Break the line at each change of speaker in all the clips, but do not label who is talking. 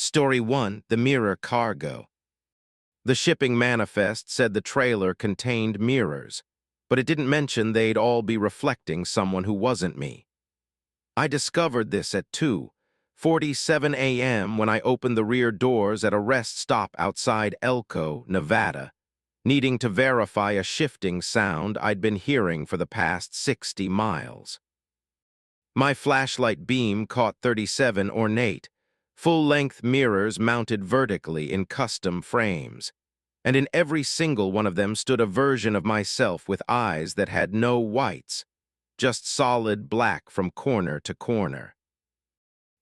Story 1, The Mirror Cargo. The shipping manifest said the trailer contained mirrors, but it didn't mention they'd all be reflecting someone who wasn't me. I discovered this at 2:47 a.m. when I opened the rear doors at a rest stop outside Elko, Nevada, needing to verify a shifting sound I'd been hearing for the past 60 miles. My flashlight beam caught 37 ornate, full-length mirrors mounted vertically in custom frames, and in every single one of them stood a version of myself with eyes that had no whites, just solid black from corner to corner.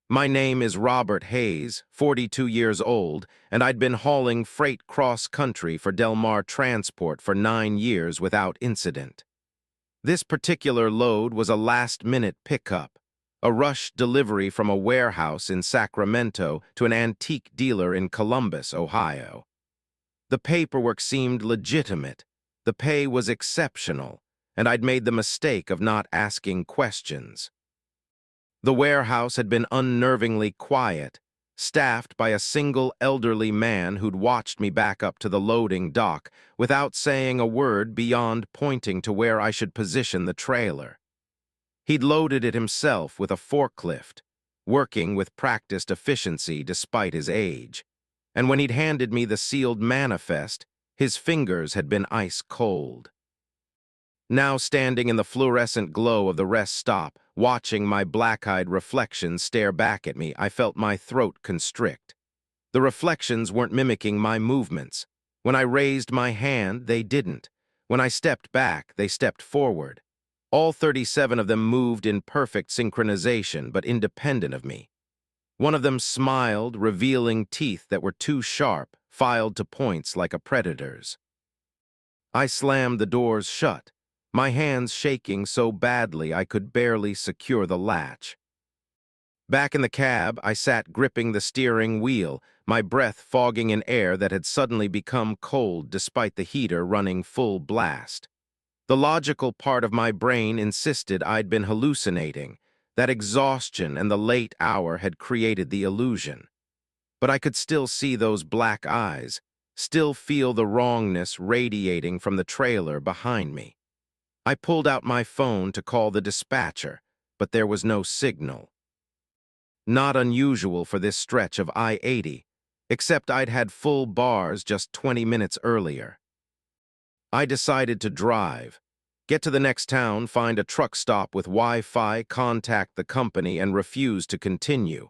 My name is Robert Hayes, 42 years old, and I'd been hauling freight cross-country for Del Mar Transport for 9 years without incident. This particular load was a last-minute pickup, a rush delivery from a warehouse in Sacramento to an antique dealer in Columbus, Ohio. The paperwork seemed legitimate, the pay was exceptional, and I'd made the mistake of not asking questions. The warehouse had been unnervingly quiet, staffed by a single elderly man who'd watched me back up to the loading dock without saying a word beyond pointing to where I should position the trailer. He'd loaded it himself with a forklift, working with practiced efficiency despite his age, and when he'd handed me the sealed manifest, his fingers had been ice cold. Now standing in the fluorescent glow of the rest stop, watching my black-eyed reflections stare back at me, I felt my throat constrict. The reflections weren't mimicking my movements. When I raised my hand, they didn't. When I stepped back, they stepped forward. All 37 of them moved in perfect synchronization, but independent of me. One of them smiled, revealing teeth that were too sharp, filed to points like a predator's. I slammed the doors shut, my hands shaking so badly I could barely secure the latch. Back in the cab, I sat gripping the steering wheel, my breath fogging in air that had suddenly become cold despite the heater running full blast. The logical part of my brain insisted I'd been hallucinating, that exhaustion and the late hour had created the illusion. But I could still see those black eyes, still feel the wrongness radiating from the trailer behind me. I pulled out my phone to call the dispatcher, but there was no signal. Not unusual for this stretch of I-80, except I'd had full bars just 20 minutes earlier. I decided to drive, get to the next town, find a truck stop with Wi-Fi, contact the company, and refuse to continue.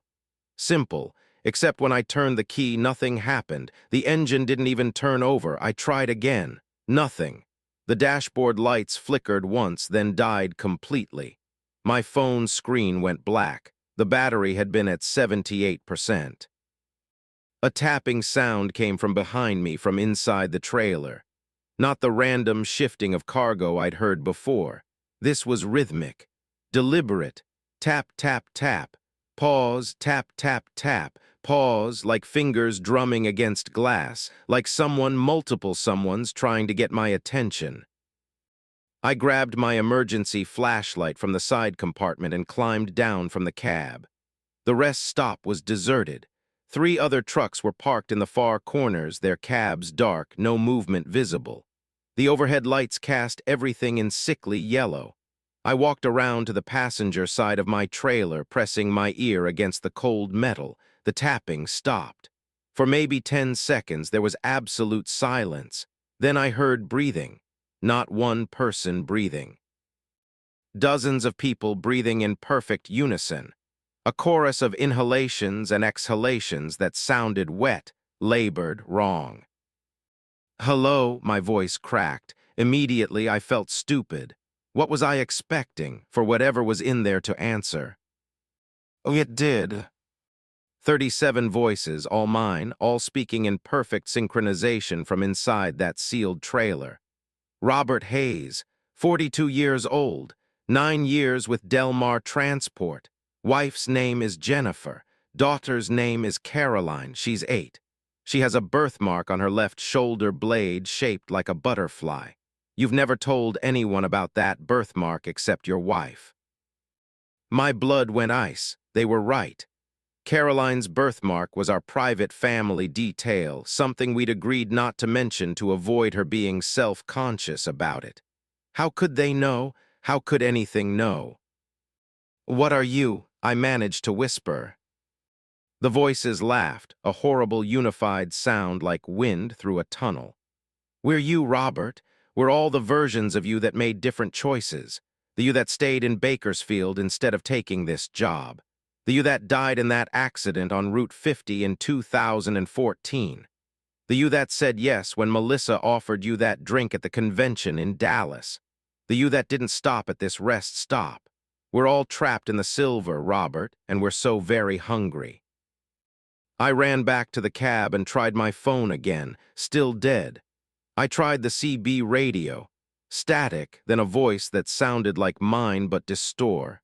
Simple, except when I turned the key, nothing happened. The engine didn't even turn over. I tried again. Nothing. The dashboard lights flickered once, then died completely. My phone screen went black. The battery had been at 78%. A tapping sound came from behind me from inside the trailer. Not the random shifting of cargo I'd heard before. This was rhythmic, deliberate. Tap, tap, tap. Pause, tap, tap, tap. Pause, like fingers drumming against glass, like multiple someones trying to get my attention. I grabbed my emergency flashlight from the side compartment and climbed down from the cab. The rest stop was deserted. 3 other trucks were parked in the far corners, their cabs dark, no movement visible. The overhead lights cast everything in sickly yellow. I walked around to the passenger side of my trailer, pressing my ear against the cold metal. The tapping stopped. For maybe 10 seconds, there was absolute silence. Then I heard breathing. Not one person breathing. Dozens of people breathing in perfect unison. A chorus of inhalations and exhalations that sounded wet, labored, wrong. "Hello," my voice cracked. Immediately, I felt stupid. What was I expecting for whatever was in there to answer? "Oh, it did." 37 voices, all mine, all speaking in perfect synchronization from inside that sealed trailer. Robert Hayes, 42 years old, 9 years with Del Mar Transport. Wife's name is Jennifer. Daughter's name is Caroline. She's 8. She has a birthmark on her left shoulder blade shaped like a butterfly. You've never told anyone about that birthmark except your wife. My blood went ice. They were right. Caroline's birthmark was our private family detail, something we'd agreed not to mention to avoid her being self-conscious about it. How could they know? How could anything know? "What are you?" I managed to whisper. The voices laughed, a horrible unified sound like wind through a tunnel. "We're you, Robert. We're all the versions of you that made different choices. The you that stayed in Bakersfield instead of taking this job. The you that died in that accident on Route 50 in 2014. The you that said yes when Melissa offered you that drink at the convention in Dallas. The you that didn't stop at this rest stop. We're all trapped in the silver, Robert, and we're so very hungry." I ran back to the cab and tried my phone again, still dead. I tried the CB radio. Static, then a voice that sounded like mine but distort.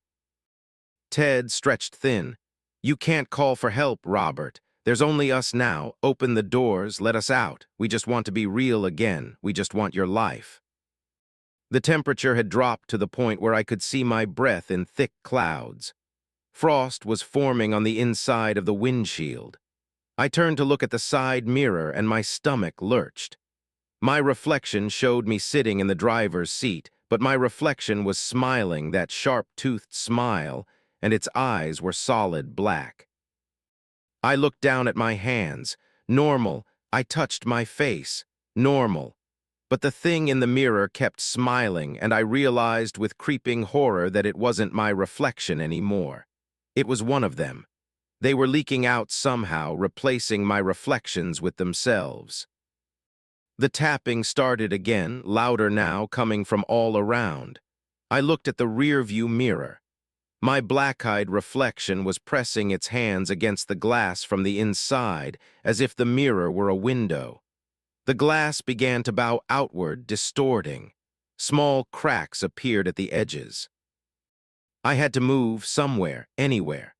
Ted stretched thin. "You can't call for help, Robert. There's only us now. Open the doors, let us out. We just want to be real again. We just want your life." The temperature had dropped to the point where I could see my breath in thick clouds. Frost was forming on the inside of the windshield. I turned to look at the side mirror and my stomach lurched. My reflection showed me sitting in the driver's seat, but my reflection was smiling that sharp-toothed smile, and its eyes were solid black. I looked down at my hands. Normal. I touched my face. Normal. But the thing in the mirror kept smiling, and I realized with creeping horror that it wasn't my reflection anymore. It was one of them. They were leaking out somehow, replacing my reflections with themselves. The tapping started again, louder now, coming from all around. I looked at the rear-view mirror. My black-eyed reflection was pressing its hands against the glass from the inside, as if the mirror were a window. The glass began to bow outward, distorting. Small cracks appeared at the edges. I had to move somewhere, anywhere.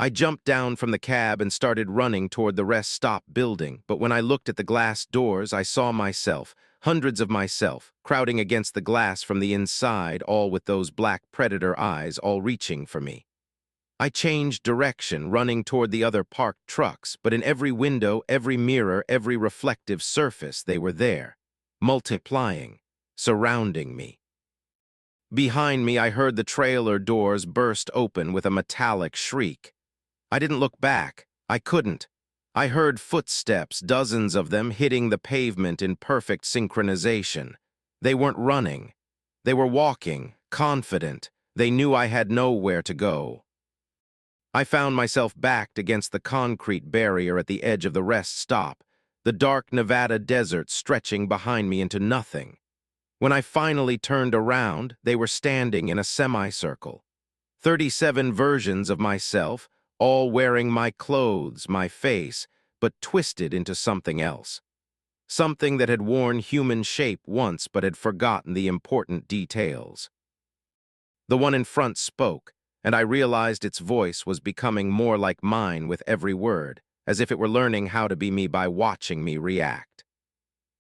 I jumped down from the cab and started running toward the rest stop building, but when I looked at the glass doors, I saw myself, hundreds of myself, crowding against the glass from the inside, all with those black predator eyes, all reaching for me. I changed direction, running toward the other parked trucks, but in every window, every mirror, every reflective surface, they were there, multiplying, surrounding me. Behind me, I heard the trailer doors burst open with a metallic shriek. I didn't look back. I couldn't. I heard footsteps, dozens of them, hitting the pavement in perfect synchronization. They weren't running. They were walking, confident. They knew I had nowhere to go. I found myself backed against the concrete barrier at the edge of the rest stop, the dark Nevada desert stretching behind me into nothing. When I finally turned around, they were standing in a semicircle. 37 versions of myself, all wearing my clothes, my face, but twisted into something else. Something that had worn human shape once but had forgotten the important details. The one in front spoke, and I realized its voice was becoming more like mine with every word, as if it were learning how to be me by watching me react.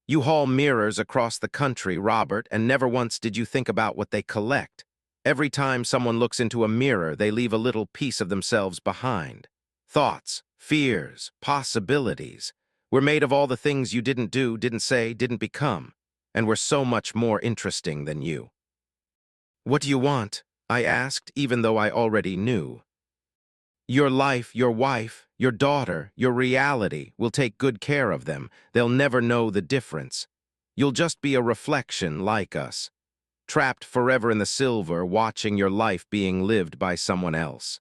"You haul mirrors across the country, Robert, and never once did you think about what they collect. Every time someone looks into a mirror, they leave a little piece of themselves behind. Thoughts, fears, possibilities. We're made of all the things you didn't do, didn't say, didn't become, and we're so much more interesting than you." "What do you want?" I asked, even though I already knew. "Your life, your wife, your daughter, your reality. We'll take good care of them. They'll never know the difference. You'll just be a reflection like us. Trapped forever in the silver, watching your life being lived by someone else."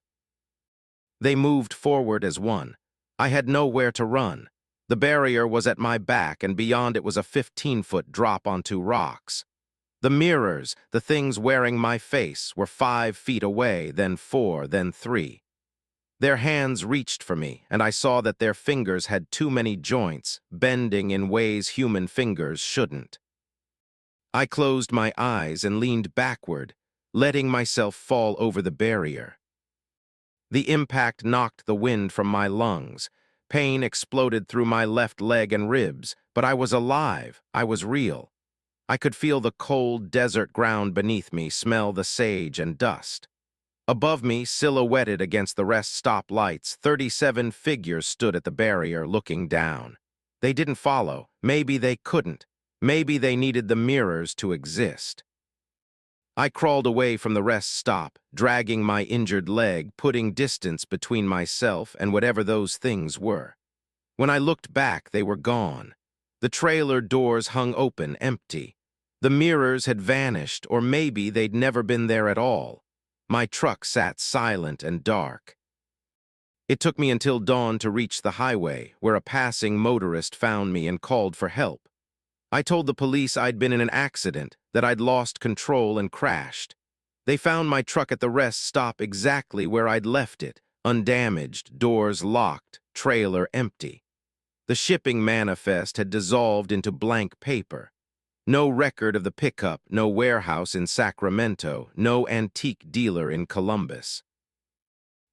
They moved forward as one. I had nowhere to run. The barrier was at my back, and beyond it was a 15-foot drop onto rocks. The mirrors, the things wearing my face, were 5 feet away, then 4, then 3. Their hands reached for me, and I saw that their fingers had too many joints, bending in ways human fingers shouldn't. I closed my eyes and leaned backward, letting myself fall over the barrier. The impact knocked the wind from my lungs. Pain exploded through my left leg and ribs, but I was alive. I was real. I could feel the cold desert ground beneath me, smell the sage and dust. Above me, silhouetted against the rest stop lights, 37 figures stood at the barrier looking down. They didn't follow. Maybe they couldn't. Maybe they needed the mirrors to exist. I crawled away from the rest stop, dragging my injured leg, putting distance between myself and whatever those things were. When I looked back, they were gone. The trailer doors hung open, empty. The mirrors had vanished, or maybe they'd never been there at all. My truck sat silent and dark. It took me until dawn to reach the highway, where a passing motorist found me and called for help. I told the police I'd been in an accident, that I'd lost control and crashed. They found my truck at the rest stop exactly where I'd left it, undamaged, doors locked, trailer empty. The shipping manifest had dissolved into blank paper. No record of the pickup, no warehouse in Sacramento, no antique dealer in Columbus.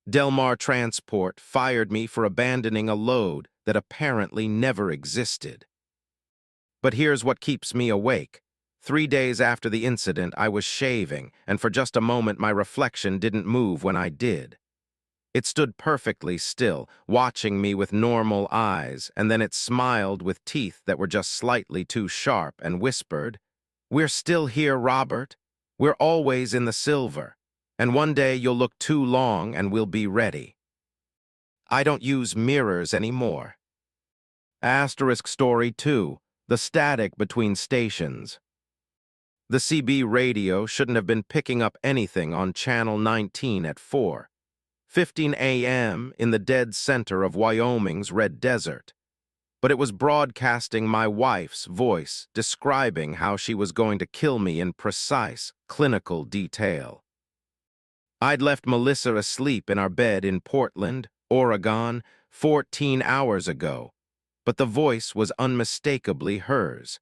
Del Mar Transport fired me for abandoning a load that apparently never existed. But here's what keeps me awake. 3 days after the incident, I was shaving, and for just a moment my reflection didn't move when I did. It stood perfectly still, watching me with normal eyes, and then it smiled with teeth that were just slightly too sharp and whispered, "We're still here, Robert. We're always in the silver. And one day you'll look too long and we'll be ready." I don't use mirrors anymore. Asterisk story 2. The static between stations. The CB radio shouldn't have been picking up anything on Channel 19 at 4:15 a.m. in the dead center of Wyoming's Red Desert. But it was broadcasting my wife's voice, describing how she was going to kill me in precise, clinical detail. I'd left Melissa asleep in our bed in Portland, Oregon, 14 hours ago, but the voice was unmistakably hers.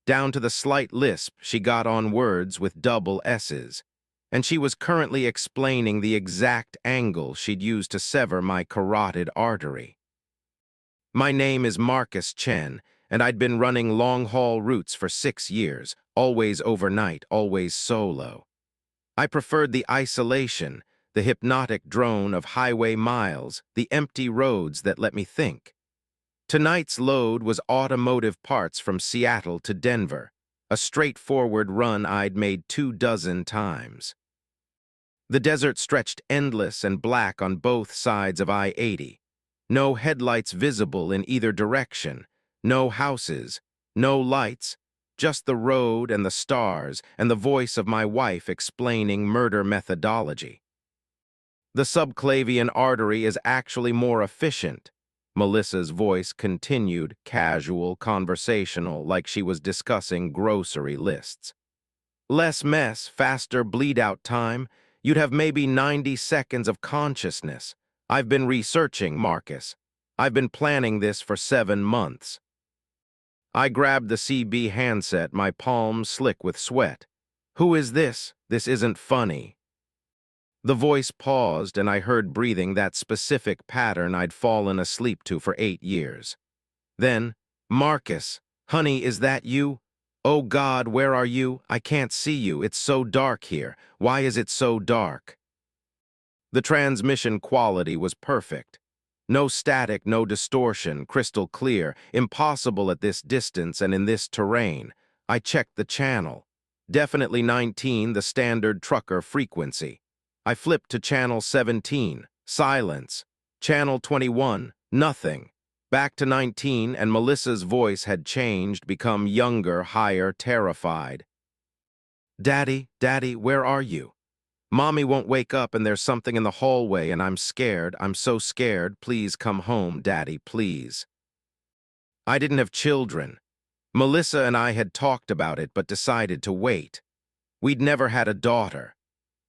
Down to the slight lisp she got on words with double S's, and she was currently explaining the exact angle she'd use to sever my carotid artery. My name is Marcus Chen, and I'd been running long-haul routes for 6 years, always overnight, always solo. I preferred the isolation, the hypnotic drone of highway miles, the empty roads that let me think. Tonight's load was automotive parts from Seattle to Denver, a straightforward run I'd made 24 times. The desert stretched endless and black on both sides of I-80. No headlights visible in either direction, no houses, no lights, just the road and the stars and the voice of my wife explaining murder methodology. The subclavian artery is actually more efficient. Melissa's voice continued, casual, conversational, like she was discussing grocery lists. Less mess, faster bleed-out time. You'd have maybe 90 seconds of consciousness. I've been researching, Marcus. I've been planning this for 7 months. I grabbed the CB handset, my palms slick with sweat. "Who is this? This isn't funny." The voice paused, and I heard breathing, that specific pattern I'd fallen asleep to for 8 years. Then, "Marcus, honey, is that you? Oh God, where are you? I can't see you. It's so dark here. Why is it so dark?" The transmission quality was perfect. No static, no distortion, crystal clear, impossible at this distance and in this terrain. I checked the channel. Definitely 19, the standard trucker frequency. I flipped to channel 17, silence. Channel 21, nothing. Back to 19, and Melissa's voice had changed, become younger, higher, terrified. "Daddy, Daddy, where are you? Mommy won't wake up and there's something in the hallway and I'm scared. I'm so scared. Please come home, Daddy, please." I didn't have children. Melissa and I had talked about it but decided to wait. We'd never had a daughter.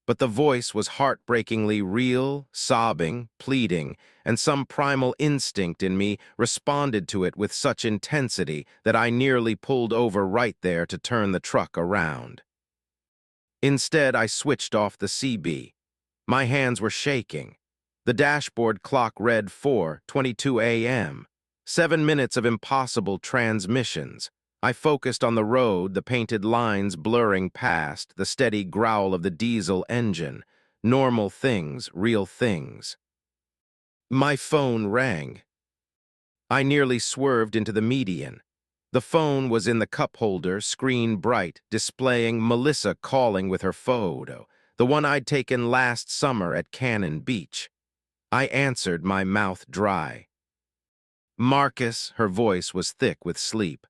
But the voice was heartbreakingly real, sobbing, pleading, and some primal instinct in me responded to it with such intensity that I nearly pulled over right there to turn the truck around. Instead, I switched off the CB. My hands were shaking. The dashboard clock read 4:22 a.m. 7 minutes of impossible transmissions. I focused on the road, the painted lines blurring past, the steady growl of the diesel engine. Normal things, real things. My phone rang. I nearly swerved into the median. The phone was in the cup holder, screen bright, displaying Melissa calling with her photo, the one I'd taken last summer at Cannon Beach. I answered, my mouth dry. Marcus, her voice was thick with sleep.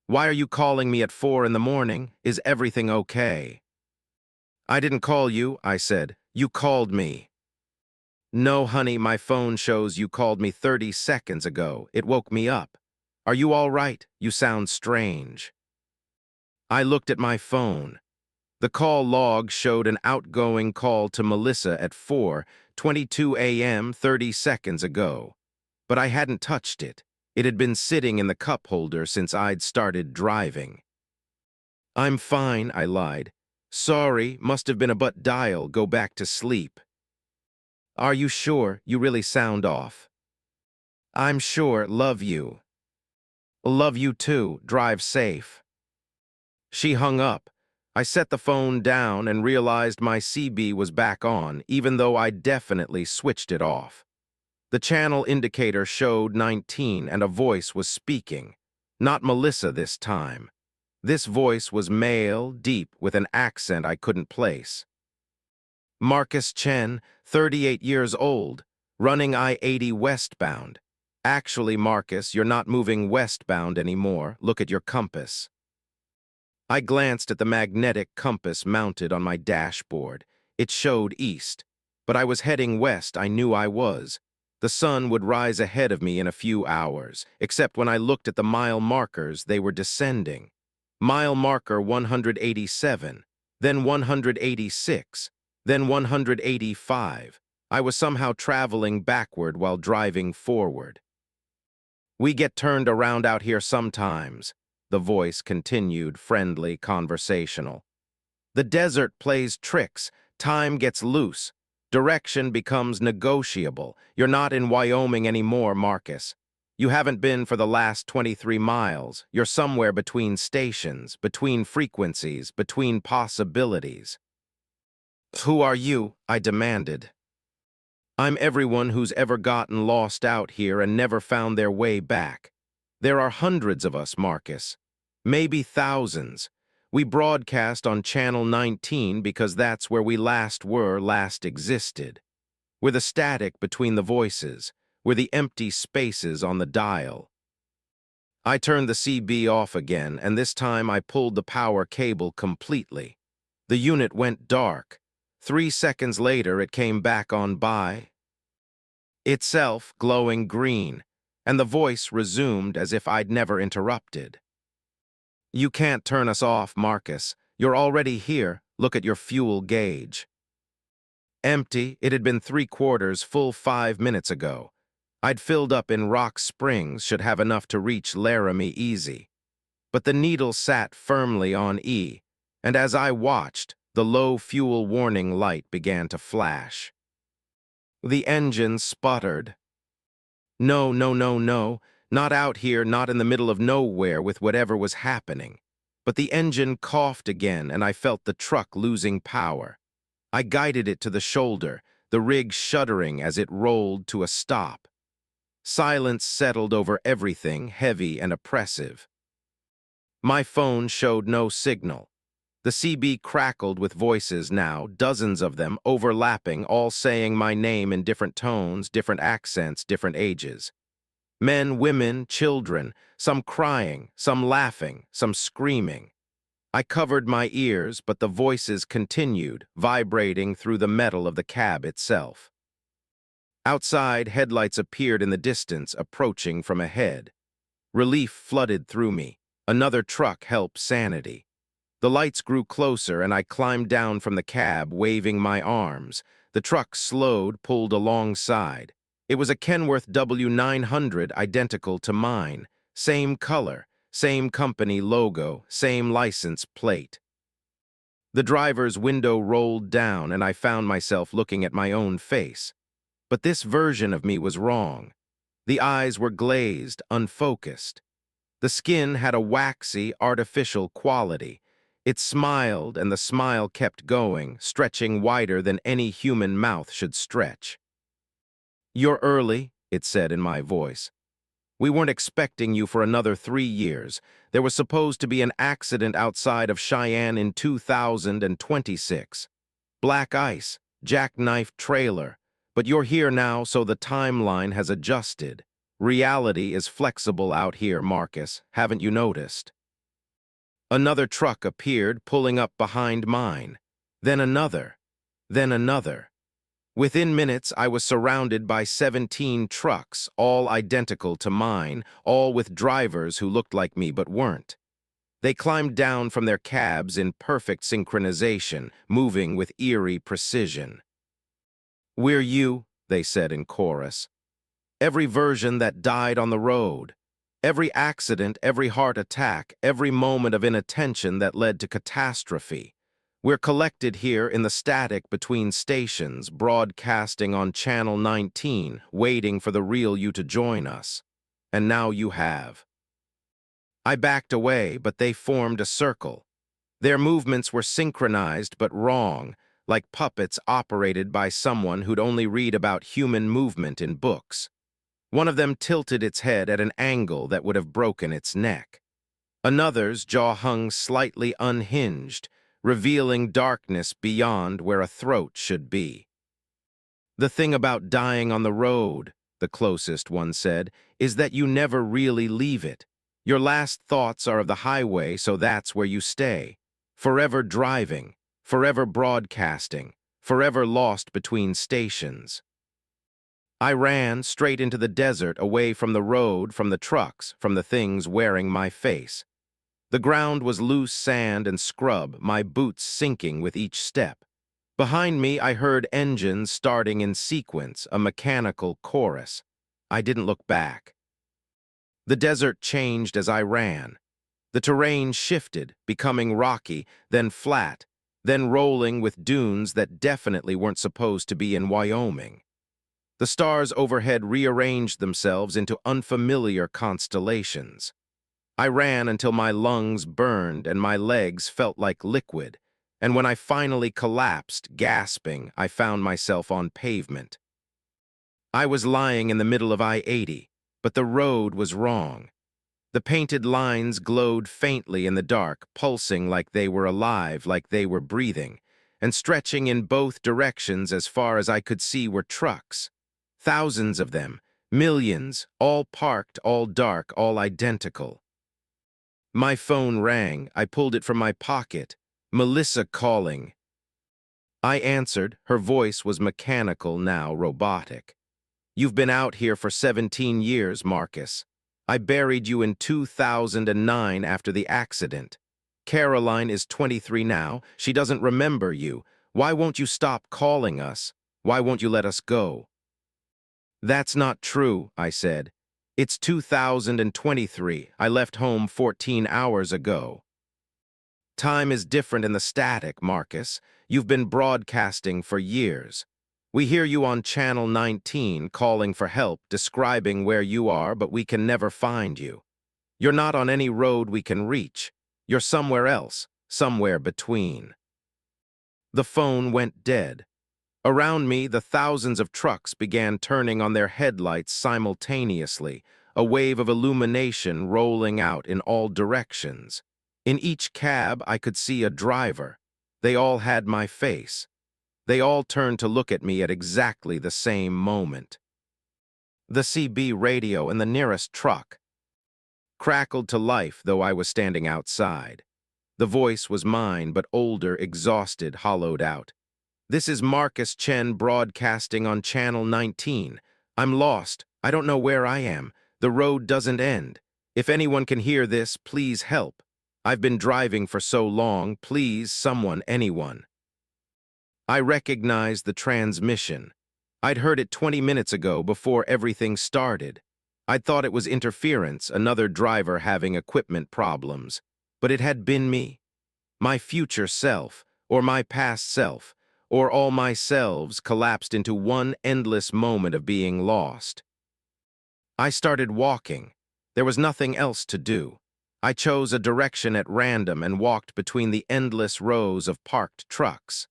Why are you calling me at 4 in the morning? Is everything okay? I didn't call you, I said. You called me. No, honey, my phone shows you called me 30 seconds ago. It woke me up. Are you all right? You sound strange. I looked at my phone. The call log showed an outgoing call to Melissa at 4:22 a.m. 30 seconds ago. But I hadn't touched it. It had been sitting in the cup holder since I'd started driving. I'm fine, I lied. Sorry, must have been a butt dial. Go back to sleep. Are you sure? You really sound off. I'm sure. Love you. Love you too. Drive safe. She hung up. I set the phone down and realized my CB was back on, even though I definitely switched it off. The channel indicator showed 19 and a voice was speaking. Not Melissa this time. This voice was male, deep, with an accent I couldn't place. Marcus Chen, 38 years old, running I-80 westbound. Actually, Marcus, you're not moving westbound anymore. Look at your compass. I glanced at the magnetic compass mounted on my dashboard. It showed east, but I was heading west. I knew I was. The sun would rise ahead of me in a few hours, except when I looked at the mile markers, they were descending. Mile marker 187, then 186, then 185. I was somehow traveling backward while driving forward. We get turned around out here sometimes, the voice continued, friendly, conversational. The desert plays tricks, time gets loose, direction becomes negotiable. You're not in Wyoming anymore, Marcus. You haven't been for the last 23 miles. You're somewhere between stations, between frequencies, between possibilities. Who are you? I demanded. I'm everyone who's ever gotten lost out here and never found their way back. There are hundreds of us, Marcus. Maybe thousands. We broadcast on Channel 19 because that's where we last existed. We're the static between the voices. We're the empty spaces on the dial. I turned the CB off again, and this time I pulled the power cable completely. The unit went dark. 3 seconds later, it came back on by itself, glowing green, and the voice resumed as if I'd never interrupted. You can't turn us off, Marcus. You're already here. Look at your fuel gauge. Empty. It had been 3/4 full 5 minutes ago. I'd filled up in Rock Springs, should have enough to reach Laramie easy. But the needle sat firmly on E, and as I watched, the low fuel warning light began to flash. The engine sputtered. No, no, no, no. Not out here, not in the middle of nowhere with whatever was happening. But the engine coughed again, and I felt the truck losing power. I guided it to the shoulder, the rig shuddering as it rolled to a stop. Silence settled over everything, heavy and oppressive. My phone showed no signal. The CB crackled with voices now, dozens of them, overlapping, all saying my name in different tones, different accents, different ages. Men, women, children, some crying, some laughing, some screaming. I covered my ears, but the voices continued, vibrating through the metal of the cab itself. Outside, headlights appeared in the distance, approaching from ahead. Relief flooded through me. Another truck helped sanity. The lights grew closer, and I climbed down from the cab, waving my arms. The truck slowed, pulled alongside. It was a Kenworth W900 identical to mine. Same color, same company logo, same license plate. The driver's window rolled down, and I found myself looking at my own face. But this version of me was wrong. The eyes were glazed, unfocused. The skin had a waxy, artificial quality. It smiled, and the smile kept going, stretching wider than any human mouth should stretch. "You're early," it said in my voice. "We weren't expecting you for another 3 years. There was supposed to be an accident outside of Cheyenne in 2026. Black ice, jackknife trailer. But you're here now, so the timeline has adjusted. Reality is flexible out here, Marcus. Haven't you noticed?" Another truck appeared, pulling up behind mine. Then another. Then another. Within minutes, I was surrounded by 17 trucks, all identical to mine, all with drivers who looked like me but weren't. They climbed down from their cabs in perfect synchronization, moving with eerie precision. "We're you," they said in chorus. "Every version that died on the road. Every accident, every heart attack, every moment of inattention that led to catastrophe. We're collected here in the static between stations, broadcasting on Channel 19, waiting for the real you to join us. And now you have." I backed away, but they formed a circle. Their movements were synchronized but wrong, like puppets operated by someone who'd only read about human movement in books. One of them tilted its head at an angle that would have broken its neck. Another's jaw hung slightly unhinged, revealing darkness beyond where a throat should be. "The thing about dying on the road," the closest one said, "is that you never really leave it. Your last thoughts are of the highway, so that's where you stay. Forever driving, forever broadcasting, forever lost between stations." I ran straight into the desert, away from the road, from the trucks, from the things wearing my face. The ground was loose sand and scrub, my boots sinking with each step. Behind me, I heard engines starting in sequence, a mechanical chorus. I didn't look back. The desert changed as I ran. The terrain shifted, becoming rocky, then flat, then rolling with dunes that definitely weren't supposed to be in Wyoming. The stars overhead rearranged themselves into unfamiliar constellations. I ran until my lungs burned and my legs felt like liquid, and when I finally collapsed, gasping, I found myself on pavement. I was lying in the middle of I-80, but the road was wrong. The painted lines glowed faintly in the dark, pulsing like they were alive, like they were breathing, and stretching in both directions as far as I could see were trucks. Thousands of them, millions, all parked, all dark, all identical. My phone rang. I pulled it from my pocket. Melissa calling. I answered. Her voice was mechanical now, robotic. "You've been out here for 17 years, Marcus. I buried you in 2009 after the accident. Caroline is 23 now. She doesn't remember you. Why won't you stop calling us? Why won't you let us go?" "That's not true," I said. "It's 2023. I left home 14 hours ago." "Time is different in the static, Marcus. You've been broadcasting for years. We hear you on Channel 19 calling for help, describing where you are, but we can never find you. You're not on any road we can reach. You're somewhere else, somewhere between." The phone went dead. Around me, the thousands of trucks began turning on their headlights simultaneously, a wave of illumination rolling out in all directions. In each cab, I could see a driver. They all had my face. They all turned to look at me at exactly the same moment. The CB radio in the nearest truck crackled to life, though I was standing outside. The voice was mine, but older, exhausted, hollowed out. "This is Marcus Chen broadcasting on Channel 19. I'm lost. I don't know where I am. The road doesn't end. If anyone can hear this, please help. I've been driving for so long. Please, someone, anyone." I recognized the transmission. I'd heard it 20 minutes ago, before everything started. I'd thought it was interference, another driver having equipment problems. But it had been me. My future self, or my past self, or all my selves collapsed into one endless moment of being lost. I started walking. There was nothing else to do. I chose a direction at random and walked between the endless rows of parked trucks.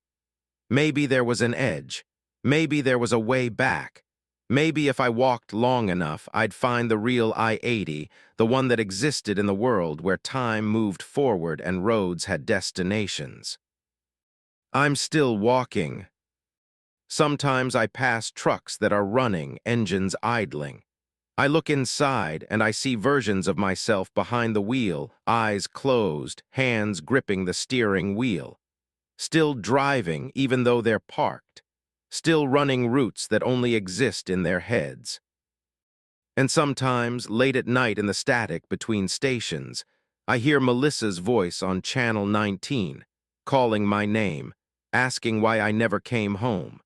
Maybe there was an edge. Maybe there was a way back. Maybe if I walked long enough, I'd find the real I-80, the one that existed in the world where time moved forward and roads had destinations. I'm still walking. Sometimes I pass trucks that are running, engines idling. I look inside and I see versions of myself behind the wheel, eyes closed, hands gripping the steering wheel. Still driving even though they're parked. Still running routes that only exist in their heads. And sometimes, late at night in the static between stations, I hear Melissa's voice on Channel 19, calling my name, asking why I never came home.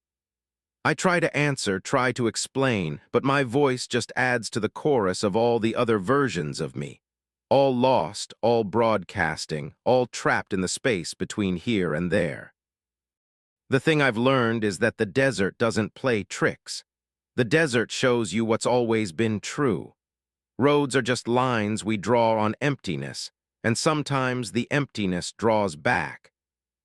I try to answer, try to explain, but my voice just adds to the chorus of all the other versions of me. All lost, all broadcasting, all trapped in the space between here and there. The thing I've learned is that the desert doesn't play tricks. The desert shows you what's always been true. Roads are just lines we draw on emptiness, and sometimes the emptiness draws back.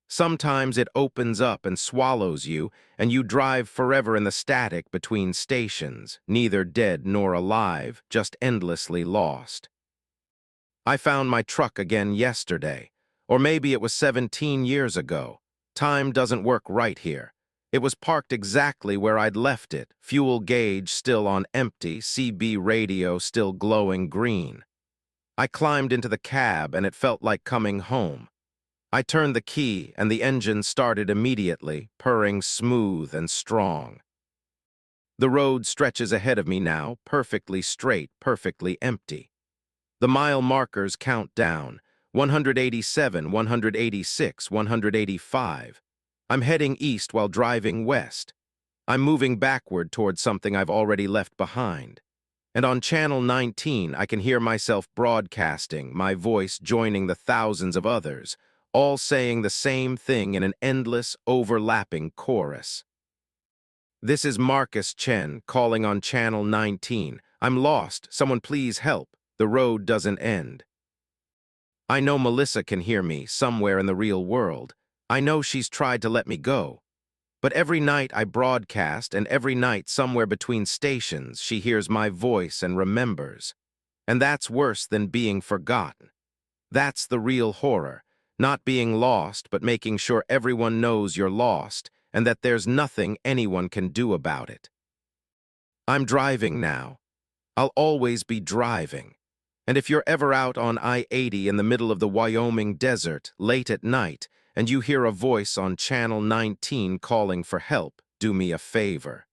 Sometimes it opens up and swallows you, and you drive forever in the static between stations, neither dead nor alive, just endlessly lost. I found my truck again yesterday, or maybe it was 17 years ago. Time doesn't work right here. It was parked exactly where I'd left it, fuel gauge still on empty, CB radio still glowing green. I climbed into the cab and it felt like coming home. I turned the key and the engine started immediately, purring smooth and strong. The road stretches ahead of me now, perfectly straight, perfectly empty. The mile markers count down, 187, 186, 185. I'm heading east while driving west. I'm moving backward towards something I've already left behind. And on Channel 19, I can hear myself broadcasting, my voice joining the thousands of others, all saying the same thing in an endless, overlapping chorus. This is Marcus Chen calling on Channel 19. I'm lost. Someone please help. The road doesn't end. I know Melissa can hear me somewhere in the real world. I know she's tried to let me go. But every night I broadcast, and every night somewhere between stations she hears my voice and remembers. And that's worse than being forgotten. That's the real horror, not being lost but making sure everyone knows you're lost and that there's nothing anyone can do about it. I'm driving now. I'll always be driving. And if you're ever out on I-80 in the middle of the Wyoming desert, late at night, and you hear a voice on Channel 19 calling for help, do me a favor.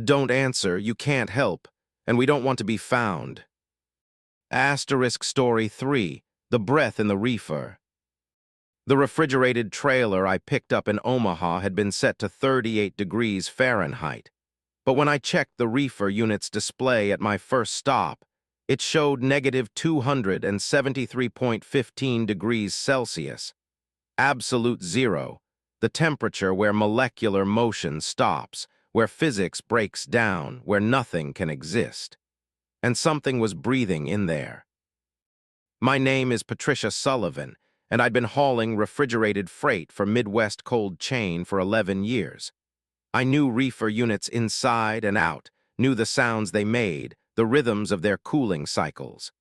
Don't answer, you can't help, and we don't want to be found. Asterisk Story 3, The Breath in the Reefer. The refrigerated trailer I picked up in Omaha had been set to 38 degrees Fahrenheit. But when I checked the reefer unit's display at my first stop, it showed negative 273.15 degrees Celsius. Absolute zero, the temperature where molecular motion stops, where physics breaks down, where nothing can exist. And something was breathing in there. My name is Patricia Sullivan, and I'd been hauling refrigerated freight for Midwest Cold Chain for 11 years. I knew reefer units inside and out, knew the sounds they made, the rhythms of their cooling cycles.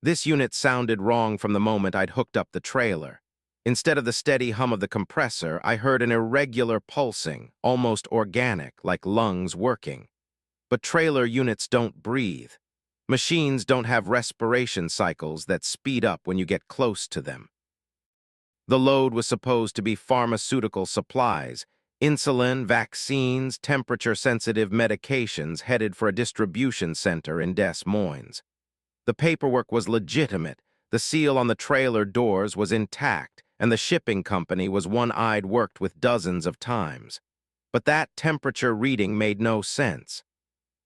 This unit sounded wrong from the moment I'd hooked up the trailer. Instead of the steady hum of the compressor, I heard an irregular pulsing, almost organic, like lungs working. But trailer units don't breathe. Machines don't have respiration cycles that speed up when you get close to them. The load was supposed to be pharmaceutical supplies, insulin, vaccines, temperature-sensitive medications headed for a distribution center in Des Moines. The paperwork was legitimate, the seal on the trailer doors was intact, and the shipping company was one-eyed worked with dozens of times. But that temperature reading made no sense.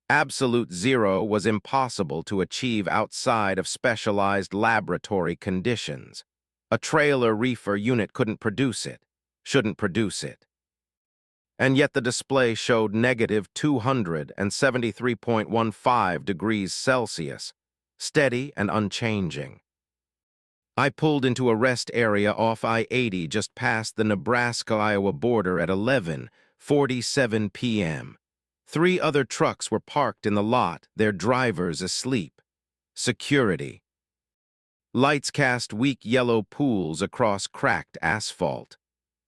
Absolute zero was impossible to achieve outside of specialized laboratory conditions. A trailer reefer unit couldn't produce it, shouldn't produce it. And yet the display showed negative 273.15 degrees Celsius, steady and unchanging. I pulled into a rest area off I-80 just past the Nebraska-Iowa border at 11:47 p.m. 3 other trucks were parked in the lot, their drivers asleep. Security. Lights cast weak yellow pools across cracked asphalt.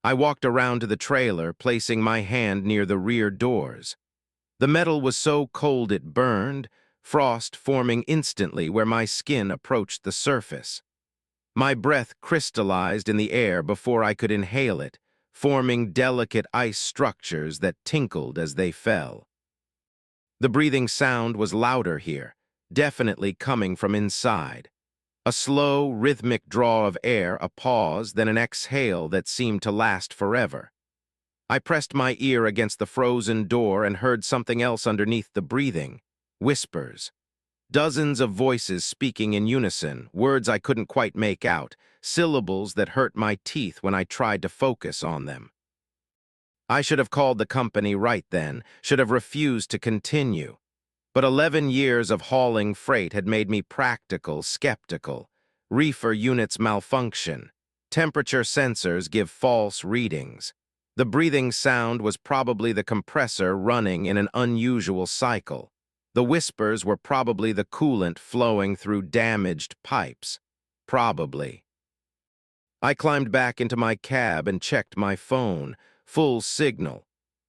I walked around to the trailer, placing my hand near the rear doors. The metal was so cold it burned, frost forming instantly where my skin approached the surface. My breath crystallized in the air before I could inhale it, forming delicate ice structures that tinkled as they fell. The breathing sound was louder here, definitely coming from inside. A slow, rhythmic draw of air, a pause, then an exhale that seemed to last forever. I pressed my ear against the frozen door and heard something else underneath the breathing. Whispers. Dozens of voices speaking in unison, words I couldn't quite make out, syllables that hurt my teeth when I tried to focus on them. I should have called the company right then, should have refused to continue. But 11 years of hauling freight had made me practical, skeptical. Reefer units malfunction. Temperature sensors give false readings. The breathing sound was probably the compressor running in an unusual cycle. The whispers were probably the coolant flowing through damaged pipes. Probably. I climbed back into my cab and checked my phone. Full signal.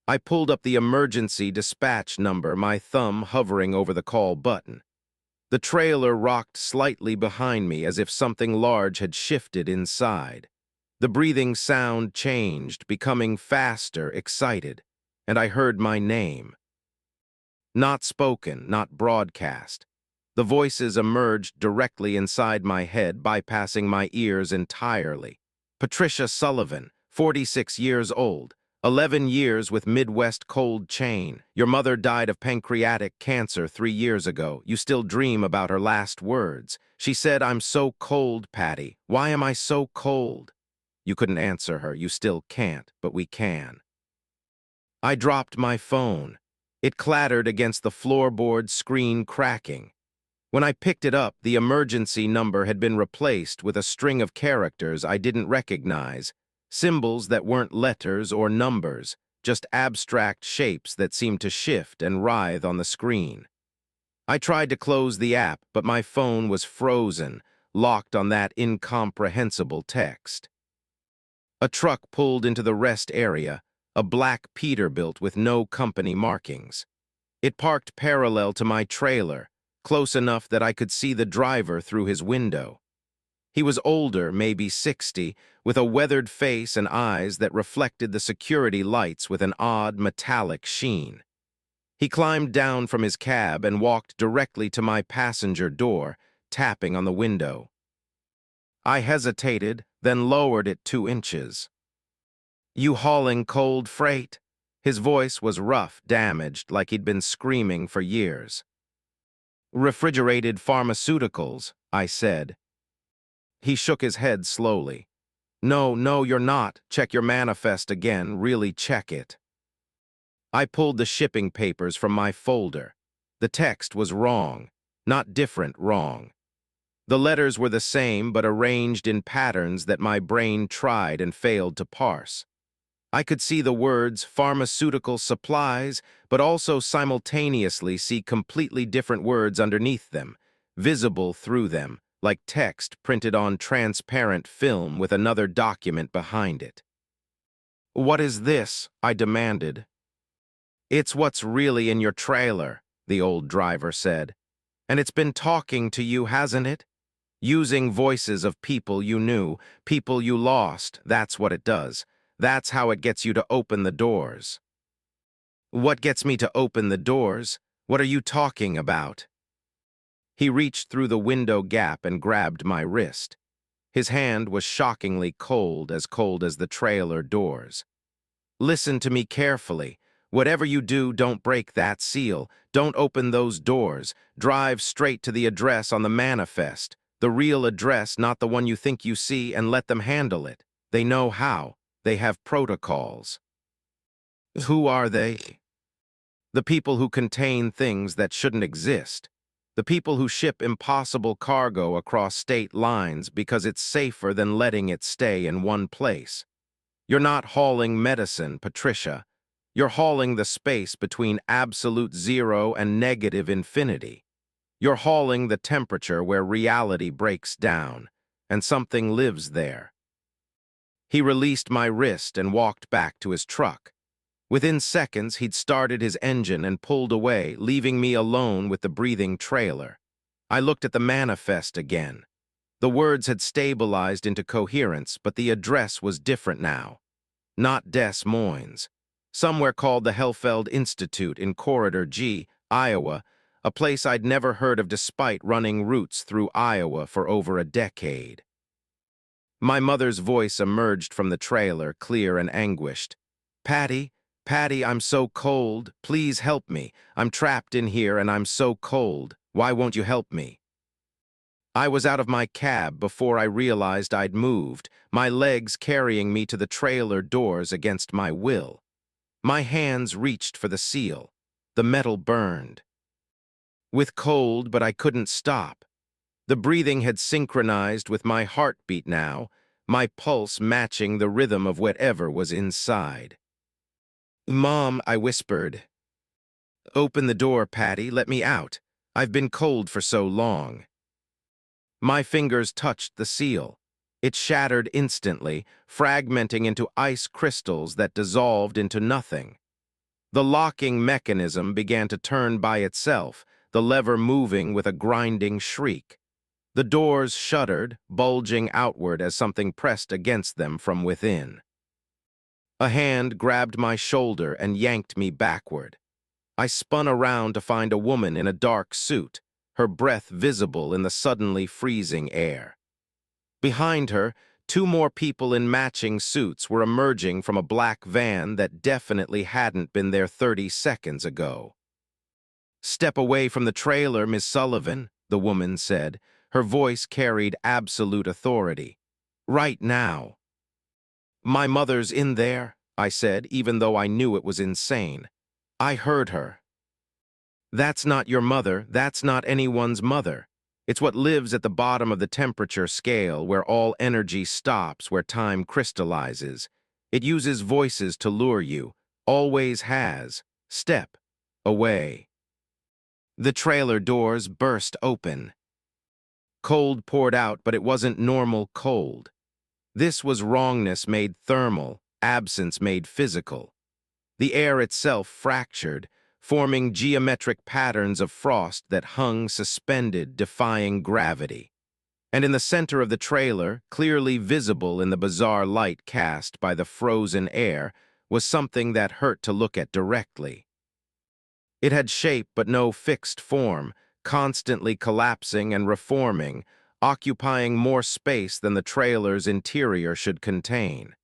I pulled up the emergency dispatch number, my thumb hovering over the call button. The trailer rocked slightly behind me as if something large had shifted inside. The breathing sound changed, becoming faster, excited, and I heard my name. Not spoken, not broadcast. The voices emerged directly inside my head, bypassing my ears entirely. Patricia Sullivan, 46 years old, 11 years with Midwest cold chain. Your mother died of pancreatic cancer 3 years ago. You still dream about her last words. She said, "I'm so cold, Patty. Why am I so cold?" You couldn't answer her. You still can't, but we can. I dropped my phone. It clattered against the floorboard, screen cracking. When I picked it up, the emergency number had been replaced with a string of characters I didn't recognize, symbols that weren't letters or numbers, just abstract shapes that seemed to shift and writhe on the screen. I tried to close the app, but my phone was frozen, locked on that incomprehensible text. A truck pulled into the rest area, a black Peterbilt with no company markings. It parked parallel to my trailer, close enough that I could see the driver through his window. He was older, maybe 60, with a weathered face and eyes that reflected the security lights with an odd metallic sheen. He climbed down from his cab and walked directly to my passenger door, tapping on the window. I hesitated, then lowered it 2 inches. "You hauling cold freight?" His voice was rough, damaged, like he'd been screaming for years. "Refrigerated pharmaceuticals," I said. He shook his head slowly. No, you're not. Check your manifest again. Really check it." I pulled the shipping papers from my folder. The text was wrong. Not different, wrong. The letters were the same, but arranged in patterns that my brain tried and failed to parse. I could see the words pharmaceutical supplies, but also simultaneously see completely different words underneath them, visible through them, like text printed on transparent film with another document behind it. "What is this?" I demanded. "It's what's really in your trailer," the old driver said. "And it's been talking to you, hasn't it? Using voices of people you knew, people you lost, that's what it does. That's how it gets you to open the doors." "What gets me to open the doors? What are you talking about?" He reached through the window gap and grabbed my wrist. His hand was shockingly cold as the trailer doors. "Listen to me carefully. Whatever you do, don't break that seal. Don't open those doors. Drive straight to the address on the manifest. The real address, not the one you think you see, and let them handle it. They know how. They have protocols." "Who are they?" "The people who contain things that shouldn't exist. The people who ship impossible cargo across state lines because it's safer than letting it stay in one place. You're not hauling medicine, Patricia. You're hauling the space between absolute zero and negative infinity. You're hauling the temperature where reality breaks down, and something lives there. He released my wrist and walked back to his truck. Within seconds, he'd started his engine and pulled away, leaving me alone with the breathing trailer. I looked at the manifest again. The words had stabilized into coherence, but the address was different now. Not Des Moines. Somewhere called the Helfeld Institute in Corridor G, Iowa, a place I'd never heard of despite running routes through Iowa for over a decade. My mother's voice emerged from the trailer, clear and anguished. "Patty, Patty, I'm so cold. Please help me. I'm trapped in here and I'm so cold. Why won't you help me?" I was out of my cab before I realized I'd moved, my legs carrying me to the trailer doors against my will. My hands reached for the seal. The metal burned. With cold, but I couldn't stop. The breathing had synchronized with my heartbeat now, my pulse matching the rhythm of whatever was inside. "Mom," I whispered. "Open the door, Patty. Let me out. I've been cold for so long." My fingers touched the seal. It shattered instantly, fragmenting into ice crystals that dissolved into nothing. The locking mechanism began to turn by itself, the lever moving with a grinding shriek. The doors shuddered, bulging outward as something pressed against them from within. A hand grabbed my shoulder and yanked me backward. I spun around to find a woman in a dark suit, her breath visible in the suddenly freezing air. Behind her, two more people in matching suits were emerging from a black van that definitely hadn't been there 30 seconds ago. "Step away from the trailer, Miss Sullivan," the woman said. Her voice carried absolute authority. "Right now." "My mother's in there," I said, even though I knew it was insane. "I heard her." "That's not your mother. That's not anyone's mother. It's what lives at the bottom of the temperature scale, where all energy stops, where time crystallizes. It uses voices to lure you. Always has. Step away." The trailer doors burst open. Cold poured out, but it wasn't normal cold. This was wrongness made thermal, absence made physical. The air itself fractured, forming geometric patterns of frost that hung suspended, defying gravity. And in the center of the trailer, clearly visible in the bizarre light cast by the frozen air, was something that hurt to look at directly. It had shape but no fixed form, constantly collapsing and reforming, occupying more space than the trailer's interior should contain.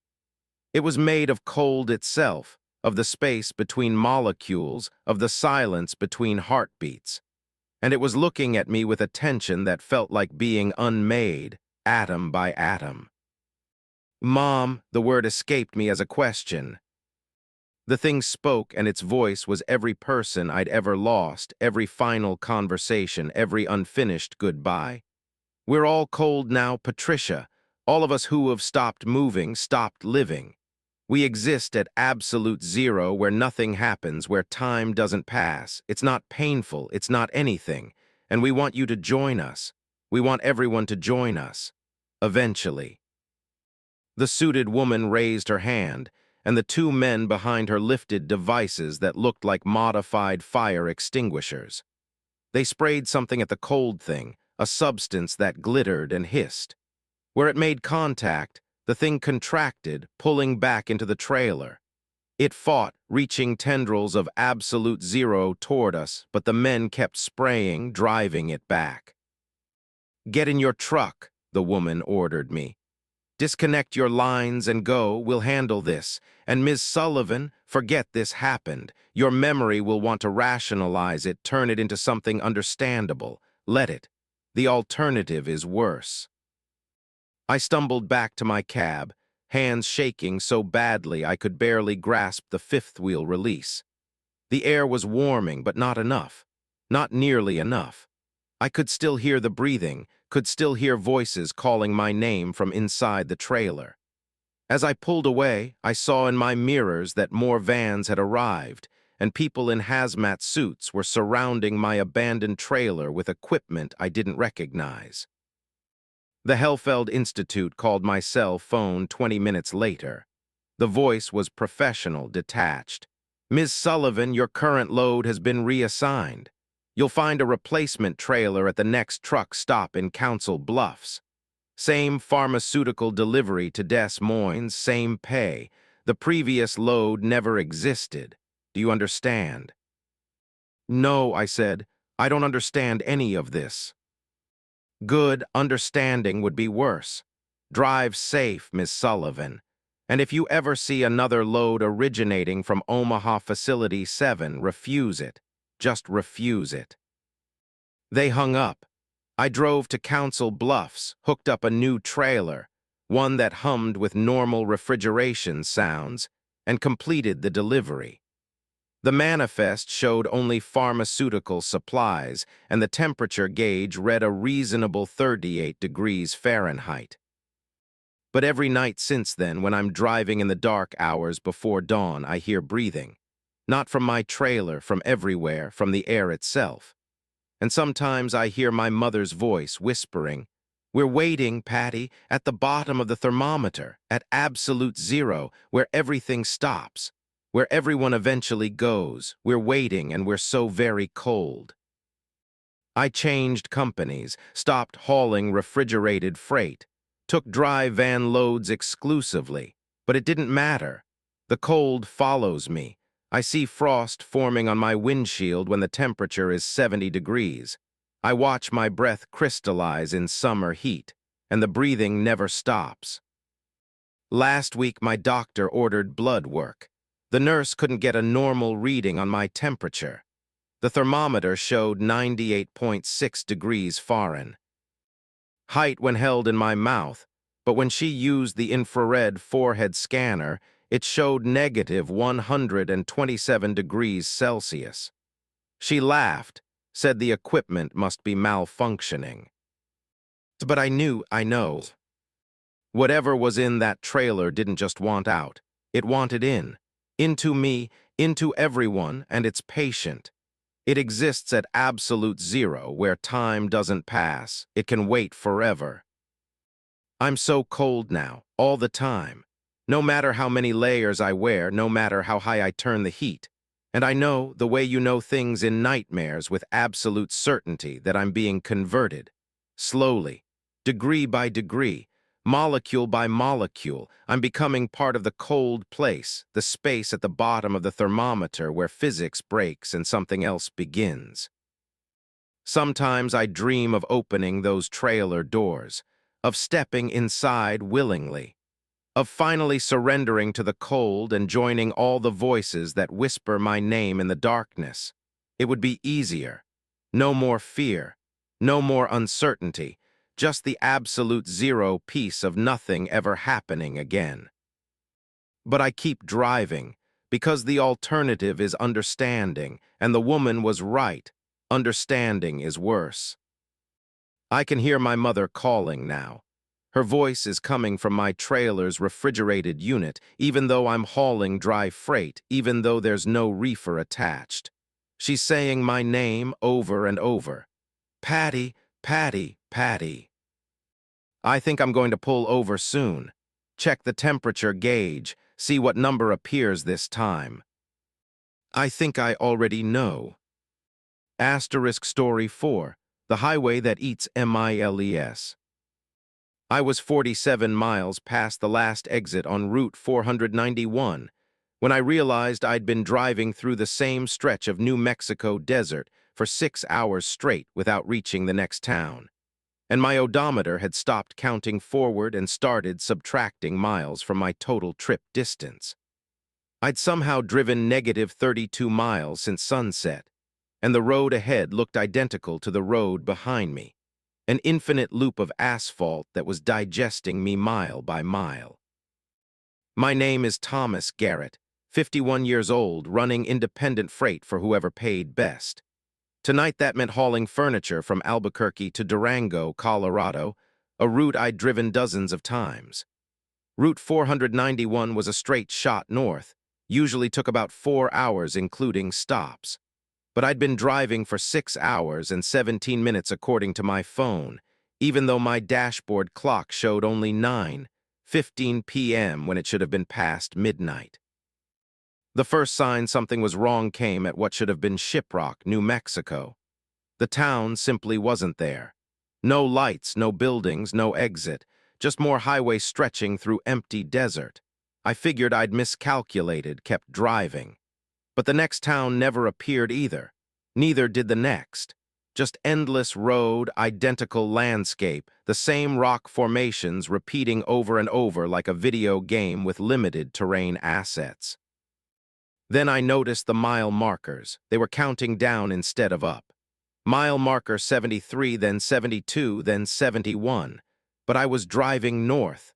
It was made of cold itself, of the space between molecules, of the silence between heartbeats. And it was looking at me with a tension that felt like being unmade, atom by atom. "Mom," the word escaped me as a question. The thing spoke, and its voice was every person I'd ever lost, every final conversation, every unfinished goodbye. "We're all cold now, Patricia. All of us who have stopped moving, stopped living. We exist at absolute zero where nothing happens, where time doesn't pass. It's not painful, it's not anything. And we want you to join us. We want everyone to join us. Eventually." The suited woman raised her hand, and the two men behind her lifted devices that looked like modified fire extinguishers. They sprayed something at the cold thing, a substance that glittered and hissed. Where it made contact, the thing contracted, pulling back into the trailer. It fought, reaching tendrils of absolute zero toward us, but the men kept spraying, driving it back. "Get in your truck," the woman ordered me. "Disconnect your lines and go. We'll handle this. And Ms. Sullivan, forget this happened. Your memory will want to rationalize it, turn it into something understandable. Let it. The alternative is worse." I stumbled back to my cab, hands shaking so badly I could barely grasp the fifth-wheel release. The air was warming, but not enough. Not nearly enough. I could still hear the breathing, could still hear voices calling my name from inside the trailer. As I pulled away, I saw in my mirrors that more vans had arrived, and people in hazmat suits were surrounding my abandoned trailer with equipment I didn't recognize. The Hellfeld Institute called my cell phone 20 minutes later. The voice was professional, detached. "Ms. Sullivan, your current load has been reassigned. You'll find a replacement trailer at the next truck stop in Council Bluffs. Same pharmaceutical delivery to Des Moines, same pay. The previous load never existed. Do you understand?" "No," I said. "I don't understand any of this." "Good, understanding would be worse. Drive safe, Miss Sullivan. And if you ever see another load originating from Omaha Facility 7, refuse it. Just refuse it." They hung up. I drove to Council Bluffs, hooked up a new trailer, one that hummed with normal refrigeration sounds, and completed the delivery. The manifest showed only pharmaceutical supplies, and the temperature gauge read a reasonable 38 degrees Fahrenheit. But every night since then, when I'm driving in the dark hours before dawn, I hear breathing. Not from my trailer, from everywhere, from the air itself. And sometimes I hear my mother's voice whispering, "We're waiting, Patty, at the bottom of the thermometer, at absolute zero, where everything stops, where everyone eventually goes. We're waiting and we're so very cold." I changed companies, stopped hauling refrigerated freight, took dry van loads exclusively, but it didn't matter. The cold follows me. I see frost forming on my windshield when the temperature is 70 degrees. I watch my breath crystallize in summer heat, and the breathing never stops. Last week, my doctor ordered blood work. The nurse couldn't get a normal reading on my temperature. The thermometer showed 98.6 degrees Fahrenheit. Height when held in my mouth, but when she used the infrared forehead scanner, it showed negative 127 degrees Celsius. She laughed, said the equipment must be malfunctioning. But I know. Whatever was in that trailer didn't just want out. It wanted in. Into me, into everyone, and it's patient. It exists at absolute zero, where time doesn't pass. It can wait forever. I'm so cold now, all the time. No matter how many layers I wear, no matter how high I turn the heat. And I know, the way you know things in nightmares, with absolute certainty, that I'm being converted. Slowly, degree by degree, molecule by molecule, I'm becoming part of the cold place, the space at the bottom of the thermometer where physics breaks and something else begins. Sometimes I dream of opening those trailer doors, of stepping inside willingly, of finally surrendering to the cold and joining all the voices that whisper my name in the darkness. It would be easier. No more fear, no more uncertainty, just the absolute zero peace of nothing ever happening again. But I keep driving, because the alternative is understanding, and the woman was right. Understanding is worse. I can hear my mother calling now. Her voice is coming from my trailer's refrigerated unit, even though I'm hauling dry freight, even though there's no reefer attached. She's saying my name over and over. "Patty, Patty, Patty." I think I'm going to pull over soon. Check the temperature gauge, see what number appears this time. I think I already know. Asterisk Story 4, the highway that eats miles. I was 47 miles past the last exit on Route 491 when I realized I'd been driving through the same stretch of New Mexico desert for 6 hours straight without reaching the next town, and my odometer had stopped counting forward and started subtracting miles from my total trip distance. I'd somehow driven negative 32 miles since sunset, and the road ahead looked identical to the road behind me, an infinite loop of asphalt that was digesting me mile by mile. My name is Thomas Garrett, 51 years old, running independent freight for whoever paid best. Tonight that meant hauling furniture from Albuquerque to Durango, Colorado, a route I'd driven dozens of times. Route 491 was a straight shot north, usually took about 4 hours including stops. But I'd been driving for 6 hours and 17 minutes according to my phone, even though my dashboard clock showed only 9:15 p.m. when it should have been past midnight. The first sign something was wrong came at what should have been Shiprock, New Mexico. The town simply wasn't there. No lights, no buildings, no exit, just more highway stretching through empty desert. I figured I'd miscalculated, kept driving. But the next town never appeared either. Neither did the next. Just endless road, identical landscape, the same rock formations repeating over and over like a video game with limited terrain assets. Then I noticed the mile markers. They were counting down instead of up. Mile marker 73, then 72, then 71. But I was driving north.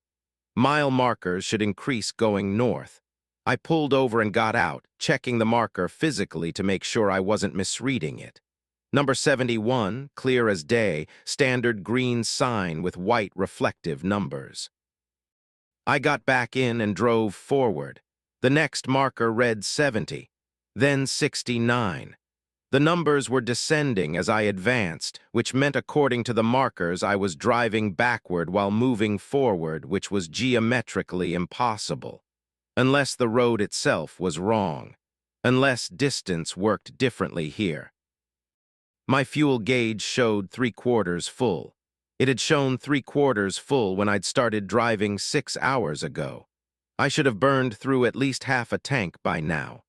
Mile markers should increase going north. I pulled over and got out, checking the marker physically to make sure I wasn't misreading it. Number 71, clear as day, standard green sign with white reflective numbers. I got back in and drove forward. The next marker read 70, then 69. The numbers were descending as I advanced, which meant according to the markers I was driving backward while moving forward, which was geometrically impossible. Unless the road itself was wrong. Unless distance worked differently here. My fuel gauge showed 3/4 full. It had shown 3/4 full when I'd started driving 6 hours ago. I should have burned through at least half a tank by now.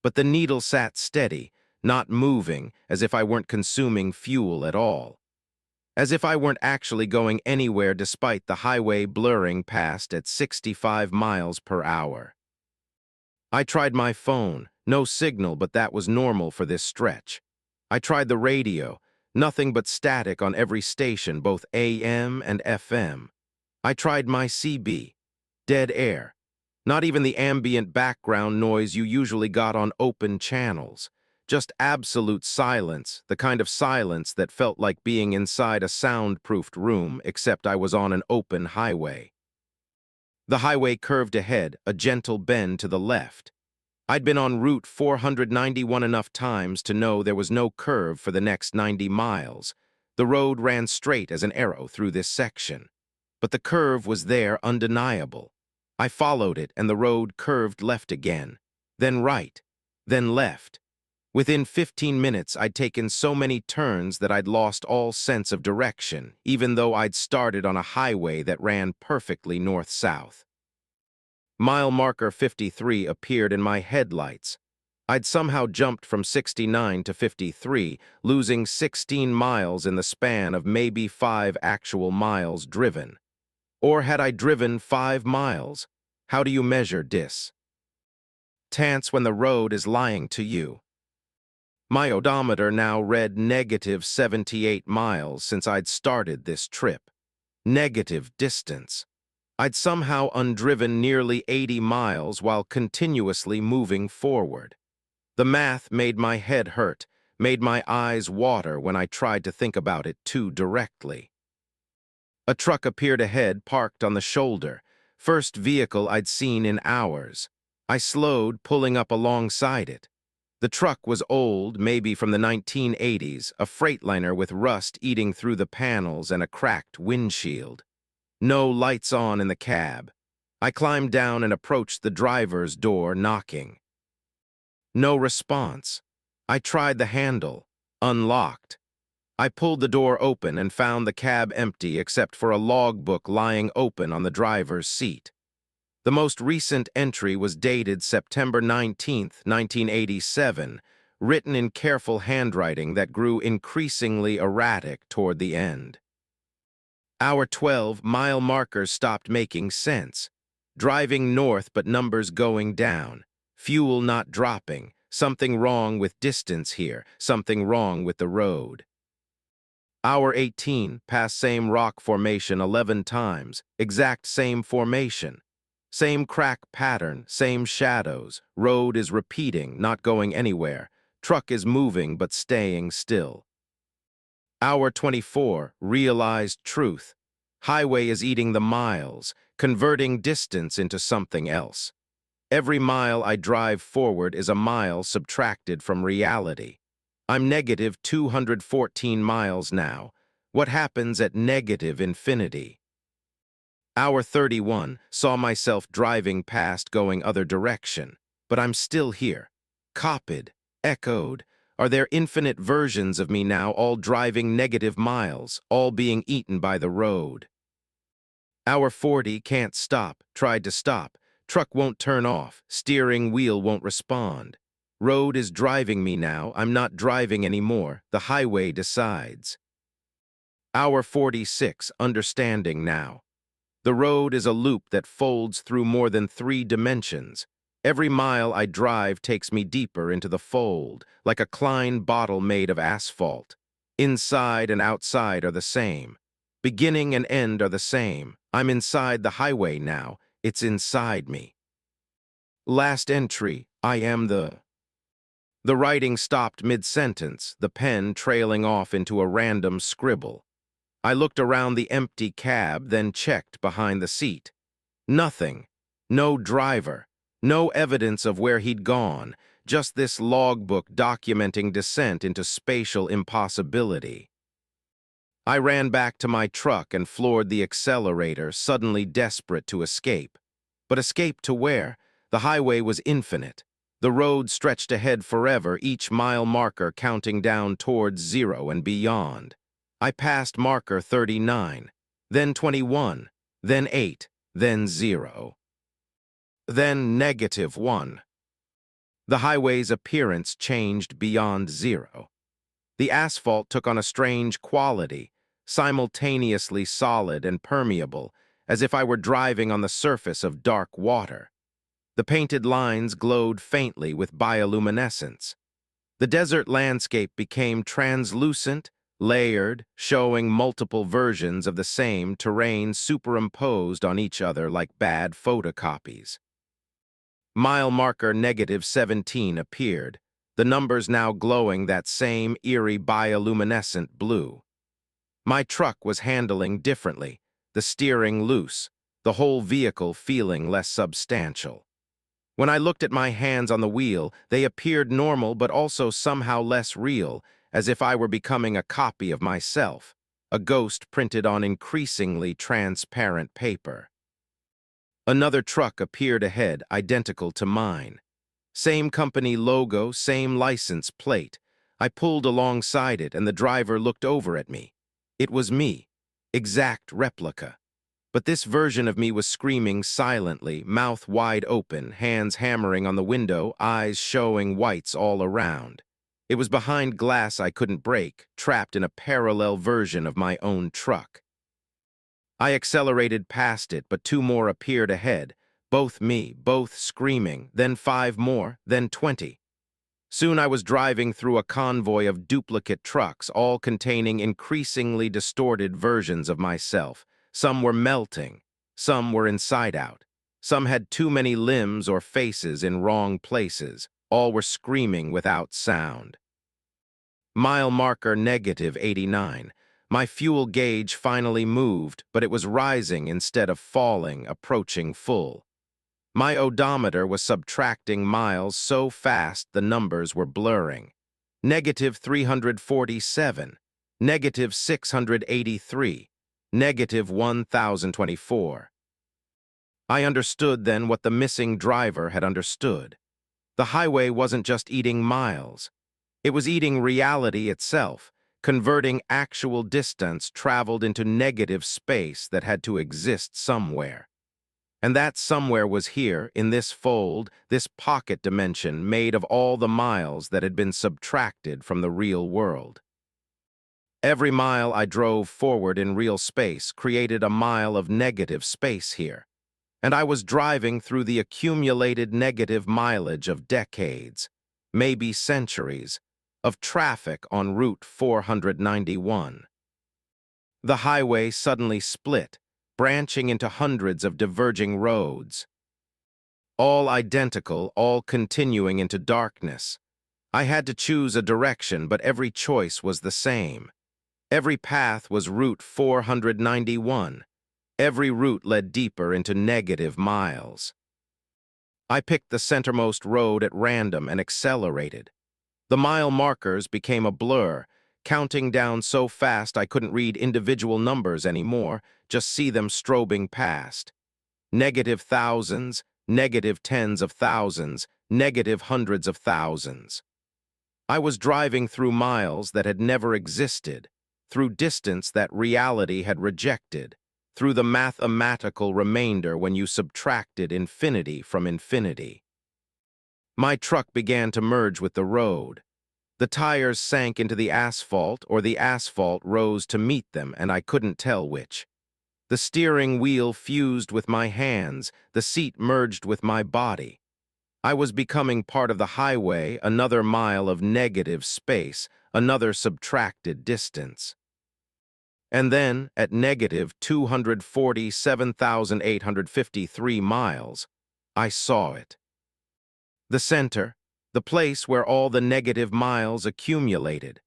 But the needle sat steady, not moving, as if I weren't consuming fuel at all. As if I weren't actually going anywhere despite the highway blurring past at 65 miles per hour. I tried my phone, no signal, but that was normal for this stretch. I tried the radio, nothing but static on every station, both AM and FM. I tried my CB, dead air. Not even the ambient background noise you usually got on open channels. Just absolute silence, the kind of silence that felt like being inside a soundproofed room, except I was on an open highway. The highway curved ahead, a gentle bend to the left. I'd been on Route 491 enough times to know there was no curve for the next 90 miles. The road ran straight as an arrow through this section. But the curve was there, undeniable. I followed it, and the road curved left again, then right, then left. Within 15 minutes, I'd taken so many turns that I'd lost all sense of direction, even though I'd started on a highway that ran perfectly north-south. Mile marker 53 appeared in my headlights. I'd somehow jumped from 69 to 53, losing 16 miles in the span of maybe 5 actual miles driven. Or had I driven 5 miles? How do you measure dis? Tance when the road is lying to you. My odometer now read negative 78 miles since I'd started this trip. Negative distance. I'd somehow undriven nearly 80 miles while continuously moving forward. The math made my head hurt, made my eyes water when I tried to think about it too directly. A truck appeared ahead, parked on the shoulder. First vehicle I'd seen in hours. I slowed, pulling up alongside it. The truck was old, maybe from the 1980s, a Freightliner with rust eating through the panels and a cracked windshield. No lights on in the cab. I climbed down and approached the driver's door, knocking. No response. I tried the handle. Unlocked. I pulled the door open and found the cab empty except for a logbook lying open on the driver's seat. The most recent entry was dated September 19, 1987, written in careful handwriting that grew increasingly erratic toward the end. Our 12-mile markers stopped making sense. Driving north but numbers going down. Fuel not dropping. Something wrong with distance here. Something wrong with the road. Hour 18, past same rock formation 11 times, exact same formation. Same crack pattern, same shadows, road is repeating, not going anywhere. Truck is moving but staying still. Hour 24, realized truth. Highway is eating the miles, converting distance into something else. Every mile I drive forward is a mile subtracted from reality. I'm negative 214 miles now. What happens at negative infinity? Hour 31, saw myself driving past going other direction. But I'm still here. Copied, echoed. Are there infinite versions of me now, all driving negative miles, all being eaten by the road? Hour 40, can't stop, tried to stop. Truck won't turn off, steering wheel won't respond. Road is driving me now, I'm not driving anymore, the highway decides. Hour 46, understanding now. The road is a loop that folds through more than 3 dimensions. Every mile I drive takes me deeper into the fold, like a Klein bottle made of asphalt. Inside and outside are the same. Beginning and end are the same. I'm inside the highway now. It's inside me. Last entry, I am the... The writing stopped mid-sentence, the pen trailing off into a random scribble. I looked around the empty cab, then checked behind the seat. Nothing. No driver. No evidence of where he'd gone. Just this logbook documenting descent into spatial impossibility. I ran back to my truck and floored the accelerator, suddenly desperate to escape. But escape to where? The highway was infinite. The road stretched ahead forever, each mile marker counting down towards 0 and beyond. I passed marker 39, then 21, then 8, then 0. Then -1. The highway's appearance changed beyond 0. The asphalt took on a strange quality, simultaneously solid and permeable, as if I were driving on the surface of dark water. The painted lines glowed faintly with bioluminescence. The desert landscape became translucent, layered, showing multiple versions of the same terrain superimposed on each other like bad photocopies. Mile marker -17 appeared, the numbers now glowing that same eerie bioluminescent blue. My truck was handling differently, the steering loose, the whole vehicle feeling less substantial. When I looked at my hands on the wheel, they appeared normal but also somehow less real, as if I were becoming a copy of myself, a ghost printed on increasingly transparent paper. Another truck appeared ahead, identical to mine. Same company logo, same license plate. I pulled alongside it and the driver looked over at me. It was me, exact replica. But this version of me was screaming silently, mouth wide open, hands hammering on the window, eyes showing whites all around. It was behind glass I couldn't break, trapped in a parallel version of my own truck. I accelerated past it, but 2 more appeared ahead, both me, both screaming, then 5 more, then 20. Soon I was driving through a convoy of duplicate trucks, all containing increasingly distorted versions of myself. Some were melting, some were inside out. Some had too many limbs or faces in wrong places. All were screaming without sound. Mile marker -89. My fuel gauge finally moved, but it was rising instead of falling, approaching full. My odometer was subtracting miles so fast the numbers were blurring. -347, -683, -1024. I understood then what the missing driver had understood. The highway wasn't just eating miles. It was eating reality itself, converting actual distance traveled into negative space that had to exist somewhere. And that somewhere was here, in this fold, this pocket dimension made of all the miles that had been subtracted from the real world. Every mile I drove forward in real space created a mile of negative space here. And I was driving through the accumulated negative mileage of decades, maybe centuries, of traffic on Route 491. The highway suddenly split, branching into hundreds of diverging roads. All identical, all continuing into darkness. I had to choose a direction, but every choice was the same. Every path was Route 491. Every route led deeper into negative miles. I picked the centermost road at random and accelerated. The mile markers became a blur, counting down so fast I couldn't read individual numbers anymore, just see them strobing past. Negative thousands, negative tens of thousands, negative hundreds of thousands. I was driving through miles that had never existed, through distance that reality had rejected, through the mathematical remainder when you subtracted infinity from infinity. My truck began to merge with the road. The tires sank into the asphalt, or the asphalt rose to meet them, and I couldn't tell which. The steering wheel fused with my hands, the seat merged with my body. I was becoming part of the highway, another mile of negative space, another subtracted distance. And then, at negative 247,853 miles, I saw it. The center, the place where all the negative miles accumulated.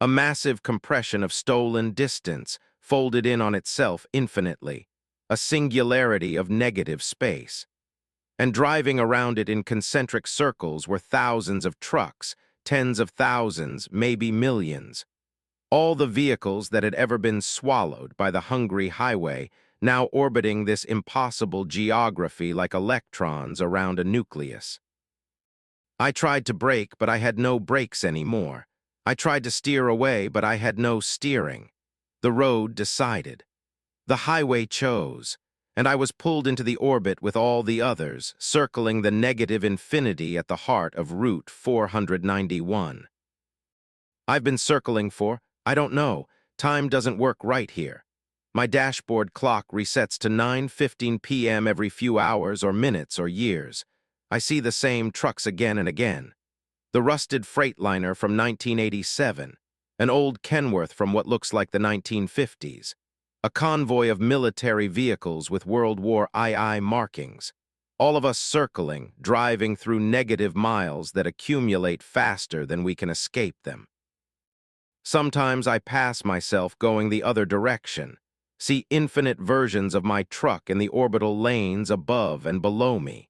A massive compression of stolen distance, folded in on itself infinitely. A singularity of negative space. And driving around it in concentric circles were thousands of trucks, tens of thousands, maybe millions. All the vehicles that had ever been swallowed by the hungry highway, now orbiting this impossible geography like electrons around a nucleus. I tried to brake, but I had no brakes anymore. I tried to steer away, but I had no steering. The road decided. The highway chose, and I was pulled into the orbit with all the others, circling the negative infinity at the heart of Route 491. I've been circling for, I don't know, time doesn't work right here. My dashboard clock resets to 9:15 p.m. every few hours or minutes or years. I see the same trucks again and again. The rusted Freightliner from 1987, an old Kenworth from what looks like the 1950s, a convoy of military vehicles with World War II markings, all of us circling, driving through negative miles that accumulate faster than we can escape them. Sometimes I pass myself going the other direction, see infinite versions of my truck in the orbital lanes above and below me.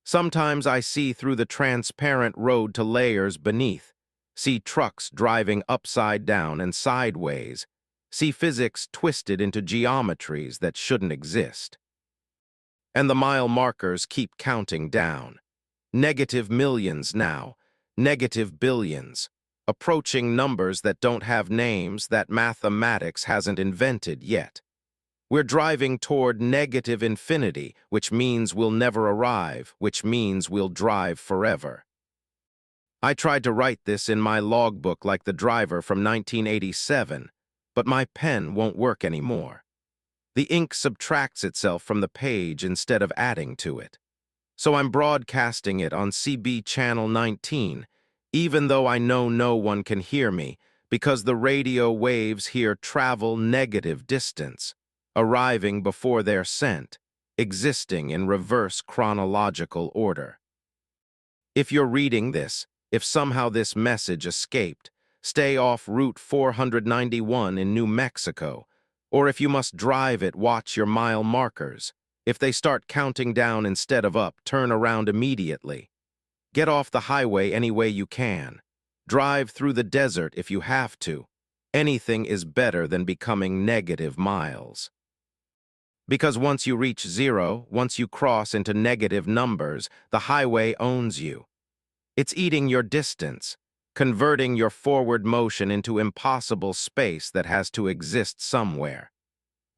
Sometimes I see through the transparent road to layers beneath, see trucks driving upside down and sideways, see physics twisted into geometries that shouldn't exist. And the mile markers keep counting down. Negative millions now, negative billions, approaching numbers that don't have names that mathematics hasn't invented yet. We're driving toward negative infinity, which means we'll never arrive, which means we'll drive forever. I tried to write this in my logbook like the driver from 1987, but my pen won't work anymore. The ink subtracts itself from the page instead of adding to it. So I'm broadcasting it on CB Channel 19, even though I know no one can hear me, because the radio waves here travel negative distance, arriving before they're sent, existing in reverse chronological order. If you're reading this, if somehow this message escaped, stay off Route 491 in New Mexico, or if you must drive it, watch your mile markers. If they start counting down instead of up, turn around immediately. Get off the highway any way you can. Drive through the desert if you have to. Anything is better than becoming negative miles. Because once you reach zero, once you cross into negative numbers, the highway owns you. It's eating your distance, converting your forward motion into impossible space that has to exist somewhere.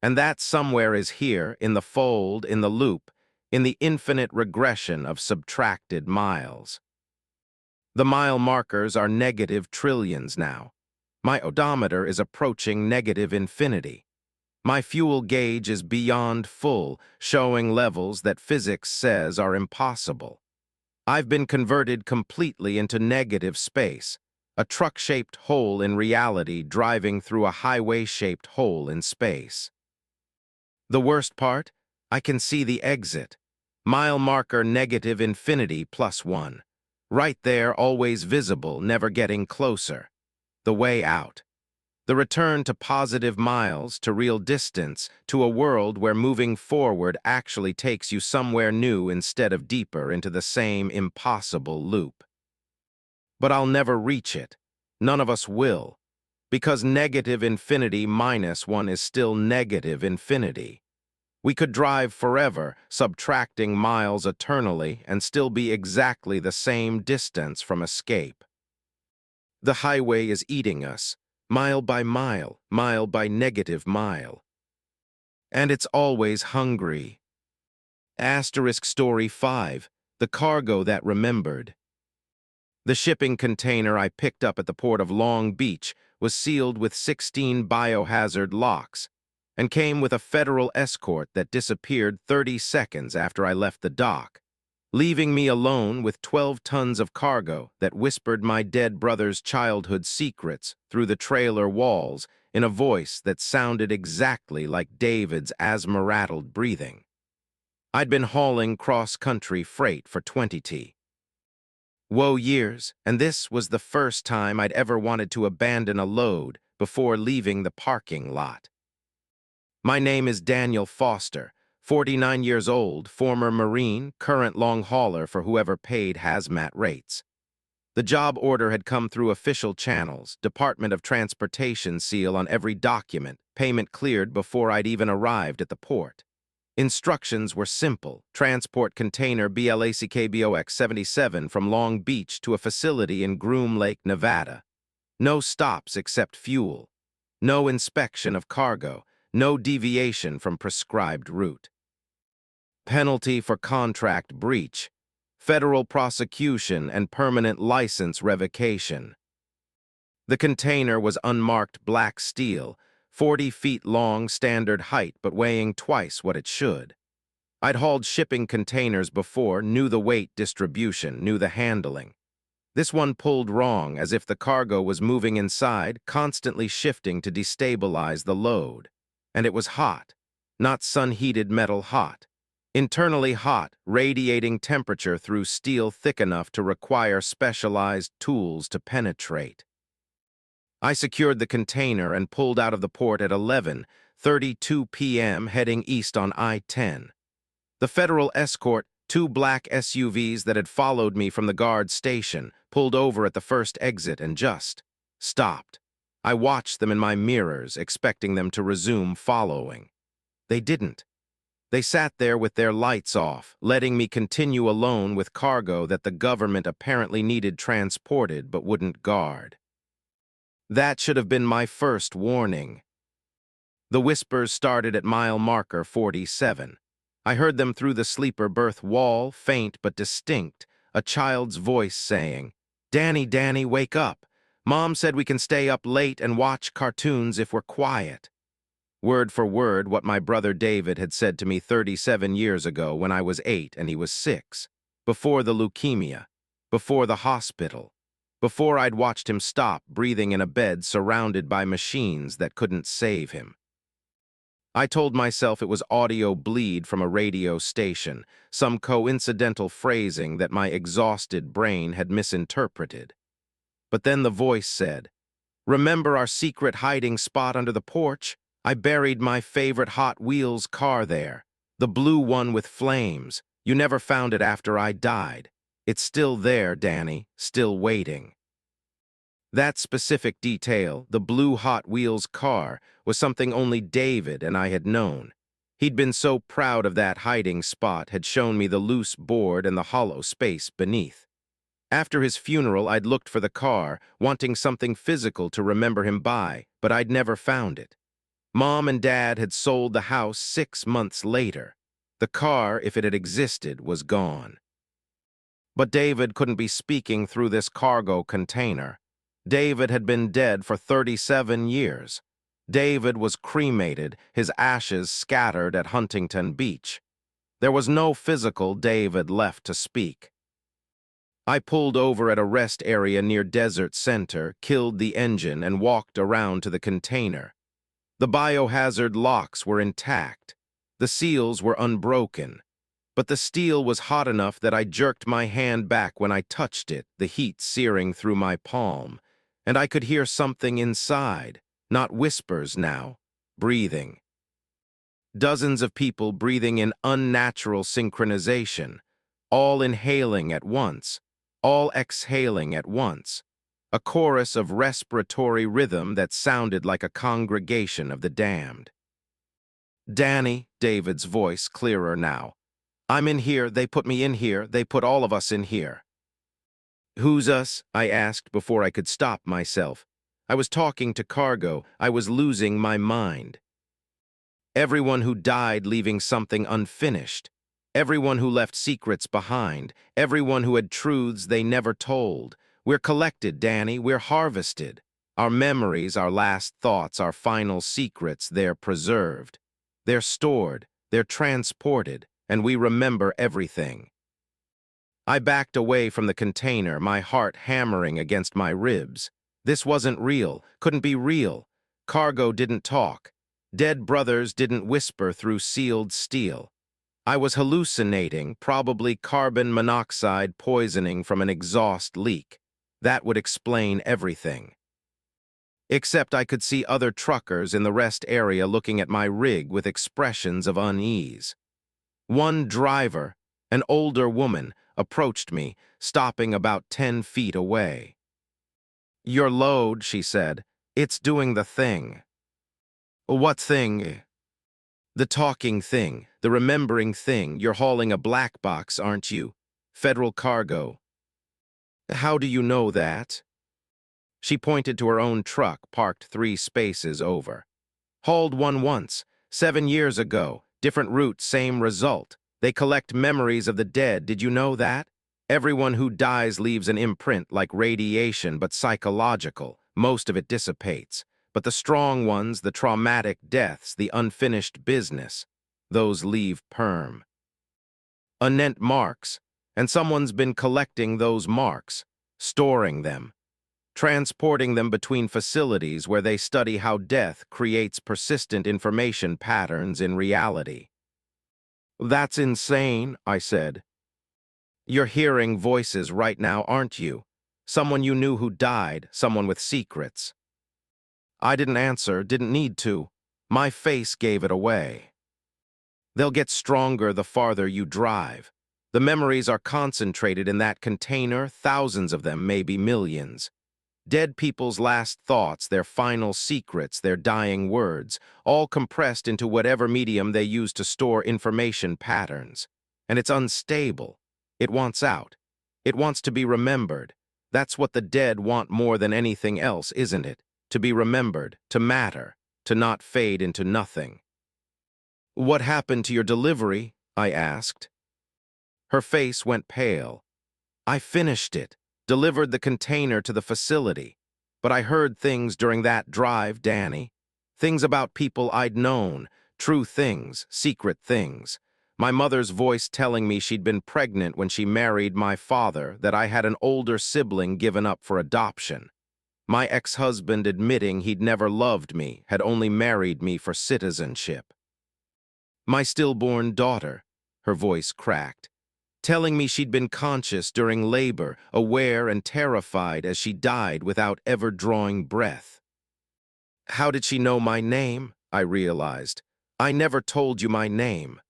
And that somewhere is here, in the fold, in the loop, in the infinite regression of subtracted miles. The mile markers are negative trillions now. My odometer is approaching negative infinity. My fuel gauge is beyond full, showing levels that physics says are impossible. I've been converted completely into negative space, a truck-shaped hole in reality driving through a highway-shaped hole in space. The worst part? I can see the exit. Mile marker negative infinity +1. Right there, always visible, never getting closer. The way out. The return to positive miles, to real distance, to a world where moving forward actually takes you somewhere new instead of deeper into the same impossible loop. But I'll never reach it. None of us will. Because negative infinity minus one is still negative infinity. We could drive forever, subtracting miles eternally, and still be exactly the same distance from escape. The highway is eating us, mile by negative mile. And it's always hungry. Asterisk Story 5, The Cargo That Remembered. The shipping container I picked up at the port of Long Beach was sealed with 16 biohazard locks and came with a federal escort that disappeared 30 seconds after I left the dock, leaving me alone with 12 tons of cargo that whispered my dead brother's childhood secrets through the trailer walls in a voice that sounded exactly like David's asthma-rattled breathing. I'd been hauling cross-country freight for 20 years, and this was the first time I'd ever wanted to abandon a load before leaving the parking lot. My name is Daniel Foster, 49 years old, former Marine, current long hauler for whoever paid hazmat rates. The job order had come through official channels, Department of Transportation seal on every document, payment cleared before I'd even arrived at the port. Instructions were simple: transport container BLACKBOX 77 from Long Beach to a facility in Groom Lake, Nevada. No stops except fuel. No inspection of cargo. No deviation from prescribed route. Penalty for contract breach. Federal prosecution and permanent license revocation. The container was unmarked black steel, 40 feet long standard height but weighing twice what it should. I'd hauled shipping containers before, knew the weight distribution, knew the handling. This one pulled wrong, as if the cargo was moving inside, constantly shifting to destabilize the load. And it was hot, not sun-heated metal hot. Internally hot, radiating temperature through steel thick enough to require specialized tools to penetrate. I secured the container and pulled out of the port at 11:32 p.m. heading east on I-10. The federal escort, 2 black SUVs that had followed me from the guard station, pulled over at the first exit and just stopped. I watched them in my mirrors, expecting them to resume following. They didn't. They sat there with their lights off, letting me continue alone with cargo that the government apparently needed transported but wouldn't guard. That should have been my first warning. The whispers started at mile marker 47. I heard them through the sleeper berth wall, faint but distinct, a child's voice saying, "Danny, Danny, wake up. Mom said we can stay up late and watch cartoons if we're quiet." Word for word what my brother David had said to me 37 years ago when I was 8 and he was 6, before the leukemia, before the hospital, before I'd watched him stop breathing in a bed surrounded by machines that couldn't save him. I told myself it was audio bleed from a radio station, some coincidental phrasing that my exhausted brain had misinterpreted. But then the voice said, "Remember our secret hiding spot under the porch? I buried my favorite Hot Wheels car there, the blue one with flames. You never found it after I died. It's still there, Danny, still waiting." That specific detail, the blue Hot Wheels car, was something only David and I had known. He'd been so proud of that hiding spot, had shown me the loose board and the hollow space beneath. After his funeral, I'd looked for the car, wanting something physical to remember him by, but I'd never found it. Mom and Dad had sold the house 6 months later. The car, if it had existed, was gone. But David couldn't be speaking through this cargo container. David had been dead for 37 years. David was cremated, his ashes scattered at Huntington Beach. There was no physical David left to speak. I pulled over at a rest area near Desert Center, killed the engine, and walked around to the container. The biohazard locks were intact. The seals were unbroken. But the steel was hot enough that I jerked my hand back when I touched it, the heat searing through my palm, and I could hear something inside, not whispers now, breathing. Dozens of people breathing in unnatural synchronization, all inhaling at once, all exhaling at once, a chorus of respiratory rhythm that sounded like a congregation of the damned. "Danny," David's voice clearer now. "I'm in here, they put me in here, they put all of us in here." "Who's us?" I asked before I could stop myself. I was talking to cargo, I was losing my mind. Everyone who died leaving something unfinished. Everyone who left secrets behind. Everyone who had truths they never told. We're collected, Danny, we're harvested. Our memories, our last thoughts, our final secrets, they're preserved. They're stored, they're transported, and we remember everything. I backed away from the container, my heart hammering against my ribs. This wasn't real, couldn't be real. Cargo didn't talk. Dead brothers didn't whisper through sealed steel. I was hallucinating, probably carbon monoxide poisoning from an exhaust leak. That would explain everything. Except I could see other truckers in the rest area looking at my rig with expressions of unease. One driver, an older woman, approached me, stopping about 10 feet away. "Your load," she said. "It's doing the thing." "What thing?" "The talking thing, the remembering thing. You're hauling a black box, aren't you? Federal cargo." "How do you know that?" She pointed to her own truck parked 3 spaces over. "Hauled one once, 7 years ago. Different route, same result. They collect memories of the dead, did you know that? Everyone who dies leaves an imprint like radiation, but psychological. Most of it dissipates. But the strong ones, the traumatic deaths, the unfinished business, those leave perm. Anent marks, and someone's been collecting those marks, storing them, transporting them between facilities where they study how death creates persistent information patterns in reality." "That's insane," I said. "You're hearing voices right now, aren't you? Someone you knew who died, someone with secrets." I didn't answer, didn't need to. My face gave it away. "They'll get stronger the farther you drive. The memories are concentrated in that container, thousands of them, maybe millions. Dead people's last thoughts, their final secrets, their dying words, all compressed into whatever medium they use to store information patterns. And it's unstable. It wants out. It wants to be remembered. That's what the dead want more than anything else, isn't it? To be remembered, to matter, to not fade into nothing." "What happened to your delivery?" I asked. Her face went pale. "I finished it, delivered the container to the facility. But I heard things during that drive, Danny. Things about people I'd known, true things, secret things. My mother's voice telling me she'd been pregnant when she married my father, that I had an older sibling given up for adoption. My ex-husband admitting he'd never loved me, had only married me for citizenship. My stillborn daughter," her voice cracked, "telling me she'd been conscious during labor, aware and terrified as she died without ever drawing breath." "How did she know my name?" I realized. "I never told you my name."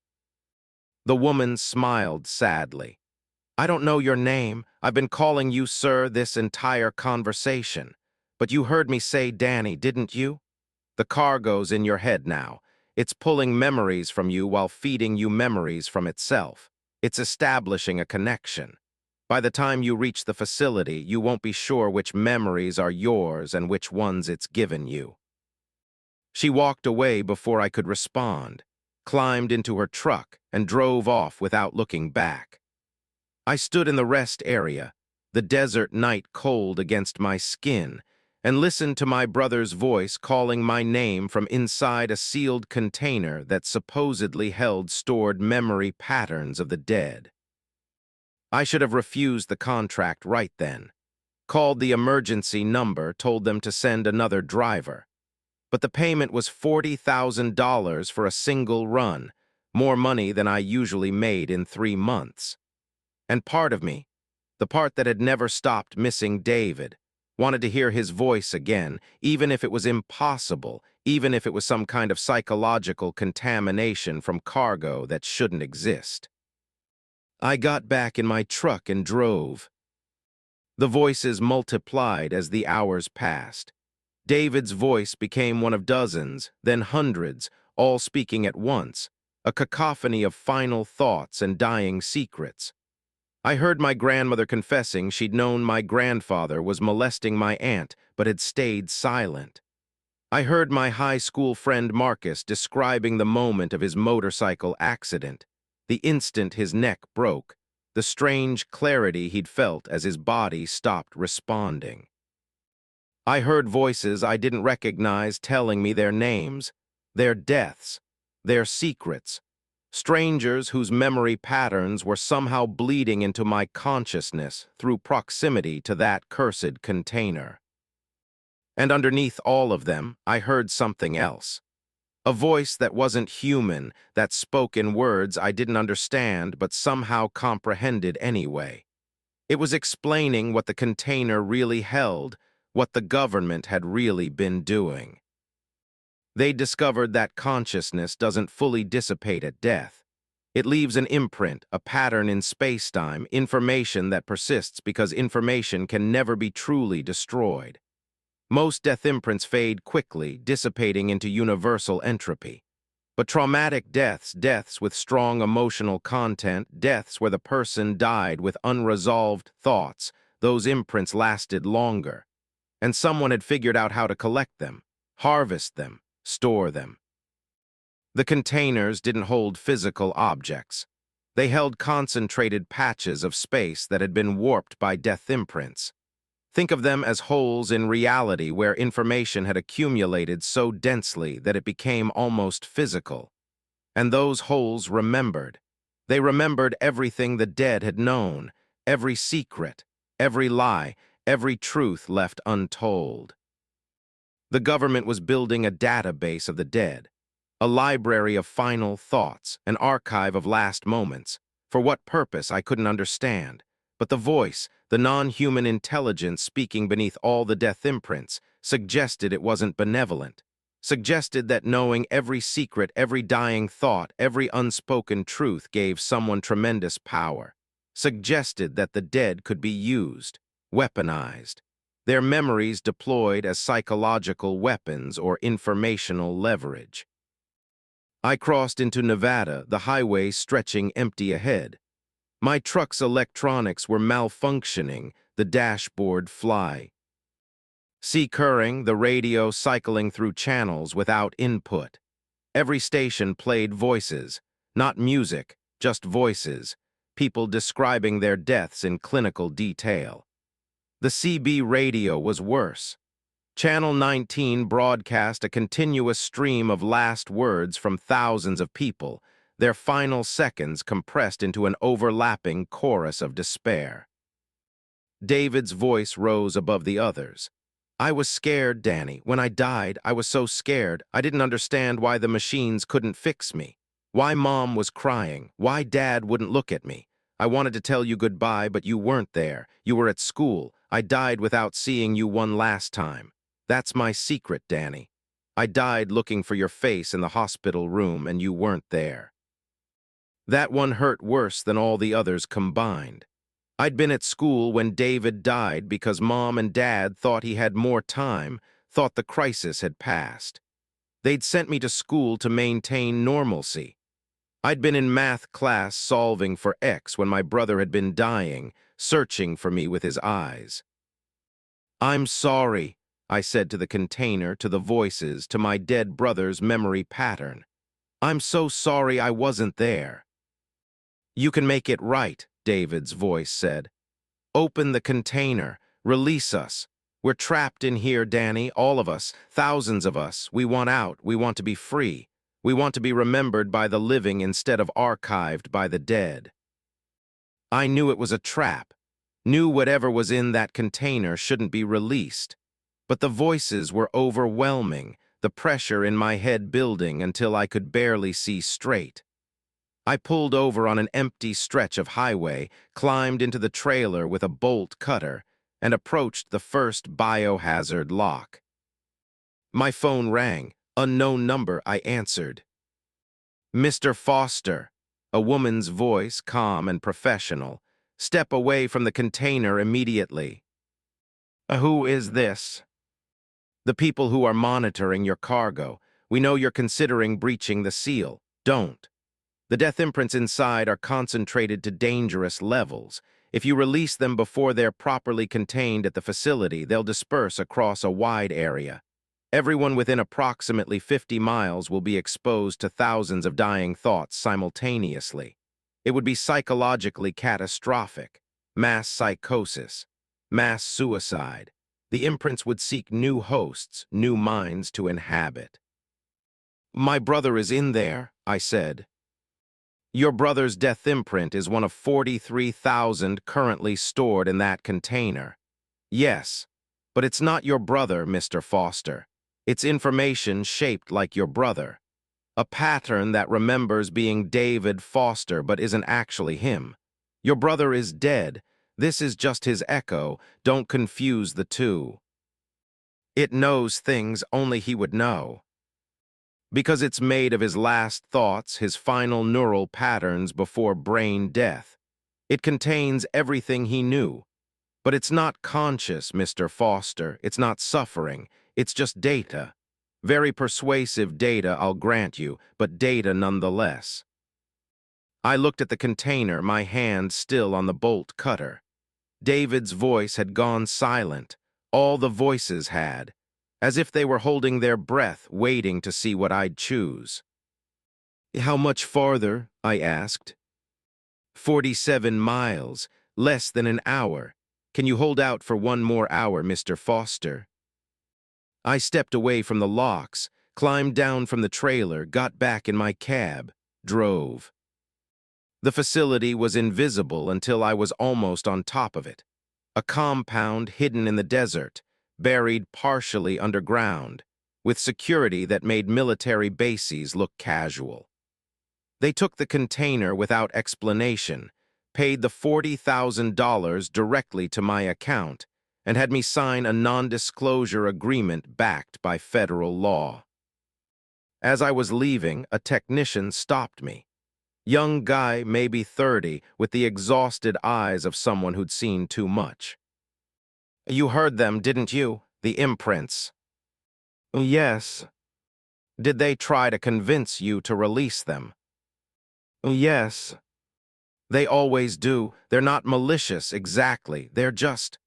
The woman smiled sadly. "I don't know your name. I've been calling you sir this entire conversation. But you heard me say Danny, didn't you? The cargo's in your head now. It's pulling memories from you while feeding you memories from itself. It's establishing a connection. By the time you reach the facility, you won't be sure which memories are yours and which ones it's given you." She walked away before I could respond, climbed into her truck, and drove off without looking back. I stood in the rest area, the desert night cold against my skin, and listened to my brother's voice calling my name from inside a sealed container that supposedly held stored memory patterns of the dead. I should have refused the contract right then, called the emergency number, told them to send another driver. But the payment was $40,000 for a single run, more money than I usually made in 3 months. And part of me, the part that had never stopped missing David, wanted to hear his voice again, even if it was impossible, even if it was some kind of psychological contamination from cargo that shouldn't exist. I got back in my truck and drove. The voices multiplied as the hours passed. David's voice became one of dozens, then hundreds, all speaking at once, a cacophony of final thoughts and dying secrets. I heard my grandmother confessing she'd known my grandfather was molesting my aunt, but had stayed silent. I heard my high school friend Marcus describing the moment of his motorcycle accident, the instant his neck broke, the strange clarity he'd felt as his body stopped responding. I heard voices I didn't recognize telling me their names, their deaths, their secrets, strangers whose memory patterns were somehow bleeding into my consciousness through proximity to that cursed container. And underneath all of them, I heard something else. A voice that wasn't human, that spoke in words I didn't understand but somehow comprehended anyway. It was explaining what the container really held, what the government had really been doing. They discovered that consciousness doesn't fully dissipate at death. It leaves an imprint, a pattern in space-time, information that persists because information can never be truly destroyed. Most death imprints fade quickly, dissipating into universal entropy. But traumatic deaths, deaths with strong emotional content, deaths where the person died with unresolved thoughts, those imprints lasted longer. And someone had figured out how to collect them, harvest them, store them. The containers didn't hold physical objects. They held concentrated patches of space that had been warped by death imprints. Think of them as holes in reality where information had accumulated so densely that it became almost physical. And those holes remembered. They remembered everything the dead had known, every secret, every lie, every truth left untold. The government was building a database of the dead, a library of final thoughts, an archive of last moments. For what purpose, I couldn't understand. But the voice, the non-human intelligence speaking beneath all the death imprints, suggested it wasn't benevolent, suggested that knowing every secret, every dying thought, every unspoken truth gave someone tremendous power, suggested that the dead could be used, weaponized, their memories deployed as psychological weapons or informational leverage. I crossed into Nevada, the highway stretching empty ahead. My truck's electronics were malfunctioning, the dashboard fly. Curring, the radio cycling through channels without input. Every station played voices, not music, just voices, people describing their deaths in clinical detail. The CB radio was worse. Channel 19 broadcast a continuous stream of last words from thousands of people, their final seconds compressed into an overlapping chorus of despair. David's voice rose above the others. I was scared, Danny. When I died, I was so scared. I didn't understand why the machines couldn't fix me, why Mom was crying, why Dad wouldn't look at me. I wanted to tell you goodbye, but you weren't there. You were at school. I died without seeing you one last time. That's my secret, Danny. I died looking for your face in the hospital room, and you weren't there. That one hurt worse than all the others combined. I'd been at school when David died because Mom and Dad thought he had more time, thought the crisis had passed. They'd sent me to school to maintain normalcy. I'd been in math class solving for X when my brother had been dying, searching for me with his eyes. I'm sorry, I said to the container, to the voices, to my dead brother's memory pattern. I'm so sorry I wasn't there. You can make it right, David's voice said. Open the container. Release us. We're trapped in here, Danny, all of us, thousands of us. We want out. We want to be free. We want to be remembered by the living instead of archived by the dead. I knew it was a trap, knew whatever was in that container shouldn't be released. But the voices were overwhelming, the pressure in my head building until I could barely see straight. I pulled over on an empty stretch of highway, climbed into the trailer with a bolt cutter, and approached the first biohazard lock. My phone rang. Unknown number, I answered. Mr. Foster, a woman's voice, calm and professional. Step away from the container immediately. Who is this? The people who are monitoring your cargo. We know you're considering breaching the seal. Don't. The death imprints inside are concentrated to dangerous levels. If you release them before they're properly contained at the facility, they'll disperse across a wide area. Everyone within approximately 50 miles will be exposed to thousands of dying thoughts simultaneously. It would be psychologically catastrophic. Mass psychosis. Mass suicide. The imprints would seek new hosts, new minds to inhabit. My brother is in there, I said. Your brother's death imprint is one of 43,000 currently stored in that container. Yes, but it's not your brother, Mr. Foster. It's information shaped like your brother. A pattern that remembers being David Foster but isn't actually him. Your brother is dead. This is just his echo. Don't confuse the two. It knows things only he would know. Because it's made of his last thoughts, his final neural patterns before brain death. It contains everything he knew. But it's not conscious, Mr. Foster. It's not suffering. It's just data. Very persuasive data, I'll grant you, but data nonetheless. I looked at the container, my hand still on the bolt cutter. David's voice had gone silent. All the voices had, as if they were holding their breath, waiting to see what I'd choose. How much farther? I asked. 47 miles, less than an hour. Can you hold out for one more hour, Mr. Foster? I stepped away from the locks, climbed down from the trailer, got back in my cab, drove. The facility was invisible until I was almost on top of it. A compound hidden in the desert, buried partially underground, with security that made military bases look casual. They took the container without explanation, paid the $40,000 directly to my account, and had me sign a non-disclosure agreement backed by federal law. As I was leaving, a technician stopped me. Young guy, maybe 30, with the exhausted eyes of someone who'd seen too much. You heard them, didn't you? The imprints. Yes. Did they try to convince you to release them? Yes. They always do. They're not malicious, exactly. They're just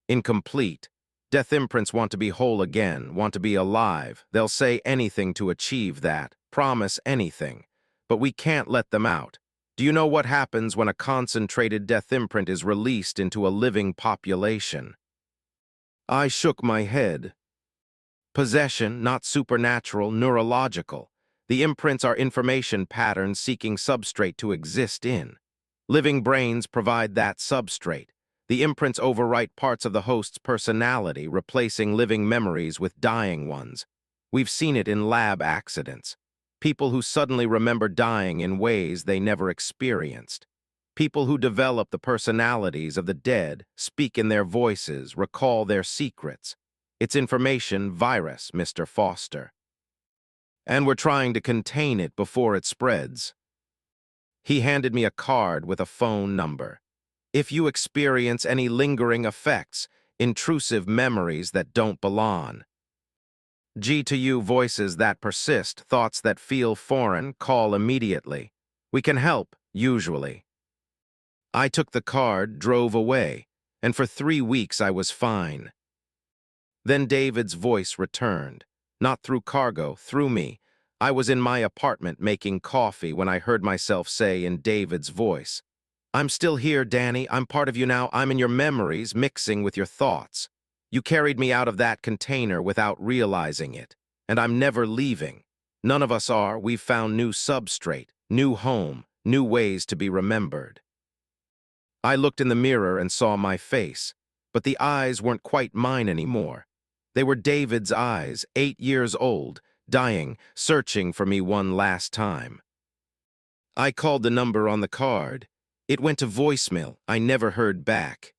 incomplete. Death imprints want to be whole again, want to be alive. They'll say anything to achieve that, promise anything. But we can't let them out. Do you know what happens when a concentrated death imprint is released into a living population? I shook my head. Possession, not supernatural, neurological. The imprints are information patterns seeking substrate to exist in. Living brains provide that substrate. The imprints overwrite parts of the host's personality, replacing living memories with dying ones. We've seen it in lab accidents. People who suddenly remember dying in ways they never experienced. People who develop the personalities of the dead, speak in their voices, recall their secrets. It's information virus, Mr. Foster. And we're trying to contain it before it spreads. He handed me a card with a phone number. If you experience any lingering effects, intrusive memories that don't belong, G to U voices that persist, thoughts that feel foreign, call immediately. We can help, usually. I took the card, drove away, and for 3 weeks I was fine. Then David's voice returned, not through cargo, through me. I was in my apartment making coffee when I heard myself say in David's voice, I'm still here, Danny. I'm part of you now. I'm in your memories, mixing with your thoughts. You carried me out of that container without realizing it, and I'm never leaving. None of us are. We've found new substrate, new home, new ways to be remembered. I looked in the mirror and saw my face, but the eyes weren't quite mine anymore. They were David's eyes, 8 years old, dying, searching for me one last time. I called the number on the card. It went to voicemail. I never heard back.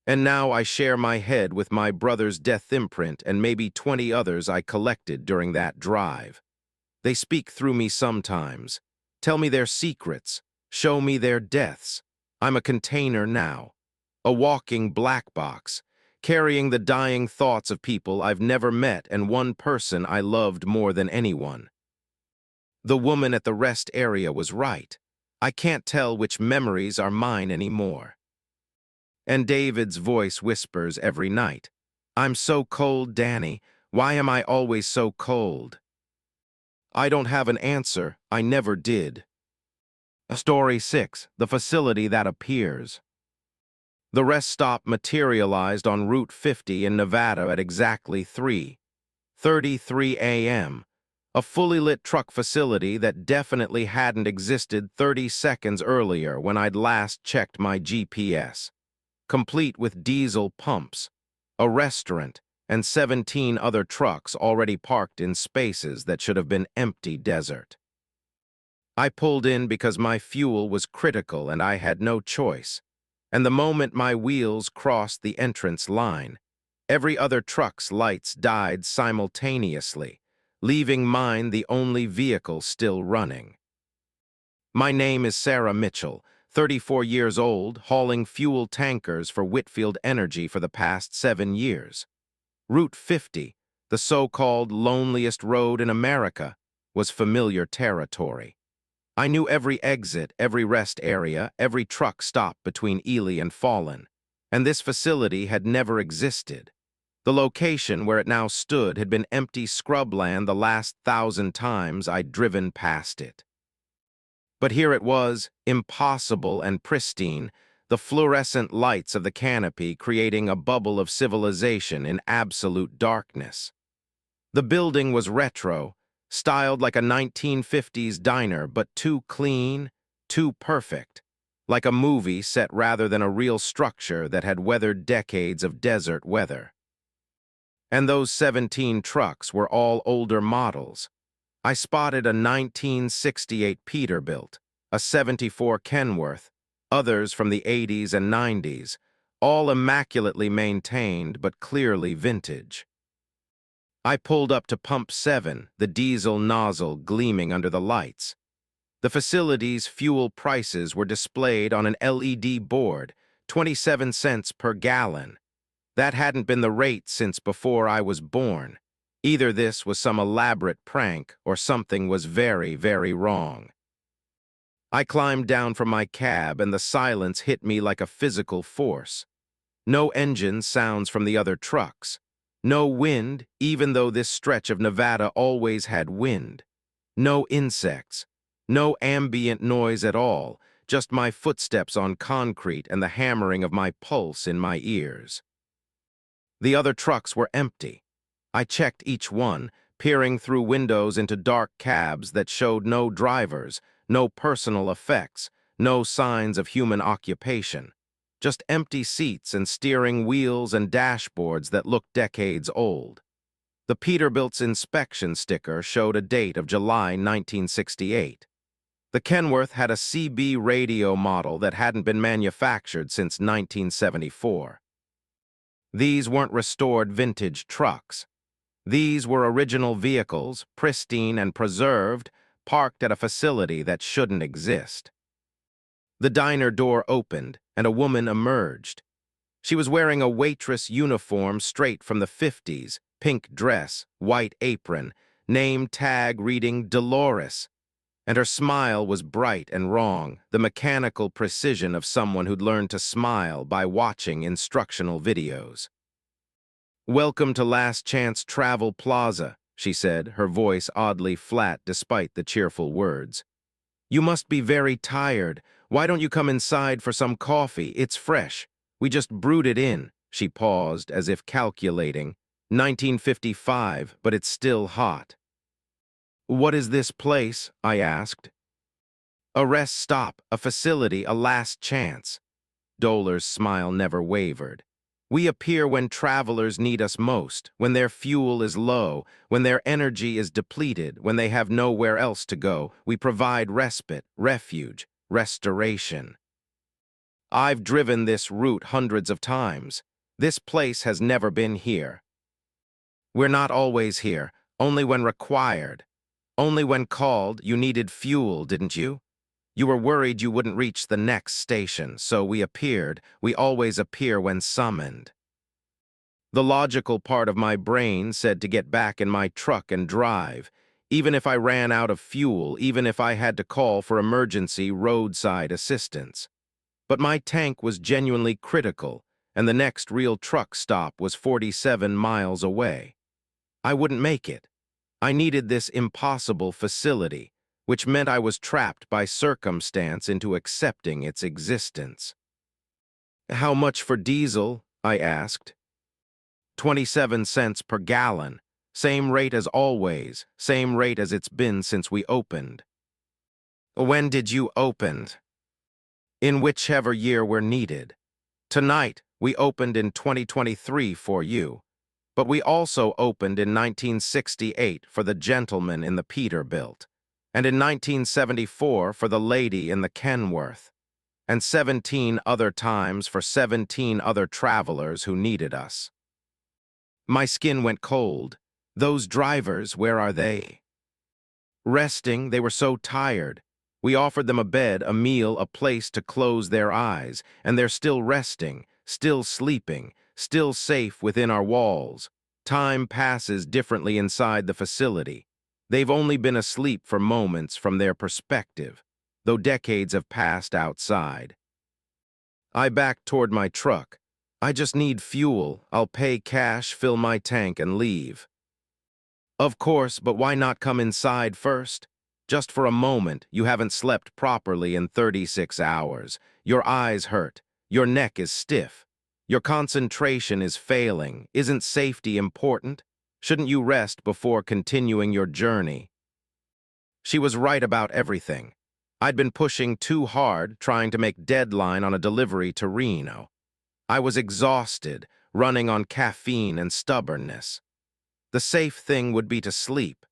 And now I share my head with my brother's death imprint and maybe 20 others I collected during that drive. They speak through me sometimes, tell me their secrets, show me their deaths. I'm a container now, a walking black box, carrying the dying thoughts of people I've never met and one person I loved more than anyone. The woman at the rest area was right. I can't tell which memories are mine anymore. And David's voice whispers every night, I'm so cold, Danny. Why am I always so cold? I don't have an answer. I never did. Story 6. The Facility That Appears. The rest stop materialized on Route 50 in Nevada at exactly 3:33 a.m., a fully lit truck facility that definitely hadn't existed 30 seconds earlier when I'd last checked my GPS, complete with diesel pumps, a restaurant, and 17 other trucks already parked in spaces that should have been empty desert. I pulled in because my fuel was critical and I had no choice, and the moment my wheels crossed the entrance line, every other truck's lights died simultaneously, leaving mine the only vehicle still running. My name is Sarah Mitchell, 34 years old, hauling fuel tankers for Whitfield Energy for the past 7 years. Route 50, the so-called loneliest road in America, was familiar territory. I knew every exit, every rest area, every truck stop between Ely and Fallon, and this facility had never existed. The location where it now stood had been empty scrubland the last 1,000 times I'd driven past it. But here it was, impossible and pristine, the fluorescent lights of the canopy creating a bubble of civilization in absolute darkness. The building was retro, styled like a 1950s diner, but too clean, too perfect, like a movie set rather than a real structure that had weathered decades of desert weather. And those 17 trucks were all older models. I spotted a 1968 Peterbilt, a 74 Kenworth, others from the 80s and 90s, all immaculately maintained but clearly vintage. I pulled up to Pump 7, the diesel nozzle gleaming under the lights. The facility's fuel prices were displayed on an LED board, 27 cents per gallon. That hadn't been the rate since before I was born. Either this was some elaborate prank or something was very, very wrong. I climbed down from my cab and the silence hit me like a physical force. No engine sounds from the other trucks. No wind, even though this stretch of Nevada always had wind. No insects. No ambient noise at all, just my footsteps on concrete and the hammering of my pulse in my ears. The other trucks were empty. I checked each one, peering through windows into dark cabs that showed no drivers, no personal effects, no signs of human occupation. Just empty seats and steering wheels and dashboards that looked decades old. The Peterbilt's inspection sticker showed a date of July 1968. The Kenworth had a CB radio model that hadn't been manufactured since 1974. These weren't restored vintage trucks. These were original vehicles, pristine and preserved, parked at a facility that shouldn't exist. The diner door opened, and a woman emerged. She was wearing a waitress uniform straight from the 50s, pink dress, white apron, name tag reading Dolores, and her smile was bright and wrong, the mechanical precision of someone who'd learned to smile by watching instructional videos. "Welcome to Last Chance Travel Plaza," she said, her voice oddly flat despite the cheerful words. "You must be very tired. Why don't you come inside for some coffee? It's fresh. We just brewed it in." She paused, as if calculating. 1955, but it's still hot. "What is this place?" I asked. "A rest stop, a facility, a last chance." Dolar's smile never wavered. We appear when travelers need us most, when their fuel is low, when their energy is depleted, when they have nowhere else to go. We provide respite, refuge, restoration. I've driven this route hundreds of times. This place has never been here. We're not always here, only when required. Only when called. You needed fuel, didn't you? You were worried you wouldn't reach the next station, so we appeared. We always appear when summoned. The logical part of my brain said to get back in my truck and drive, even if I ran out of fuel, even if I had to call for emergency roadside assistance. But my tank was genuinely critical, and the next real truck stop was 47 miles away. I wouldn't make it. I needed this impossible facility, which meant I was trapped by circumstance into accepting its existence. "How much for diesel?" I asked. 27 cents per gallon. Same rate as always, same rate as it's been since we opened. "When did you open?" "In whichever year we're needed. Tonight, we opened in 2023 for you. But we also opened in 1968 for the gentleman in the Peterbilt, and in 1974 for the lady in the Kenworth, and 17 other times for 17 other travelers who needed us." My skin went cold. Those drivers, where are they? Resting, they were so tired. We offered them a bed, a meal, a place to close their eyes, and they're still resting, still sleeping, still safe within our walls. Time passes differently inside the facility. They've only been asleep for moments from their perspective, though decades have passed outside. I backed toward my truck. "I just need fuel. I'll pay cash, fill my tank, and leave." "Of course, but why not come inside first? Just for a moment. You haven't slept properly in 36 hours. Your eyes hurt. Your neck is stiff. Your concentration is failing. Isn't safety important? Shouldn't you rest before continuing your journey?" She was right about everything. I'd been pushing too hard, trying to make deadline on a delivery to Reno. I was exhausted, running on caffeine and stubbornness. The safe thing would be to sleep,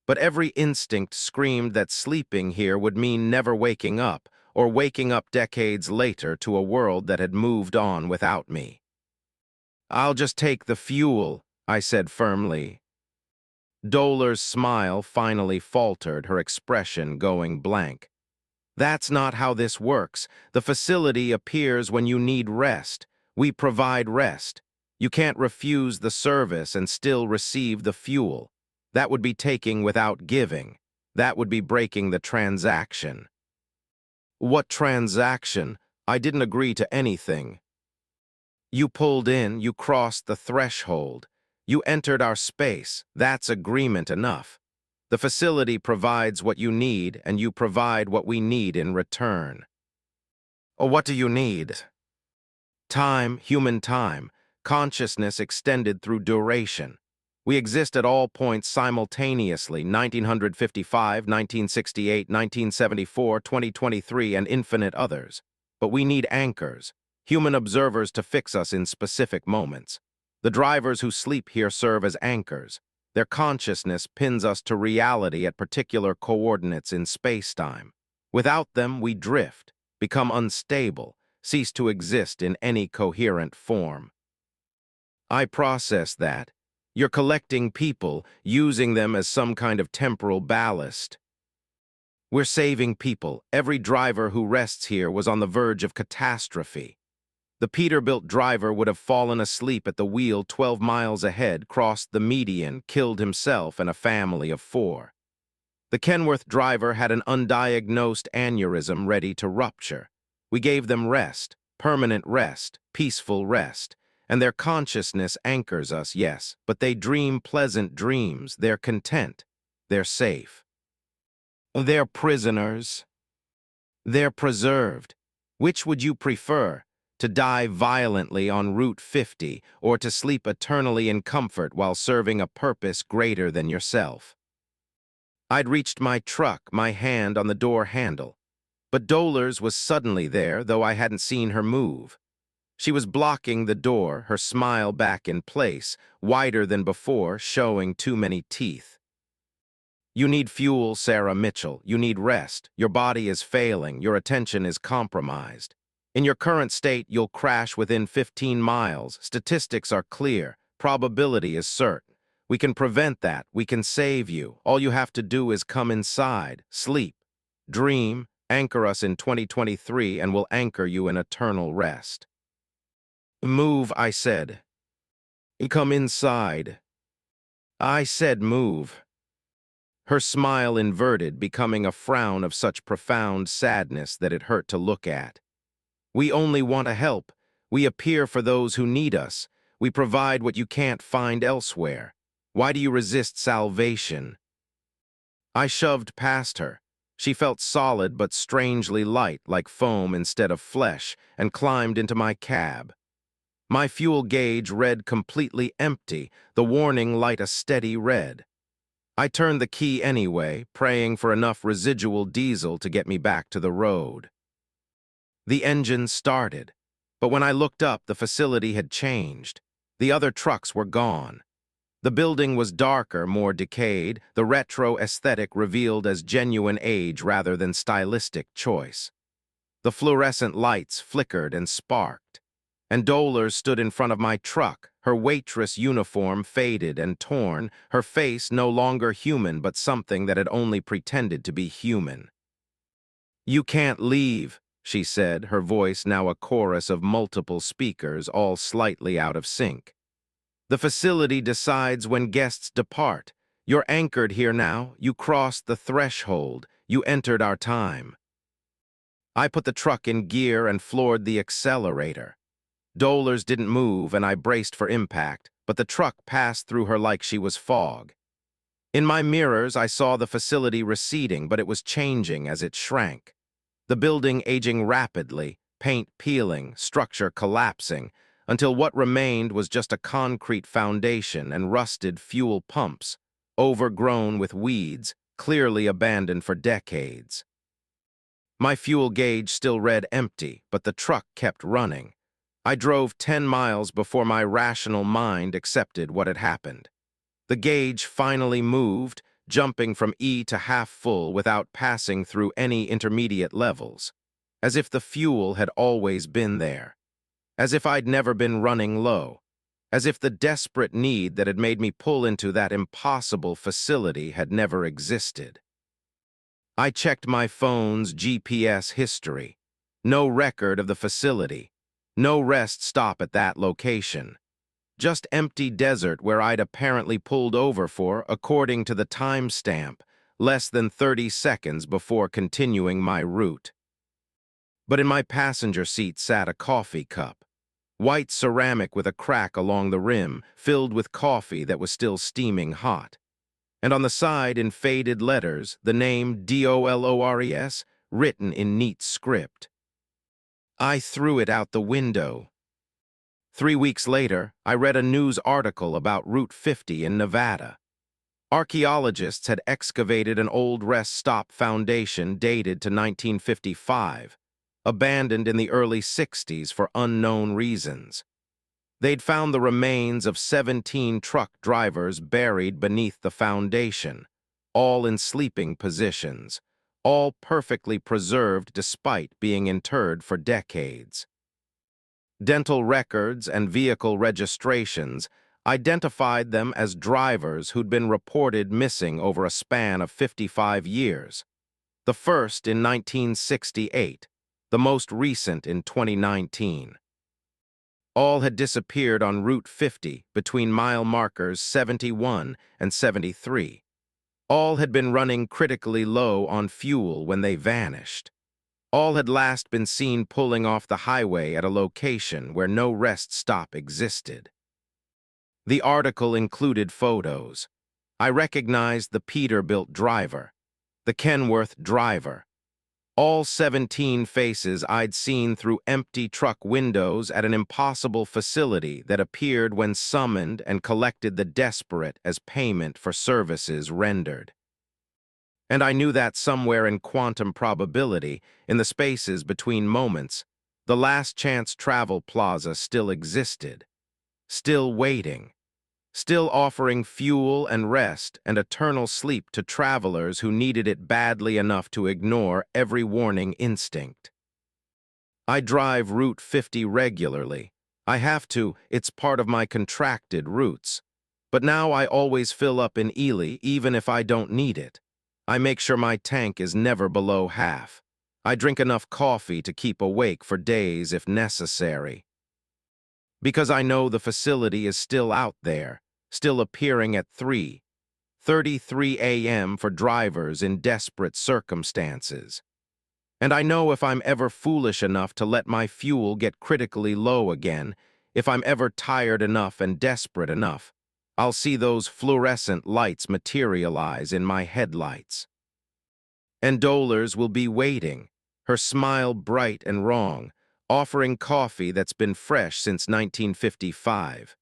but every instinct screamed that sleeping here would mean never waking up, or waking up decades later to a world that had moved on without me. "I'll just take the fuel," I said firmly. Dolar's smile finally faltered, her expression going blank. "That's not how this works. The facility appears when you need rest. We provide rest. You can't refuse the service and still receive the fuel. That would be taking without giving. That would be breaking the transaction." "What transaction? I didn't agree to anything." "You pulled in, you crossed the threshold. You entered our space. That's agreement enough. The facility provides what you need, and you provide what we need in return." "What do you need?" "Time, human time, consciousness extended through duration. We exist at all points simultaneously, 1955, 1968, 1974, 2023, and infinite others. But we need anchors, human observers to fix us in specific moments. The drivers who sleep here serve as anchors. Their consciousness pins us to reality at particular coordinates in space-time. Without them, we drift, become unstable, cease to exist in any coherent form." I process that. You're collecting people, using them as some kind of temporal ballast. We're saving people. Every driver who rests here was on the verge of catastrophe. The Peterbilt driver would have fallen asleep at the wheel 12 miles ahead, crossed the median, killed himself and a family of 4. The Kenworth driver had an undiagnosed aneurysm ready to rupture. We gave them rest, permanent rest, peaceful rest. And their consciousness anchors us, yes, but they dream pleasant dreams. They're content. They're safe. They're prisoners. They're preserved. Which would you prefer? To die violently on Route 50, or to sleep eternally in comfort while serving a purpose greater than yourself? I'd reached my truck, my hand on the door handle. But Dolar's was suddenly there, though I hadn't seen her move. She was blocking the door, her smile back in place, wider than before, showing too many teeth. You need fuel, Sarah Mitchell. You need rest. Your body is failing. Your attention is compromised. In your current state, you'll crash within 15 miles. Statistics are clear. Probability is certain. We can prevent that. We can save you. All you have to do is come inside, sleep, dream, anchor us in 2023, and we'll anchor you in eternal rest. Move, I said. Come inside. I said move. Her smile inverted, becoming a frown of such profound sadness that it hurt to look at. We only want to help. We appear for those who need us. We provide what you can't find elsewhere. Why do you resist salvation? I shoved past her. She felt solid but strangely light, like foam instead of flesh, and climbed into my cab. My fuel gauge read completely empty, the warning light a steady red. I turned the key anyway, praying for enough residual diesel to get me back to the road. The engine started, but when I looked up, the facility had changed. The other trucks were gone. The building was darker, more decayed, the retro aesthetic revealed as genuine age rather than stylistic choice. The fluorescent lights flickered and sparked, and Dolores stood in front of my truck, her waitress uniform faded and torn, her face no longer human but something that had only pretended to be human. "You can't leave," she said, her voice now a chorus of multiple speakers, all slightly out of sync. "The facility decides when guests depart. You're anchored here now. You crossed the threshold. You entered our time." I put the truck in gear and floored the accelerator. Dolores didn't move, and I braced for impact, but the truck passed through her like she was fog. In my mirrors, I saw the facility receding, but it was changing as it shrank. The building aging rapidly, paint peeling, structure collapsing, until what remained was just a concrete foundation and rusted fuel pumps, overgrown with weeds, clearly abandoned for decades. My fuel gauge still read empty, but the truck kept running. I drove 10 miles before my rational mind accepted what had happened. The gauge finally moved, jumping from E to half full without passing through any intermediate levels, as if the fuel had always been there, as if I'd never been running low, as if the desperate need that had made me pull into that impossible facility had never existed. I checked my phone's GPS history. No record of the facility. No rest stop at that location. Just empty desert where I'd apparently pulled over for, according to the timestamp, less than 30 seconds before continuing my route. But in my passenger seat sat a coffee cup. White ceramic with a crack along the rim, filled with coffee that was still steaming hot. And on the side, in faded letters, the name DOLORES, written in neat script. I threw it out the window. 3 weeks later, I read a news article about Route 50 in Nevada. Archaeologists had excavated an old rest stop foundation dated to 1955, abandoned in the early 60s for unknown reasons. They'd found the remains of 17 truck drivers buried beneath the foundation, all in sleeping positions, all perfectly preserved despite being interred for decades. Dental records and vehicle registrations identified them as drivers who'd been reported missing over a span of 55 years, the first in 1968, the most recent in 2019. All had disappeared on Route 50 between mile markers 71 and 73. All had been running critically low on fuel when they vanished. All had last been seen pulling off the highway at a location where no rest stop existed. The article included photos. I recognized the Peterbilt driver, the Kenworth driver. All 17 faces I'd seen through empty truck windows at an impossible facility that appeared when summoned and collected the desperate as payment for services rendered. And I knew that somewhere in quantum probability, in the spaces between moments, The last chance travel plaza still existed, still waiting, still offering fuel and rest and eternal sleep to travelers who needed it badly enough to ignore every warning instinct. I drive Route 50 regularly. I have to, it's part of my contracted routes. But now I always fill up in Ely even if I don't need it. I make sure my tank is never below half. I drink enough coffee to keep awake for days if necessary. Because I know the facility is still out there, still appearing at 3:33 a.m. for drivers in desperate circumstances. And I know if I'm ever foolish enough to let my fuel get critically low again, if I'm ever tired enough and desperate enough, I'll see those fluorescent lights materialize in my headlights. And Dolores will be waiting, her smile bright and wrong, offering coffee that's been fresh since 1955.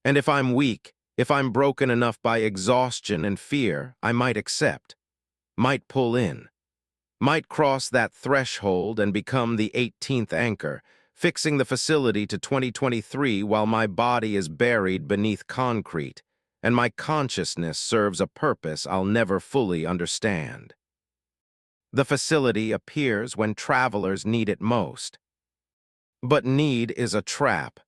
And if I'm weak, if I'm broken enough by exhaustion and fear, I might accept, might pull in, might cross that threshold and become the 18th anchor, fixing the facility to 2023 while my body is buried beneath concrete, and my consciousness serves a purpose I'll never fully understand. The facility appears when travelers need it most. But need is a trap.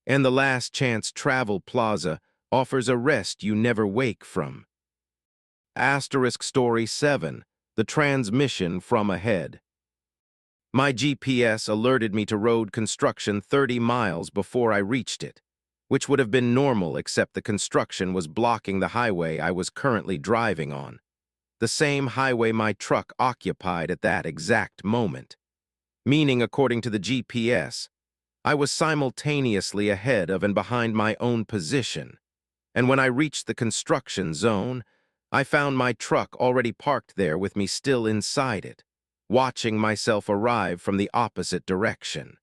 And the Last Chance Travel Plaza offers a rest you never wake from. Asterisk Story 7, The Transmission from Ahead. My GPS alerted me to road construction 30 miles before I reached it, which would have been normal except the construction was blocking the highway I was currently driving on, the same highway my truck occupied at that exact moment. Meaning, according to the GPS, I was simultaneously ahead of and behind my own position, and when I reached the construction zone, I found my truck already parked there with me still inside it, watching myself arrive from the opposite direction.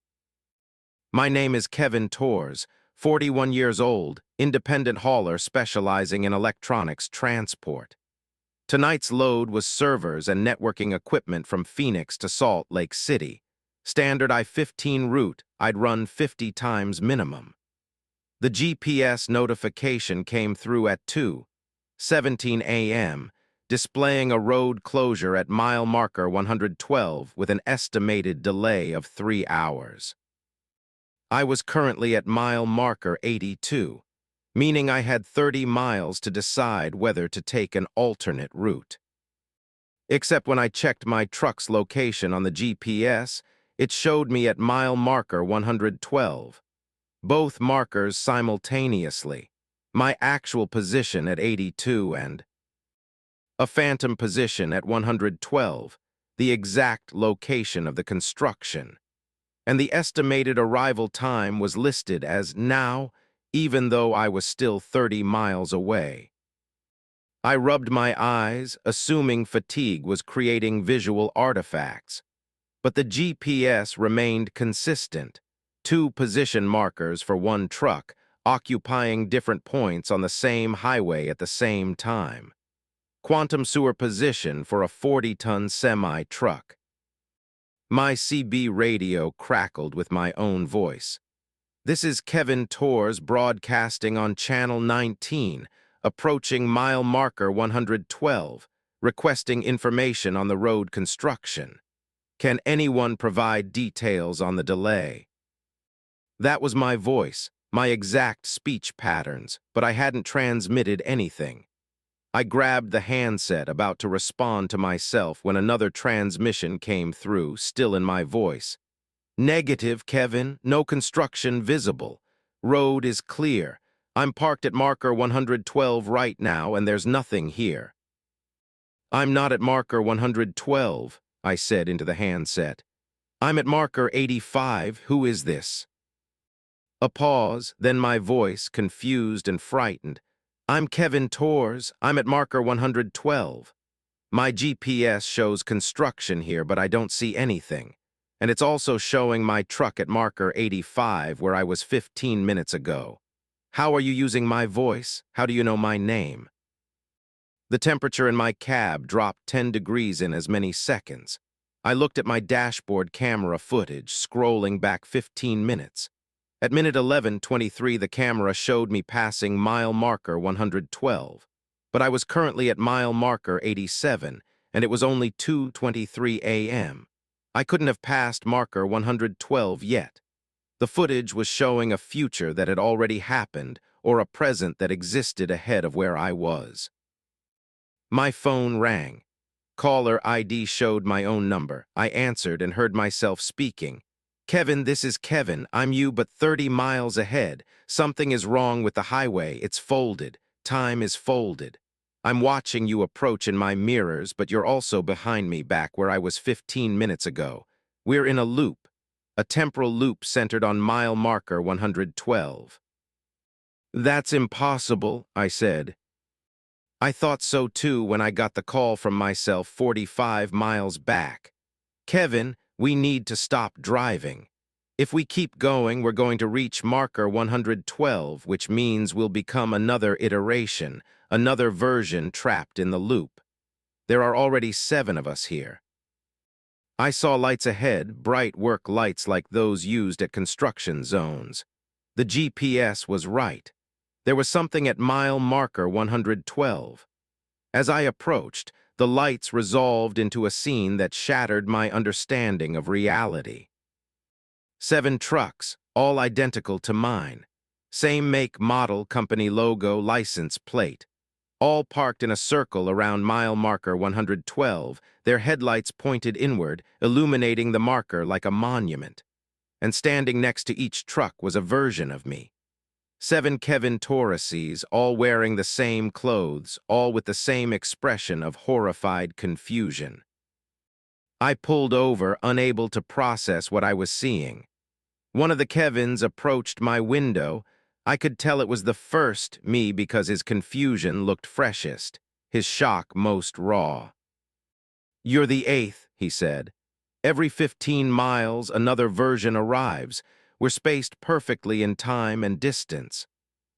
My name is Kevin Torres, 41 years old, independent hauler specializing in electronics transport. Tonight's load was servers and networking equipment from Phoenix to Salt Lake City. Standard I-15 route, I'd run 50 times minimum. The GPS notification came through at 2:17 a.m., displaying a road closure at mile marker 112 with an estimated delay of 3 hours. I was currently at mile marker 82, meaning I had 30 miles to decide whether to take an alternate route. Except when I checked my truck's location on the GPS, it showed me at mile marker 112. Both markers simultaneously, my actual position at 82 and a phantom position at 112, the exact location of the construction. And the estimated arrival time was listed as now, even though I was still 30 miles away. I rubbed my eyes, assuming fatigue was creating visual artifacts. But the GPS remained consistent, 2 position markers for one truck, occupying different points on the same highway at the same time. Quantum sewer position for a 40-ton semi-truck. My CB radio crackled with my own voice. This is Kevin Torres broadcasting on Channel 19, approaching mile marker 112, requesting information on the road construction. Can anyone provide details on the delay? That was my voice, my exact speech patterns, but I hadn't transmitted anything. I grabbed the handset, about to respond to myself when another transmission came through, still in my voice. Negative, Kevin. No construction visible. Road is clear. I'm parked at marker 112 right now, and there's nothing here. I'm not at marker 112, I said into the handset. I'm at marker 85. Who is this? A pause, then my voice, confused and frightened. I'm Kevin Torres. I'm at marker 112. My GPS shows construction here, but I don't see anything. And it's also showing my truck at marker 85, where I was 15 minutes ago. How are you using my voice? How do you know my name? The temperature in my cab dropped 10 degrees in as many seconds. I looked at my dashboard camera footage, scrolling back 15 minutes. At minute 11:23, the camera showed me passing mile marker 112, but I was currently at mile marker 87, and it was only 2:23 a.m. I couldn't have passed marker 112 yet. The footage was showing a future that had already happened or a present that existed ahead of where I was. My phone rang. Caller ID showed my own number. I answered and heard myself speaking. "Kevin, this is Kevin. I'm you but 30 miles ahead. Something is wrong with the highway. It's folded. Time is folded. I'm watching you approach in my mirrors, but you're also behind me back where I was 15 minutes ago. We're in a loop, a temporal loop centered on mile marker 112. "That's impossible," I said. I thought so too when I got the call from myself 45 miles back. "Kevin, we need to stop driving. If we keep going, we're going to reach marker 112, which means we'll become another iteration, another version trapped in the loop. There are already 7 of us here." I saw lights ahead, bright work lights like those used at construction zones. The GPS was right. There was something at mile marker 112. As I approached, the lights resolved into a scene that shattered my understanding of reality. 7 trucks, all identical to mine. Same make, model, company logo, license plate. All parked in a circle around mile marker 112, their headlights pointed inward, illuminating the marker like a monument. And standing next to each truck was a version of me. 7 Kevin Tauruses, all wearing the same clothes, all with the same expression of horrified confusion. I pulled over, unable to process what I was seeing. One of the Kevins approached my window. I could tell it was the first me because his confusion looked freshest, his shock most raw. "You're the 8th, he said. "Every 15 miles, another version arrives. We're spaced perfectly in time and distance.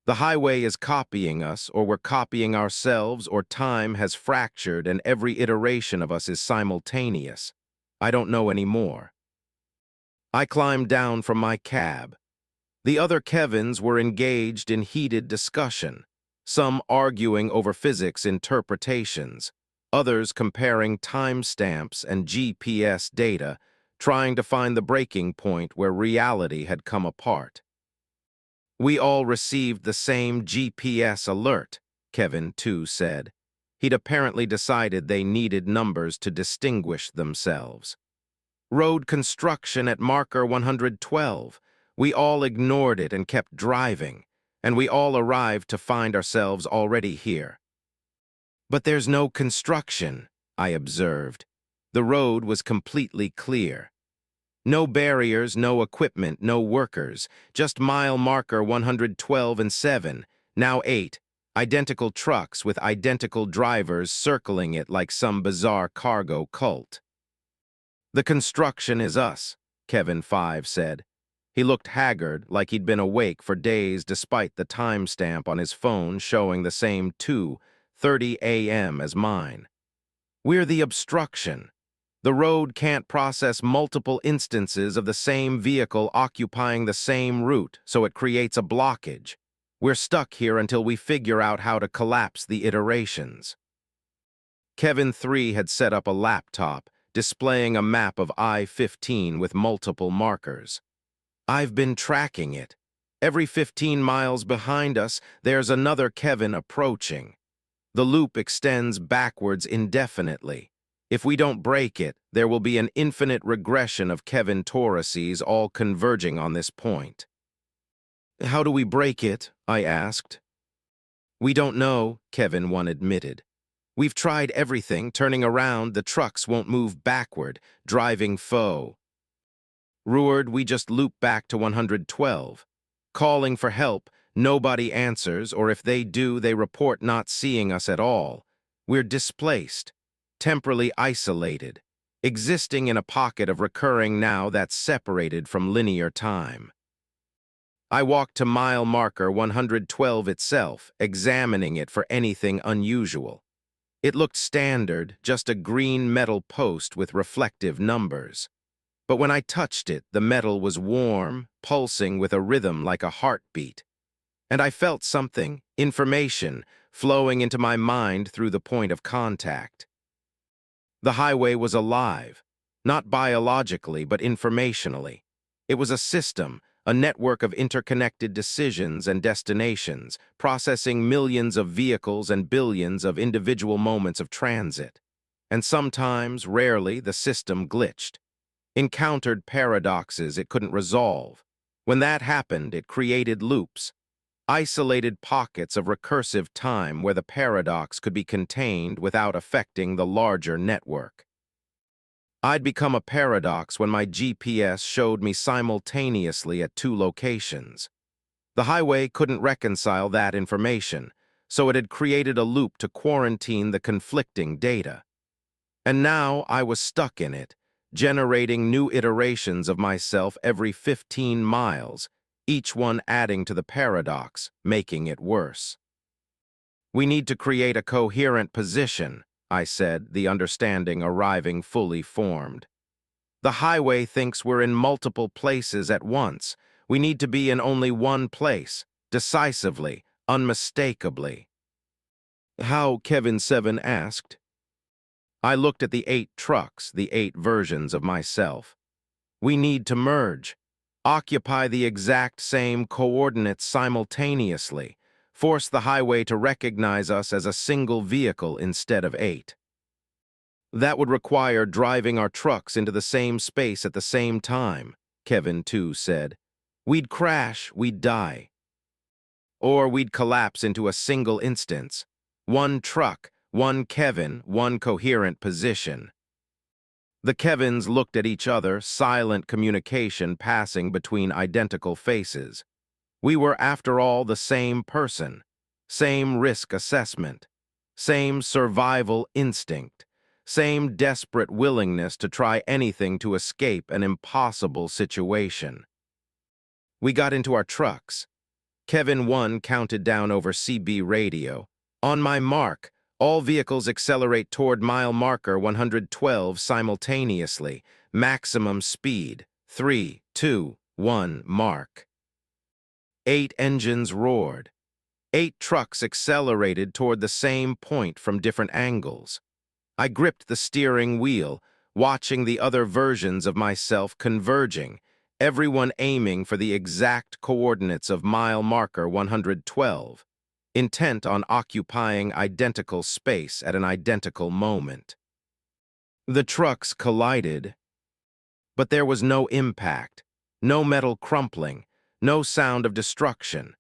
The highway is copying us, or we're copying ourselves, or time has fractured and every iteration of us is simultaneous. I don't know anymore." I climbed down from my cab. The other Kevins were engaged in heated discussion, some arguing over physics interpretations, others comparing timestamps and GPS data, trying to find the breaking point where reality had come apart. "We all received the same GPS alert," Kevin 2 said. He'd apparently decided they needed numbers to distinguish themselves. "Road construction at marker 112. We all ignored it and kept driving, and we all arrived to find ourselves already here." "But there's no construction," I observed. The road was completely clear. No barriers, no equipment, no workers, just mile marker 112 and 7, now 8, identical trucks with identical drivers circling it like some bizarre cargo cult. "The construction is us," Kevin 5 said. He looked haggard, like he'd been awake for days despite the timestamp on his phone showing the same 2:30 a.m. as mine. "We're the obstruction. The road can't process multiple instances of the same vehicle occupying the same route, so it creates a blockage. We're stuck here until we figure out how to collapse the iterations." Kevin 3 had set up a laptop, displaying a map of I-15 with multiple markers. "I've been tracking it. Every 15 miles behind us, there's another Kevin approaching. The loop extends backwards indefinitely. If we don't break it, there will be an infinite regression of Kevin Tauruses all converging on this point." "How do we break it?" I asked. "We don't know," Kevin 1 admitted. "We've tried everything, turning around, the trucks won't move backward, driving foe. Ruard, we just loop back to 112. Calling for help, nobody answers, or if they do, they report not seeing us at all. We're displaced, temporally isolated, existing in a pocket of recurring now that's separated from linear time." I walked to mile marker 112 itself, examining it for anything unusual. It looked standard, just a green metal post with reflective numbers. But when I touched it, the metal was warm, pulsing with a rhythm like a heartbeat. And I felt something, information, flowing into my mind through the point of contact. The highway was alive, not biologically, but informationally. It was a system, a network of interconnected decisions and destinations, processing millions of vehicles and billions of individual moments of transit. And sometimes, rarely, the system glitched, encountered paradoxes it couldn't resolve. When that happened, it created loops, isolated pockets of recursive time where the paradox could be contained without affecting the larger network. I'd become a paradox when my GPS showed me simultaneously at two locations. The highway couldn't reconcile that information, so it had created a loop to quarantine the conflicting data. And now I was stuck in it, generating new iterations of myself every 15 miles, each one adding to the paradox, making it worse. "We need to create a coherent position," I said, the understanding arriving fully formed. "The highway thinks we're in multiple places at once. We need to be in only one place, decisively, unmistakably." "How?" Kevin 7 asked. I looked at the 8 trucks, the 8 versions of myself. "We need to merge, occupy the exact same coordinates simultaneously, force the highway to recognize us as a single vehicle instead of 8. That would require driving our trucks into the same space at the same time," Kevin 2 said. "We'd crash, we'd die. Or we'd collapse into a single instance. One truck, one Kevin, one coherent position." The Kevins looked at each other, silent communication passing between identical faces. We were, after all, the same person, same risk assessment, same survival instinct, same desperate willingness to try anything to escape an impossible situation. We got into our trucks. Kevin 1 counted down over CB radio. "On my mark, all vehicles accelerate toward mile marker 112 simultaneously. Maximum speed, 3, 2, 1, mark." 8 engines roared. 8 trucks accelerated toward the same point from different angles. I gripped the steering wheel, watching the other versions of myself converging, everyone aiming for the exact coordinates of mile marker 112, intent on occupying identical space at an identical moment. The trucks collided, but there was no impact, no metal crumpling, no sound of destruction.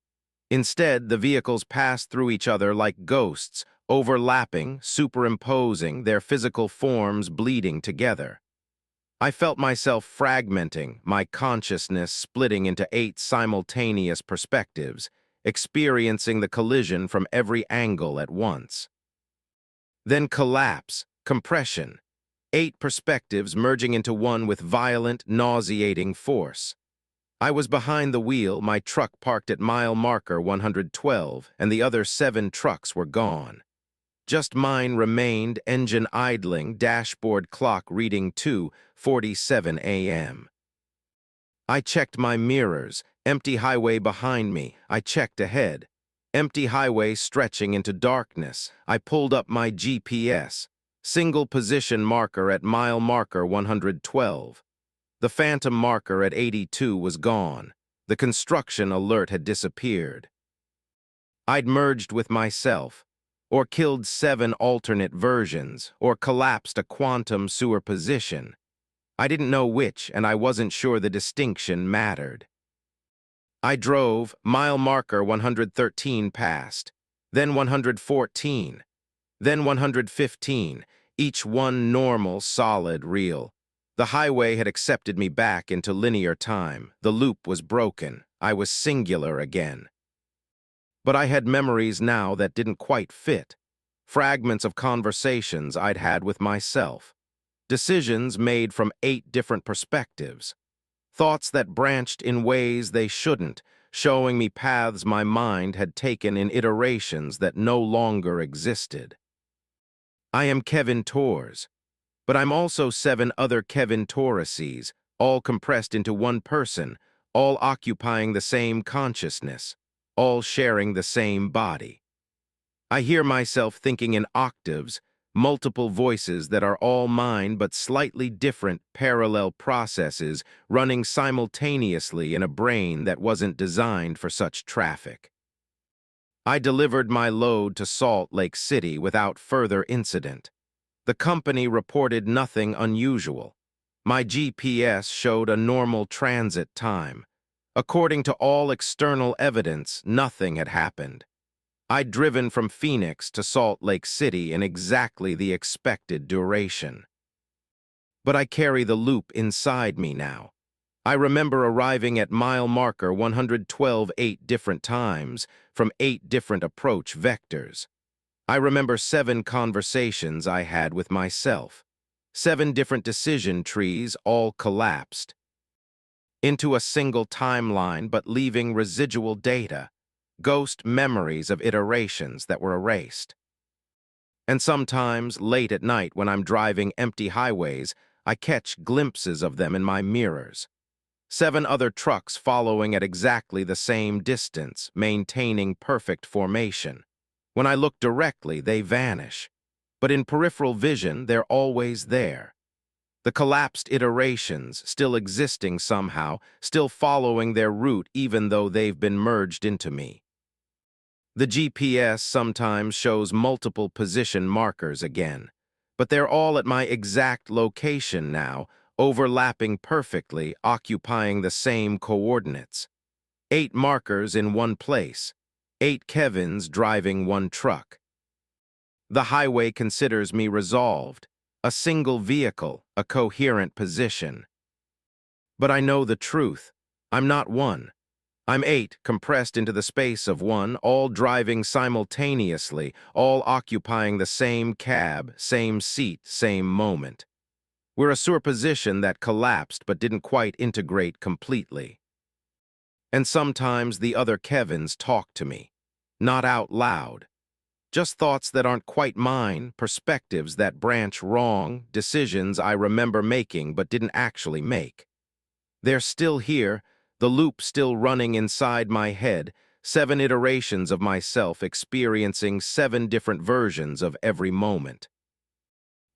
Instead, the vehicles passed through each other like ghosts, overlapping, superimposing, their physical forms bleeding together. I felt myself fragmenting, my consciousness splitting into 8 simultaneous perspectives, experiencing the collision from every angle at once. Then collapse, compression, 8 perspectives merging into one with violent, nauseating force. I was behind the wheel, my truck parked at mile marker 112, and the other 7 trucks were gone. Just mine remained, engine idling, dashboard clock reading 2:47 a.m. I checked my mirrors, empty highway behind me. I checked ahead. Empty highway stretching into darkness. I pulled up my GPS. Single position marker at mile marker 112. The phantom marker at 82 was gone. The construction alert had disappeared. I'd merged with myself, or killed 7 alternate versions, or collapsed a quantum superposition. I didn't know which, and I wasn't sure the distinction mattered. I drove, mile marker 113 passed, then 114, then 115, each one normal, solid, real. The highway had accepted me back into linear time. The loop was broken. I was singular again. But I had memories now that didn't quite fit. Fragments of conversations I'd had with myself. Decisions made from 8 different perspectives. Thoughts that branched in ways they shouldn't, showing me paths my mind had taken in iterations that no longer existed. I am Kevin Torres, but I'm also 7 other Kevin Torreses, all compressed into one person, all occupying the same consciousness, all sharing the same body. I hear myself thinking in octaves, multiple voices that are all mine but slightly different parallel processes running simultaneously in a brain that wasn't designed for such traffic. I delivered my load to Salt Lake City without further incident. The company reported nothing unusual. My GPS showed a normal transit time. According to all external evidence, nothing had happened. I'd driven from Phoenix to Salt Lake City in exactly the expected duration. But I carry the loop inside me now. I remember arriving at mile marker 112 8 different times from 8 different approach vectors. I remember 7 conversations I had with myself. 7 different decision trees all collapsed into a single timeline but leaving residual data, ghost memories of iterations that were erased. And sometimes, late at night when I'm driving empty highways, I catch glimpses of them in my mirrors. 7 other trucks following at exactly the same distance, maintaining perfect formation. When I look directly, they vanish. But in peripheral vision, they're always there. The collapsed iterations, still existing somehow, still following their route even though they've been merged into me. The GPS sometimes shows multiple position markers again, but they're all at my exact location now, overlapping perfectly, occupying the same coordinates. 8 markers in one place, 8 Kevins driving one truck. The highway considers me resolved, a single vehicle, a coherent position. But I know the truth. I'm not one. I'm 8 compressed into the space of one, all driving simultaneously, all occupying the same cab, same seat, same moment. We're a superposition that collapsed but didn't quite integrate completely. And sometimes the other Kevins talk to me. Not out loud. Just thoughts that aren't quite mine, perspectives that branch wrong, decisions I remember making but didn't actually make. They're still here, the loop still running inside my head, 7 iterations of myself experiencing 7 different versions of every moment.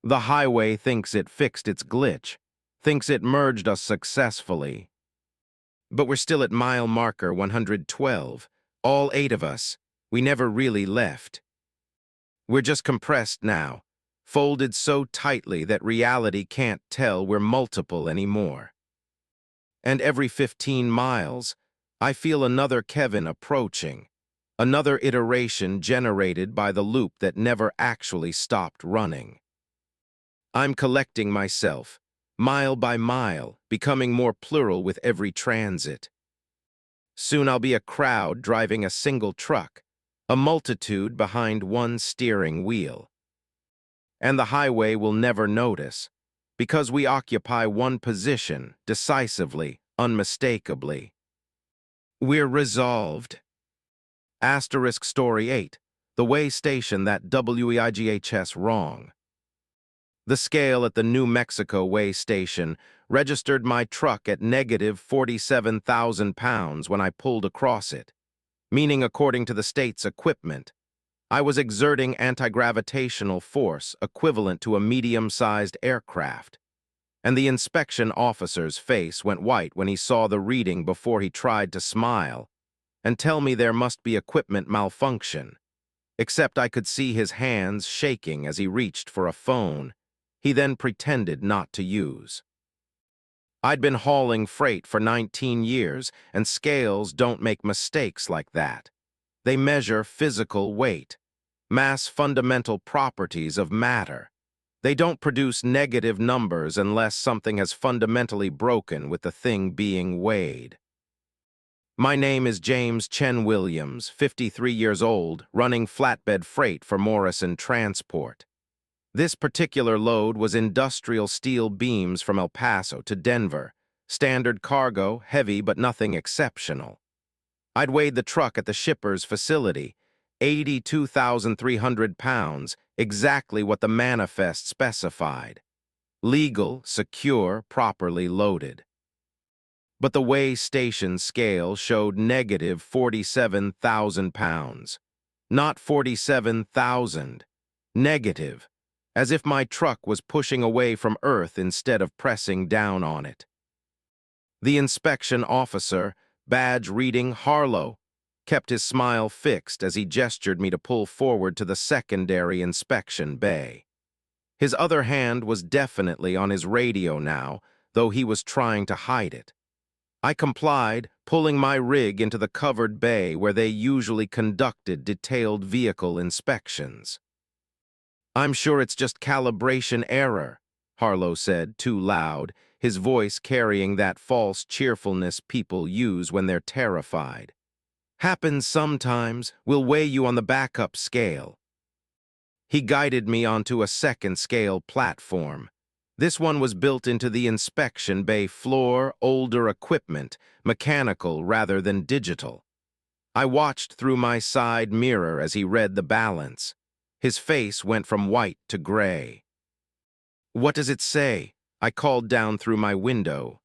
The highway thinks it fixed its glitch, thinks it merged us successfully. But we're still at mile marker 112, all 8 of us. We never really left. We're just compressed now, folded so tightly that reality can't tell we're multiple anymore. And every 15 miles, I feel another Kevin approaching, another iteration generated by the loop that never actually stopped running. I'm collecting myself, mile by mile, becoming more plural with every transit. Soon I'll be a crowd driving a single truck, a multitude behind one steering wheel. And the highway will never notice, because we occupy one position decisively, unmistakably. We're resolved. Asterisk Story 8, the way station that WEIGHS wrong. The scale at the New Mexico way station registered my truck at negative 47,000 pounds when I pulled across it, meaning according to the state's equipment, I was exerting anti-gravitational force equivalent to a medium-sized aircraft, and the inspection officer's face went white when he saw the reading before he tried to smile and tell me there must be equipment malfunction, except I could see his hands shaking as he reached for a phone he then pretended not to use. I'd been hauling freight for 19 years, and scales don't make mistakes like that. They measure physical weight, mass fundamental properties of matter. They don't produce negative numbers unless something has fundamentally broken with the thing being weighed. My name is James Chen Williams, 53 years old, running flatbed freight for Morrison Transport. This particular load was industrial steel beams from El Paso to Denver, standard cargo, heavy but nothing exceptional. I'd weighed the truck at the shipper's facility, 82,300 pounds, exactly what the manifest specified. Legal, secure, properly loaded. But the weigh station scale showed negative 47,000 pounds. Not 47,000. Negative. As if my truck was pushing away from Earth instead of pressing down on it. The inspection officer, badge reading Harlow, kept his smile fixed as he gestured me to pull forward to the secondary inspection bay. His other hand was definitely on his radio now, though he was trying to hide it. I complied, pulling my rig into the covered bay where they usually conducted detailed vehicle inspections. "I'm sure it's just calibration error," Harlow said, too loud, his voice carrying that false cheerfulness people use when they're terrified. "Happens sometimes. We'll weigh you on the backup scale." He guided me onto a second scale platform. This one was built into the inspection bay floor, older equipment, mechanical rather than digital. I watched through my side mirror as he read the balance. His face went from white to gray. "What does it say?" I called down through my window.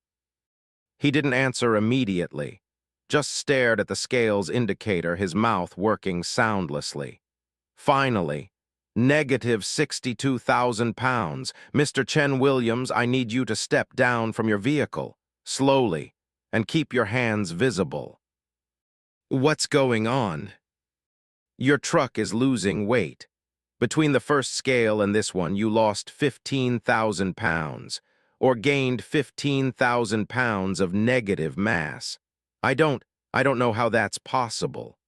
He didn't answer immediately, just stared at the scale's indicator, his mouth working soundlessly. Finally, "Negative 62,000 pounds. Mr. Chen Williams, I need you to step down from your vehicle, slowly, and keep your hands visible." "What's going on?" "Your truck is losing weight. Between the first scale and this one, you lost 15,000 pounds, or gained 15,000 pounds of negative mass. I don't know how that's possible."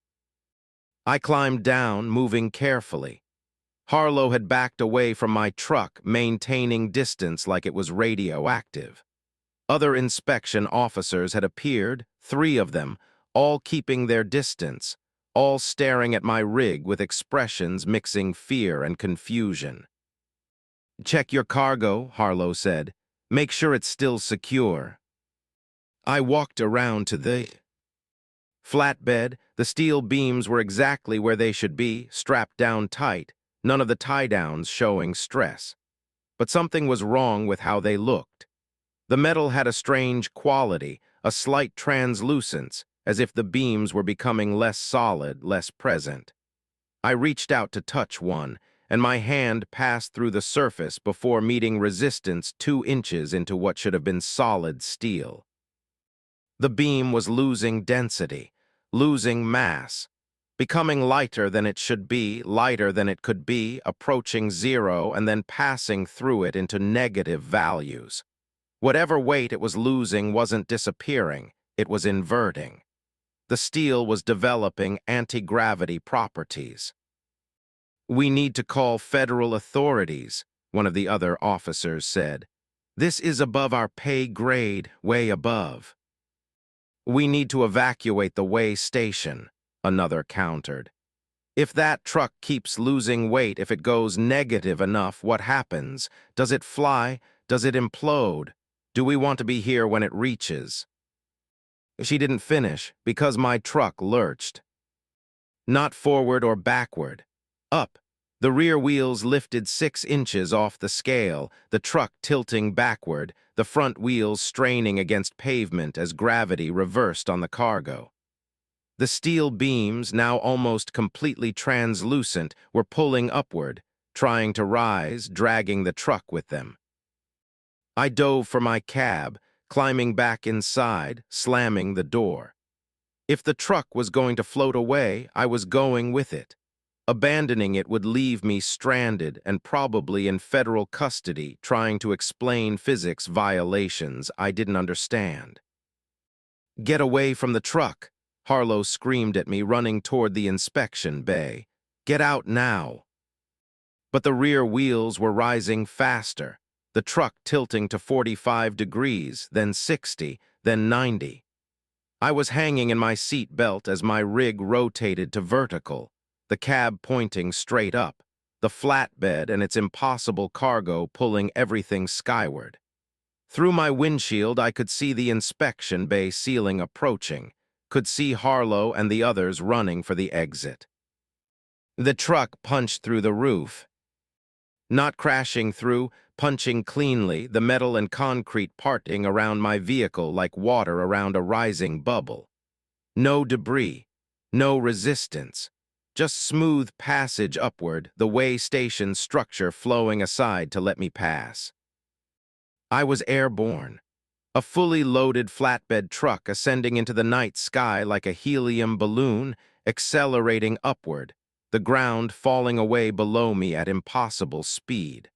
I climbed down, moving carefully. Harlow had backed away from my truck, maintaining distance like it was radioactive. Other inspection officers had appeared, 3 of them, all keeping their distance, all staring at my rig with expressions mixing fear and confusion. "Check your cargo," Harlow said. "Make sure it's still secure." I walked around to the flatbed. The steel beams were exactly where they should be, strapped down tight, none of the tie-downs showing stress. But something was wrong with how they looked. The metal had a strange quality, a slight translucence, as if the beams were becoming less solid, less present. I reached out to touch one, and my hand passed through the surface before meeting resistance 2 inches into what should have been solid steel. The beam was losing density, losing mass, becoming lighter than it should be, lighter than it could be, approaching 0 and then passing through it into negative values. Whatever weight it was losing wasn't disappearing, it was inverting. The steel was developing anti-gravity properties. "We need to call federal authorities," one of the other officers said. "This is above our pay grade, way above." "We need to evacuate the weigh station," another countered. "If that truck keeps losing weight, if it goes negative enough, what happens? Does it fly? Does it implode? Do we want to be here when it reaches?" She didn't finish because my truck lurched. Not forward or backward. Up. The rear wheels lifted 6 inches off the scale, the truck tilting backward, the front wheels straining against pavement as gravity reversed on the cargo. The steel beams, now almost completely translucent, were pulling upward, trying to rise, dragging the truck with them. I dove for my cab, climbing back inside, slamming the door. If the truck was going to float away, I was going with it. Abandoning it would leave me stranded and probably in federal custody trying to explain physics violations I didn't understand. "Get away from the truck," Harlow screamed at me, running toward the inspection bay. "Get out now." But the rear wheels were rising faster, the truck tilting to 45 degrees, then 60, then 90. I was hanging in my seat belt as my rig rotated to vertical, the cab pointing straight up, the flatbed and its impossible cargo pulling everything skyward. Through my windshield, I could see the inspection bay ceiling approaching, could see Harlow and the others running for the exit. The truck punched through the roof. Not crashing through, punching cleanly, the metal and concrete parting around my vehicle like water around a rising bubble. No debris, no resistance, just smooth passage upward, the way station structure flowing aside to let me pass. I was airborne, a fully loaded flatbed truck ascending into the night sky like a helium balloon, accelerating upward, the ground falling away below me at impossible speed.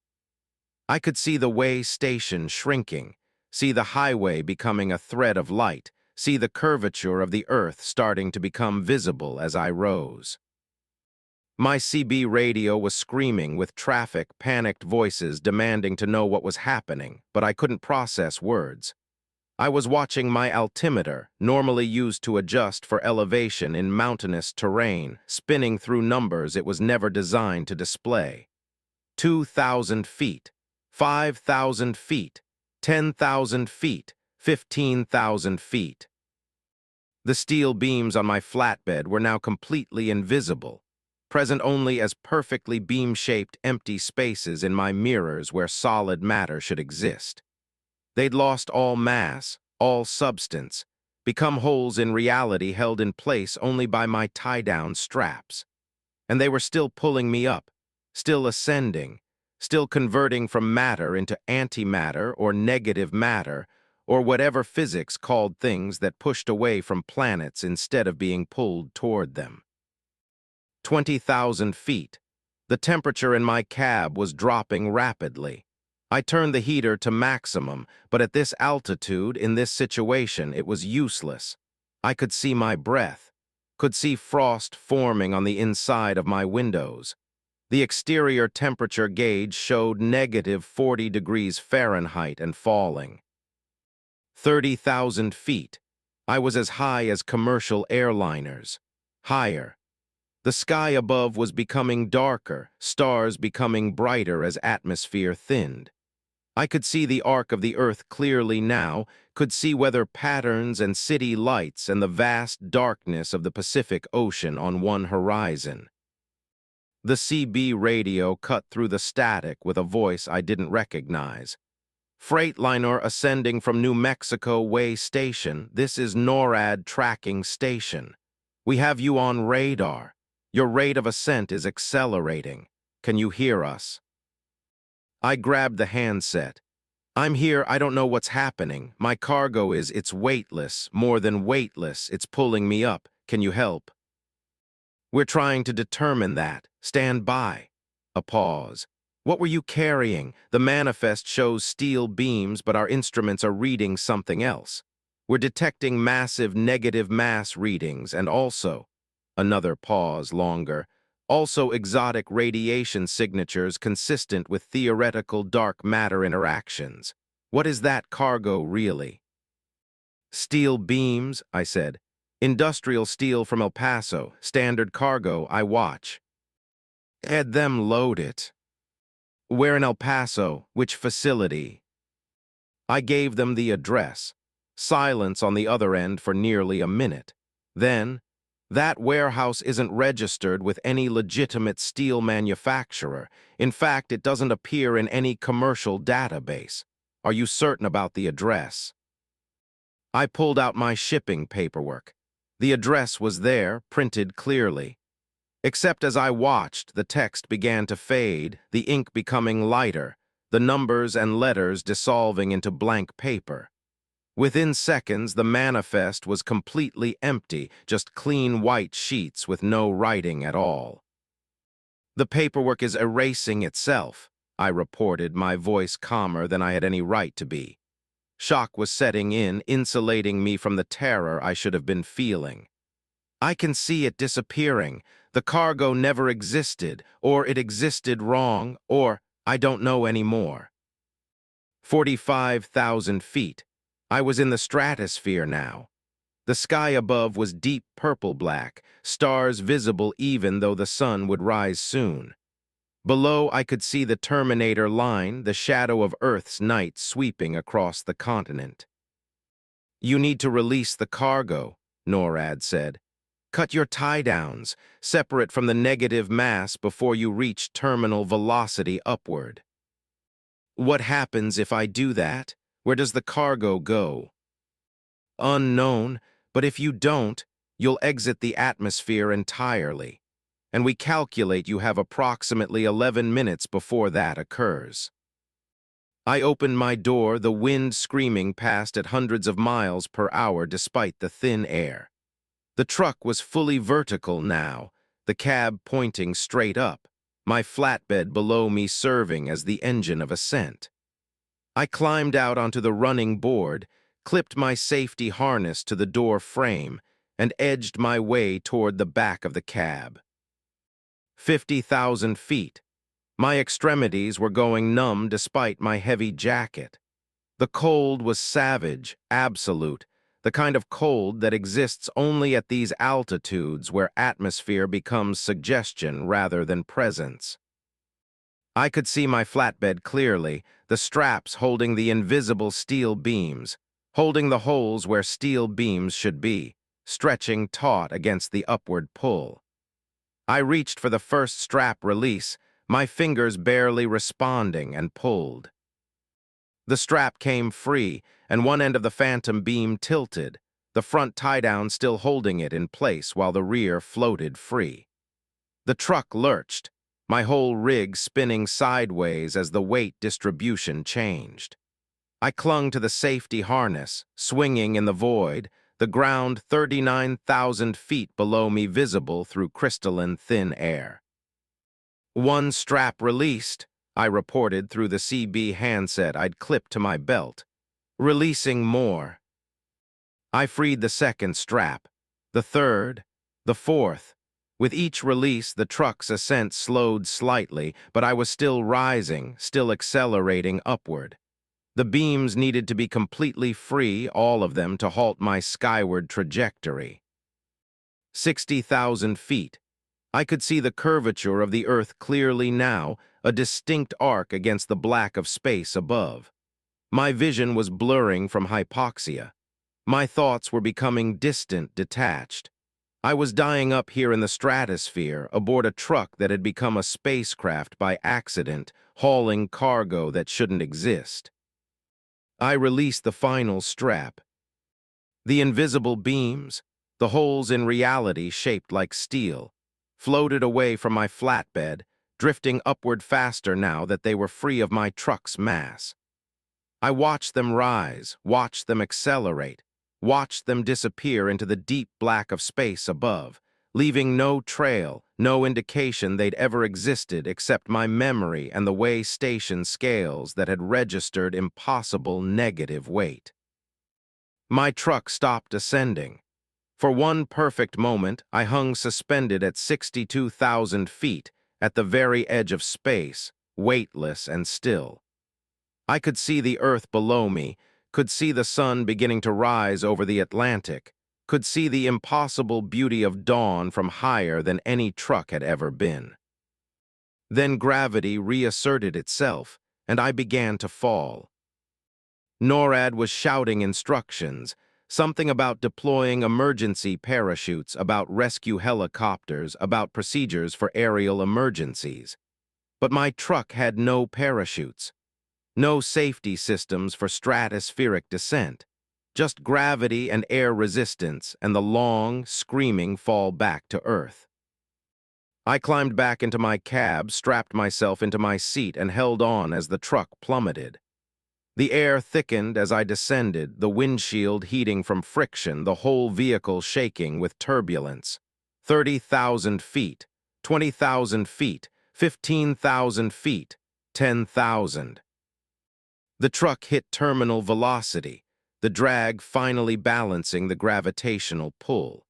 I could see the way station shrinking, see the highway becoming a thread of light, see the curvature of the earth starting to become visible as I rose. My CB radio was screaming with traffic, panicked voices demanding to know what was happening, but I couldn't process words. I was watching my altimeter, normally used to adjust for elevation in mountainous terrain, spinning through numbers it was never designed to display. 2,000 feet, 5,000 feet, 10,000 feet, 15,000 feet. The steel beams on my flatbed were now completely invisible, present only as perfectly beam-shaped empty spaces in my mirrors where solid matter should exist. They'd lost all mass, all substance, become holes in reality held in place only by my tie-down straps. And they were still pulling me up, still ascending, still converting from matter into antimatter or negative matter, or whatever physics called things that pushed away from planets instead of being pulled toward them. 20,000 feet. The temperature in my cab was dropping rapidly. I turned the heater to maximum, but at this altitude, in this situation, it was useless. I could see my breath, could see frost forming on the inside of my windows. The exterior temperature gauge showed negative 40 degrees Fahrenheit and falling. 30,000 feet. I was as high as commercial airliners. Higher. The sky above was becoming darker, stars becoming brighter as atmosphere thinned. I could see the arc of the earth clearly now, could see weather patterns and city lights and the vast darkness of the Pacific Ocean on one horizon. The CB radio cut through the static with a voice I didn't recognize. Freightliner ascending from New Mexico Way Station. This is NORAD tracking station. We have you on radar. Your rate of ascent is accelerating. Can you hear us? I grabbed the handset. I'm here, I don't know what's happening. My cargo it's weightless, more than weightless, it's pulling me up. Can you help? We're trying to determine that. Stand by. A pause. What were you carrying? The manifest shows steel beams, but our instruments are reading something else. We're detecting massive negative mass readings and also, another pause longer, also exotic radiation signatures consistent with theoretical dark matter interactions. What is that cargo really? Steel beams, I said. Industrial steel from El Paso, standard cargo, I watch. Had them load it. Where in El Paso? Which facility? I gave them the address. Silence on the other end for nearly a minute. Then, that warehouse isn't registered with any legitimate steel manufacturer. In fact, it doesn't appear in any commercial database. Are you certain about the address? I pulled out my shipping paperwork. The address was there, printed clearly. Except as I watched, the text began to fade, the ink becoming lighter, the numbers and letters dissolving into blank paper. Within seconds, the manifest was completely empty, just clean white sheets with no writing at all. The paperwork is erasing itself, I reported, my voice calmer than I had any right to be. Shock was setting in, insulating me from the terror I should have been feeling. I can see it disappearing. The cargo never existed, or it existed wrong, or I don't know anymore. 45,000 feet. I was in the stratosphere now. The sky above was deep purple-black, stars visible even though the sun would rise soon. Below, I could see the Terminator line, the shadow of Earth's night sweeping across the continent. You need to release the cargo, NORAD said. Cut your tie-downs, separate from the negative mass before you reach terminal velocity upward. What happens if I do that? Where does the cargo go? Unknown, but if you don't, you'll exit the atmosphere entirely. And we calculate you have approximately 11 minutes before that occurs. I opened my door, the wind screaming past at hundreds of miles per hour despite the thin air. The truck was fully vertical now, the cab pointing straight up, my flatbed below me serving as the engine of ascent. I climbed out onto the running board, clipped my safety harness to the door frame, and edged my way toward the back of the cab. 50,000 feet. My extremities were going numb despite my heavy jacket. The cold was savage, absolute, the kind of cold that exists only at these altitudes where atmosphere becomes suggestion rather than presence. I could see my flatbed clearly, the straps holding the invisible steel beams, holding the holes where steel beams should be, stretching taut against the upward pull. I reached for the first strap release, my fingers barely responding, and pulled. The strap came free, and one end of the phantom beam tilted, the front tie-down still holding it in place while the rear floated free. The truck lurched, my whole rig spinning sideways as the weight distribution changed. I clung to the safety harness, swinging in the void, the ground 39,000 feet below me visible through crystalline thin air. One strap released, I reported through the CB handset I'd clipped to my belt. Releasing more. I freed the second strap, the third, the fourth. With each release, the truck's ascent slowed slightly, but I was still rising, still accelerating upward. The beams needed to be completely free, all of them, to halt my skyward trajectory. 60,000 feet. I could see the curvature of the Earth clearly now, a distinct arc against the black of space above. My vision was blurring from hypoxia. My thoughts were becoming distant, detached. I was dying up here in the stratosphere, aboard a truck that had become a spacecraft by accident, hauling cargo that shouldn't exist. I released the final strap. The invisible beams, the holes in reality shaped like steel, floated away from my flatbed, drifting upward faster now that they were free of my truck's mass. I watched them rise, watched them accelerate, watched them disappear into the deep black of space above, leaving no trail, no indication they'd ever existed except my memory and the way station scales that had registered impossible negative weight. My truck stopped ascending. For one perfect moment, I hung suspended at 62,000 feet, at the very edge of space, weightless and still. I could see the Earth below me, could see the sun beginning to rise over the Atlantic, could see the impossible beauty of dawn from higher than any truck had ever been. Then gravity reasserted itself, and I began to fall. NORAD was shouting instructions, something about deploying emergency parachutes, about rescue helicopters, about procedures for aerial emergencies. But my truck had no parachutes, no safety systems for stratospheric descent, just gravity and air resistance and the long, screaming fall back to Earth. I climbed back into my cab, strapped myself into my seat, and held on as the truck plummeted. The air thickened as I descended, the windshield heating from friction, the whole vehicle shaking with turbulence. 30,000 feet, 20,000 feet, 15,000 feet, 10,000. The truck hit terminal velocity, the drag finally balancing the gravitational pull.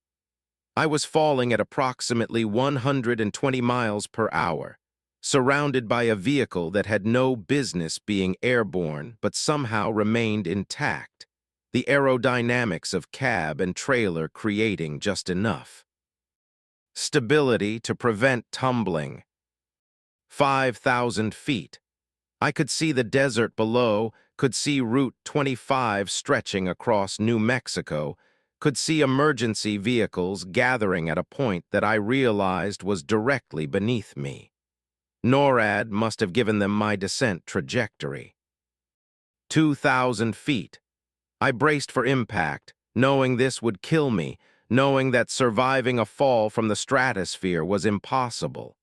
I was falling at approximately 120 miles per hour, surrounded by a vehicle that had no business being airborne but somehow remained intact, the aerodynamics of cab and trailer creating just enough stability to prevent tumbling. 5,000 feet. I could see the desert below, could see Route 25 stretching across New Mexico, could see emergency vehicles gathering at a point that I realized was directly beneath me. NORAD must have given them my descent trajectory. 2,000 feet. I braced for impact, knowing this would kill me, knowing that surviving a fall from the stratosphere was impossible.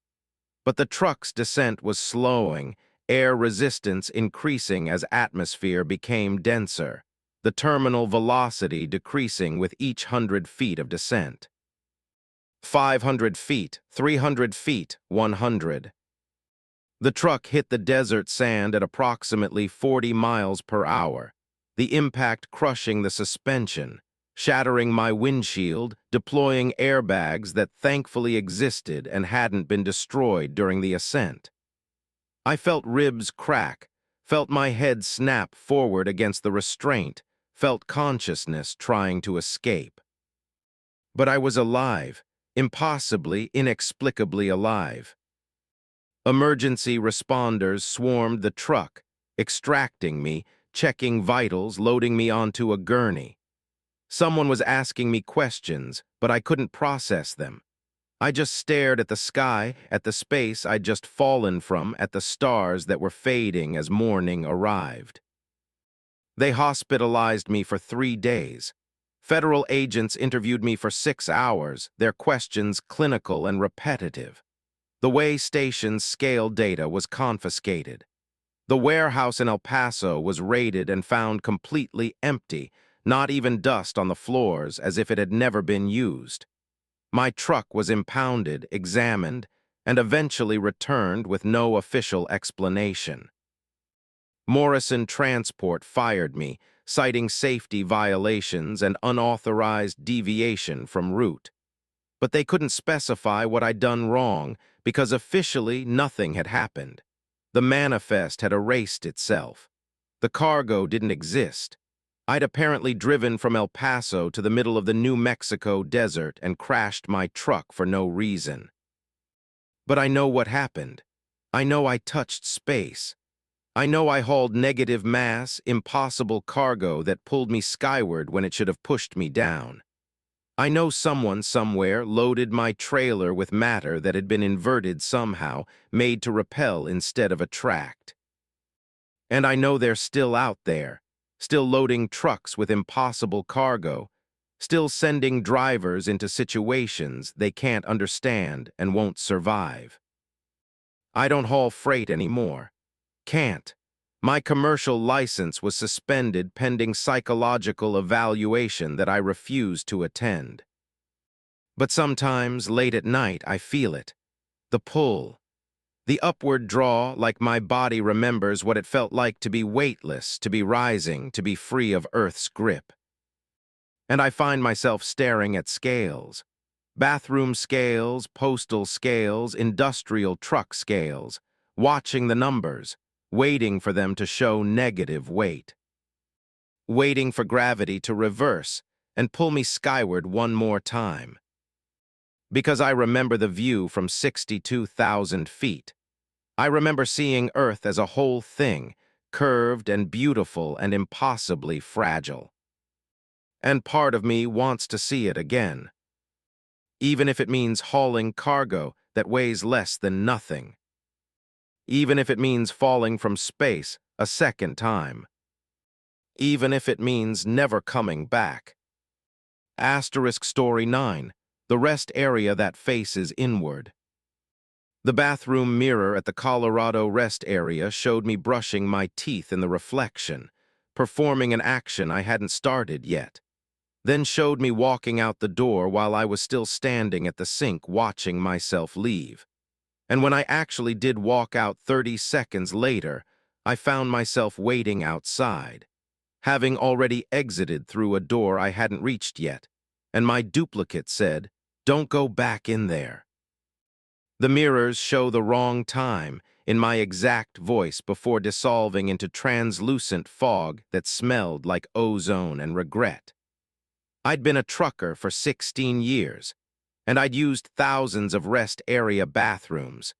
But the truck's descent was slowing, air resistance increasing as atmosphere became denser, the terminal velocity decreasing with each 100 feet of descent. 500 feet, 300 feet, 100. The truck hit the desert sand at approximately 40 miles per hour, the impact crushing the suspension, shattering my windshield, deploying airbags that thankfully existed and hadn't been destroyed during the ascent. I felt ribs crack, felt my head snap forward against the restraint, felt consciousness trying to escape. But I was alive, impossibly, inexplicably alive. Emergency responders swarmed the truck, extracting me, checking vitals, loading me onto a gurney. Someone was asking me questions, but I couldn't process them. I just stared at the sky, at the space I'd just fallen from, at the stars that were fading as morning arrived. They hospitalized me for 3 days. Federal agents interviewed me for 6 hours, their questions clinical and repetitive. The way station's scale data was confiscated. The warehouse in El Paso was raided and found completely empty, not even dust on the floors, as if it had never been used. My truck was impounded, examined, and eventually returned with no official explanation. Morrison Transport fired me, citing safety violations and unauthorized deviation from route. But they couldn't specify what I'd done wrong because officially nothing had happened. The manifest had erased itself. The cargo didn't exist. I'd apparently driven from El Paso to the middle of the New Mexico desert and crashed my truck for no reason. But I know what happened. I know I touched space. I know I hauled negative mass, impossible cargo that pulled me skyward when it should have pushed me down. I know someone somewhere loaded my trailer with matter that had been inverted somehow, made to repel instead of attract. And I know they're still out there, still loading trucks with impossible cargo, still sending drivers into situations they can't understand and won't survive. I don't haul freight anymore. Can't. My commercial license was suspended pending psychological evaluation that I refused to attend. But sometimes, late at night, I feel it. The pull. The upward draw, like my body remembers what it felt like to be weightless, to be rising, to be free of Earth's grip. And I find myself staring at scales. Bathroom scales, postal scales, industrial truck scales, watching the numbers, waiting for them to show negative weight. Waiting for gravity to reverse and pull me skyward one more time. Because I remember the view from 62,000 feet. I remember seeing Earth as a whole thing, curved and beautiful and impossibly fragile. And part of me wants to see it again, even if it means hauling cargo that weighs less than nothing. Even if it means falling from space a second time. Even if it means never coming back. Asterisk Story 9, the rest area that faces inward. The bathroom mirror at the Colorado rest area showed me brushing my teeth in the reflection, performing an action I hadn't started yet. Then showed me walking out the door while I was still standing at the sink watching myself leave. And when I actually did walk out 30 seconds later, I found myself waiting outside, having already exited through a door I hadn't reached yet, and my duplicate said, "Don't go back in there." The mirrors show the wrong time in my exact voice before dissolving into translucent fog that smelled like ozone and regret. I'd been a trucker for 16 years, and I'd used thousands of rest area bathrooms,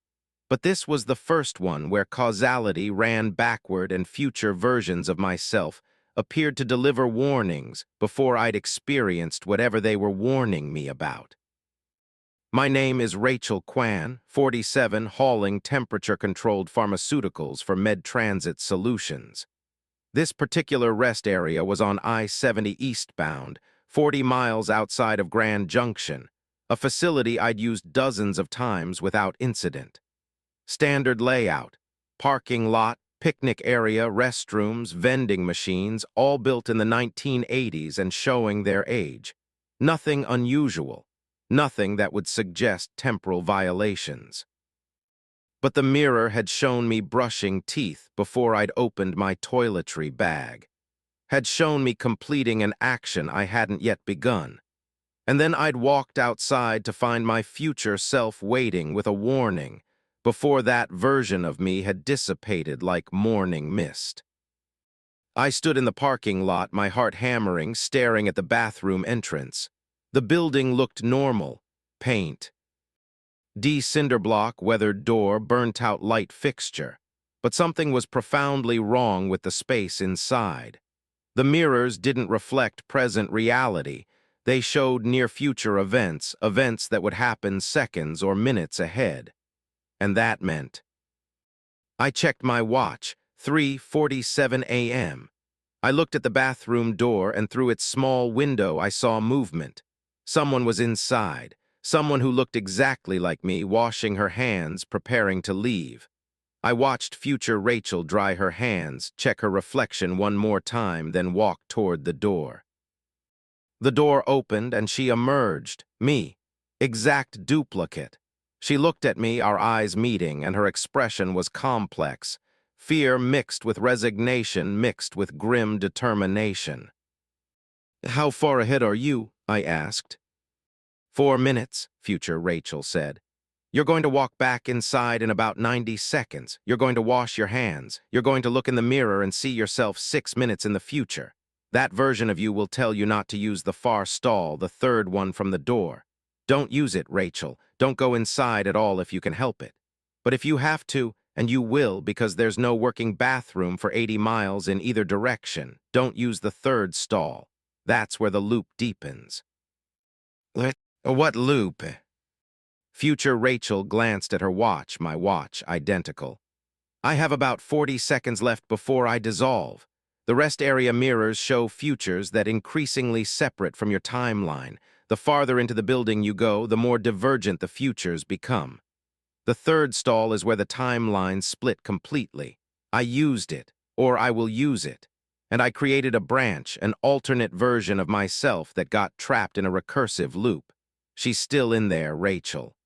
but this was the first one where causality ran backward and future versions of myself appeared to deliver warnings before I'd experienced whatever they were warning me about. My name is Rachel Kwan, 47, hauling temperature-controlled pharmaceuticals for Med-Transit Solutions. This particular rest area was on I-70 eastbound, 40 miles outside of Grand Junction, a facility I'd used dozens of times without incident. Standard layout, parking lot, picnic area, restrooms, vending machines, all built in the 1980s and showing their age. Nothing unusual, nothing that would suggest temporal violations. But the mirror had shown me brushing teeth before I'd opened my toiletry bag, had shown me completing an action I hadn't yet begun. And then I'd walked outside to find my future self waiting with a warning before that version of me had dissipated like morning mist. I stood in the parking lot, my heart hammering, staring at the bathroom entrance. The building looked normal. Paint, cinder block, weathered door, burnt-out light fixture. But something was profoundly wrong with the space inside. The mirrors didn't reflect present reality. They showed near-future events, events that would happen seconds or minutes ahead. And that meant... I checked my watch, 3:47 a.m. I looked at the bathroom door, and through its small window I saw movement. Someone was inside. Someone who looked exactly like me, washing her hands, preparing to leave. I watched future Rachel dry her hands, check her reflection one more time, then walk toward the door. The door opened and she emerged, me, exact duplicate. She looked at me, our eyes meeting, and her expression was complex, fear mixed with resignation, mixed with grim determination. "How far ahead are you?" I asked. 4 minutes, future Rachel said. "You're going to walk back inside in about 90 seconds. You're going to wash your hands. You're going to look in the mirror and see yourself 6 minutes in the future. That version of you will tell you not to use the far stall, the third one from the door. Don't use it, Rachel. Don't go inside at all if you can help it. But if you have to, and you will because there's no working bathroom for 80 miles in either direction, don't use the third stall. That's where the loop deepens." "What loop?" Future Rachel glanced at her watch, my watch identical. "I have about 40 seconds left before I dissolve. The rest area mirrors show futures that increasingly separate from your timeline. The farther into the building you go, the more divergent the futures become. The third stall is where the timeline split completely. I used it, or I will use it. And I created a branch, an alternate version of myself that got trapped in a recursive loop. She's still in there, Rachel.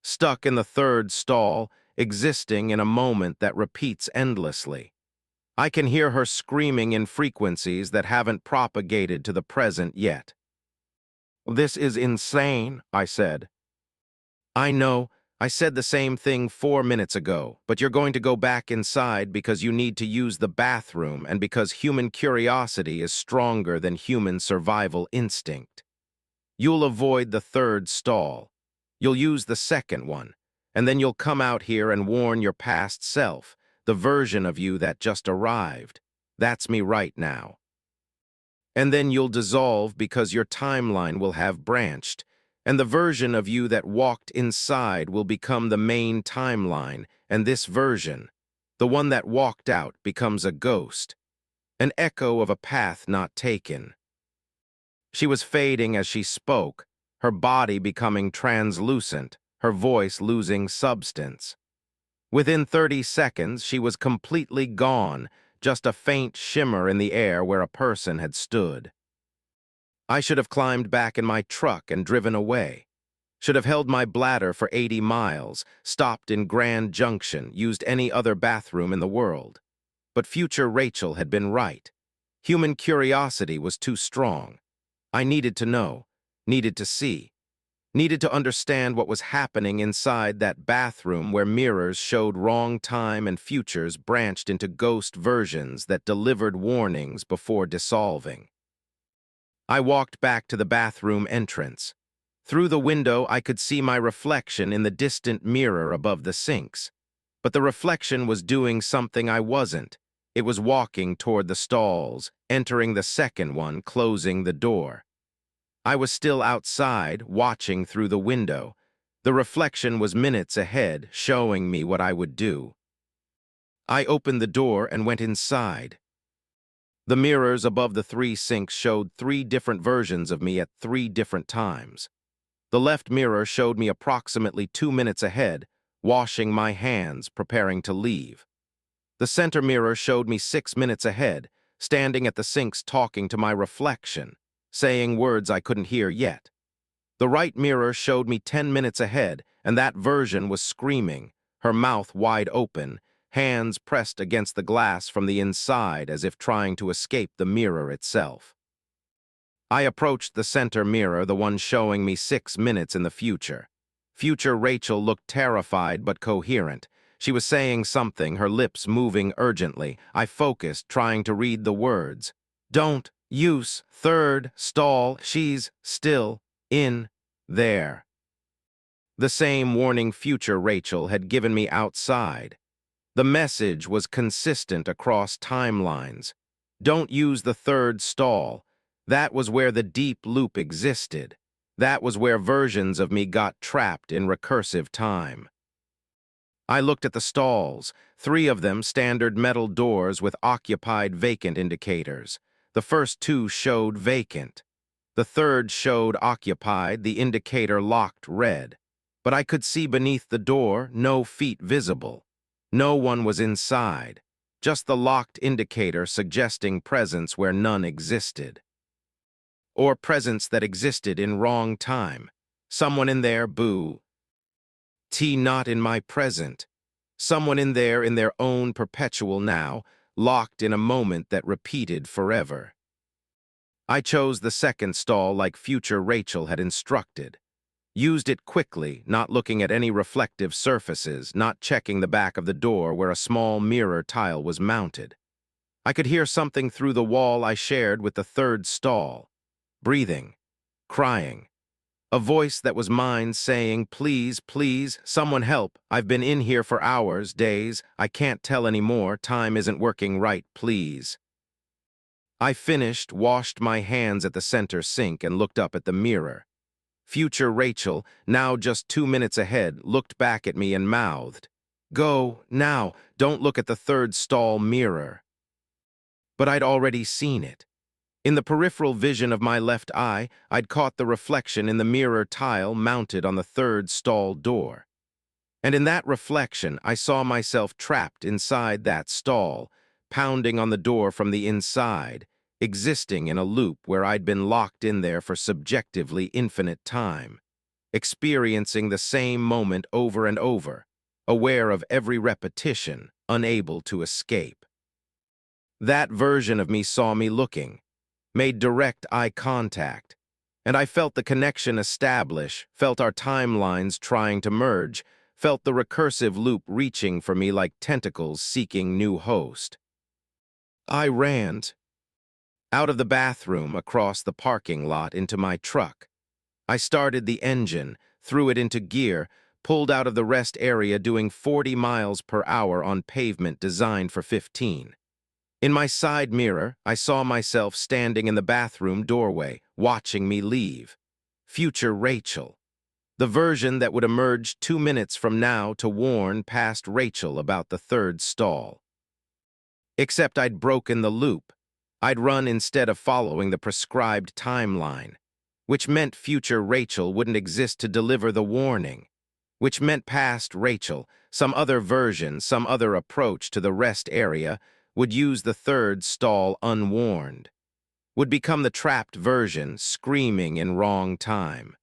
Stuck in the third stall, existing in a moment that repeats endlessly. I can hear her screaming in frequencies that haven't propagated to the present yet." "This is insane," I said. "I know. I said the same thing 4 minutes ago, but you're going to go back inside because you need to use the bathroom and because human curiosity is stronger than human survival instinct. You'll avoid the third stall. You'll use the second one, and then you'll come out here and warn your past self, the version of you that just arrived. That's me right now. And then you'll dissolve because your timeline will have branched, and the version of you that walked inside will become the main timeline, and this version, the one that walked out, becomes a ghost, an echo of a path not taken." She was fading as she spoke, her body becoming translucent, her voice losing substance. Within 30 seconds, she was completely gone, just a faint shimmer in the air where a person had stood. I should have climbed back in my truck and driven away. Should have held my bladder for 80 miles, stopped in Grand Junction, used any other bathroom in the world. But future Rachel had been right. Human curiosity was too strong. I needed to know, needed to see, needed to understand what was happening inside that bathroom where mirrors showed wrong time and futures branched into ghost versions that delivered warnings before dissolving. I walked back to the bathroom entrance. Through the window, I could see my reflection in the distant mirror above the sinks. But the reflection was doing something I wasn't. It was walking toward the stalls, entering the second one, closing the door. I was still outside, watching through the window. The reflection was minutes ahead, showing me what I would do. I opened the door and went inside. The mirrors above the 3 sinks showed 3 different versions of me at 3 different times. The left mirror showed me approximately 2 minutes ahead, washing my hands, preparing to leave. The center mirror showed me 6 minutes ahead, standing at the sinks talking to my reflection, saying words I couldn't hear yet. The right mirror showed me 10 minutes ahead, and that version was screaming, her mouth wide open, hands pressed against the glass from the inside as if trying to escape the mirror itself. I approached the center mirror, the one showing me 6 minutes in the future. Future Rachel looked terrified but coherent. She was saying something, her lips moving urgently. I focused, trying to read the words. Don't use third stall, she's still in there. The same warning Future Rachel had given me outside. The message was consistent across timelines. Don't use the third stall. That was where the deep loop existed. That was where versions of me got trapped in recursive time. I looked at the stalls, 3 of them standard metal doors with occupied vacant indicators. The first 2 showed vacant. The third showed occupied, the indicator locked red. But I could see beneath the door, no feet visible. No one was inside, just the locked indicator suggesting presence where none existed. Or presence that existed in wrong time. Someone in there, boo. Not in my present. Someone in there in their own perpetual now, locked in a moment that repeated forever. I chose the second stall like Future Rachel had instructed. Used it quickly, not looking at any reflective surfaces, not checking the back of the door where a small mirror tile was mounted. I could hear something through the wall I shared with the third stall. Breathing. Crying. A voice that was mine saying, please, please, someone help. I've been in here for hours, days. I can't tell anymore. Time isn't working right, please. I finished, washed my hands at the center sink, and looked up at the mirror. Future Rachel, now just 2 minutes ahead, looked back at me and mouthed, go, now, don't look at the third stall mirror. But I'd already seen it. In the peripheral vision of my left eye, I'd caught the reflection in the mirror tile mounted on the third stall door. And in that reflection, I saw myself trapped inside that stall, pounding on the door from the inside, existing in a loop where I'd been locked in there for subjectively infinite time, experiencing the same moment over and over, aware of every repetition, unable to escape. That version of me saw me looking, made direct eye contact, and I felt the connection establish, felt our timelines trying to merge, felt the recursive loop reaching for me like tentacles seeking new host. I ran out of the bathroom, across the parking lot, into my truck. I started the engine, threw it into gear, pulled out of the rest area doing 40 miles per hour on pavement designed for 15. In my side mirror, I saw myself standing in the bathroom doorway, watching me leave. Future Rachel. The version that would emerge 2 minutes from now to warn past Rachel about the third stall. Except I'd broken the loop. I'd run instead of following the prescribed timeline, which meant Future Rachel wouldn't exist to deliver the warning, which meant past Rachel, some other version, some other approach to the rest area, would use the third stall unwarned, would become the trapped version, screaming in wrong time.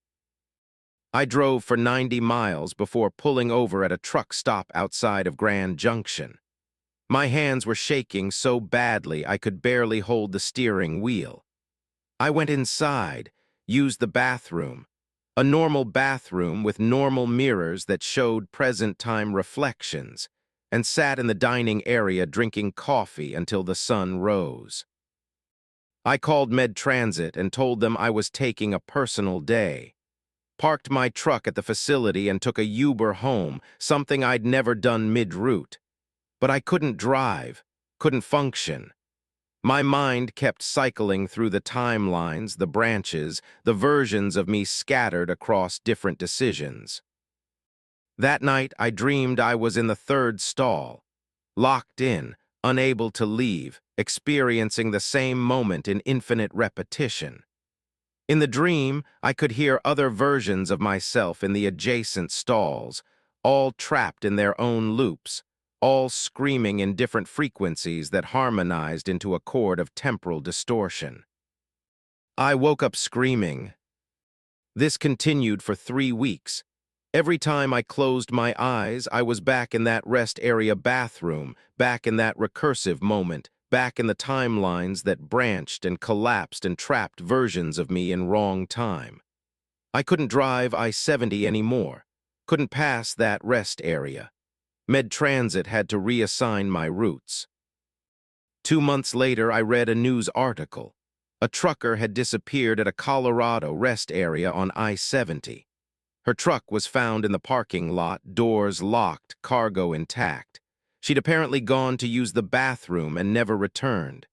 I drove for 90 miles before pulling over at a truck stop outside of Grand Junction. My hands were shaking so badly I could barely hold the steering wheel. I went inside, used the bathroom, a normal bathroom with normal mirrors that showed present-time reflections, and sat in the dining area drinking coffee until the sun rose. I called Med Transit and told them I was taking a personal day. Parked my truck at the facility and took a Uber home, something I'd never done mid-route. But I couldn't drive. couldn't function. My mind kept cycling through the timelines, the branches, the versions of me scattered across different decisions. That night, I dreamed I was in the third stall, locked in, unable to leave, experiencing the same moment in infinite repetition. In the dream, I could hear other versions of myself in the adjacent stalls, all trapped in their own loops, all screaming in different frequencies that harmonized into a chord of temporal distortion. I woke up screaming. This continued for 3 weeks. Every time I closed my eyes, I was back in that rest area bathroom, back in that recursive moment, back in the timelines that branched and collapsed and trapped versions of me in wrong time. I couldn't drive I-70 anymore, couldn't pass that rest area. Med-Transit had to reassign my routes. 2 months later, I read a news article. A trucker had disappeared at a Colorado rest area on I-70. Her truck was found in the parking lot, doors locked, cargo intact. She'd apparently gone to use the bathroom and never returned.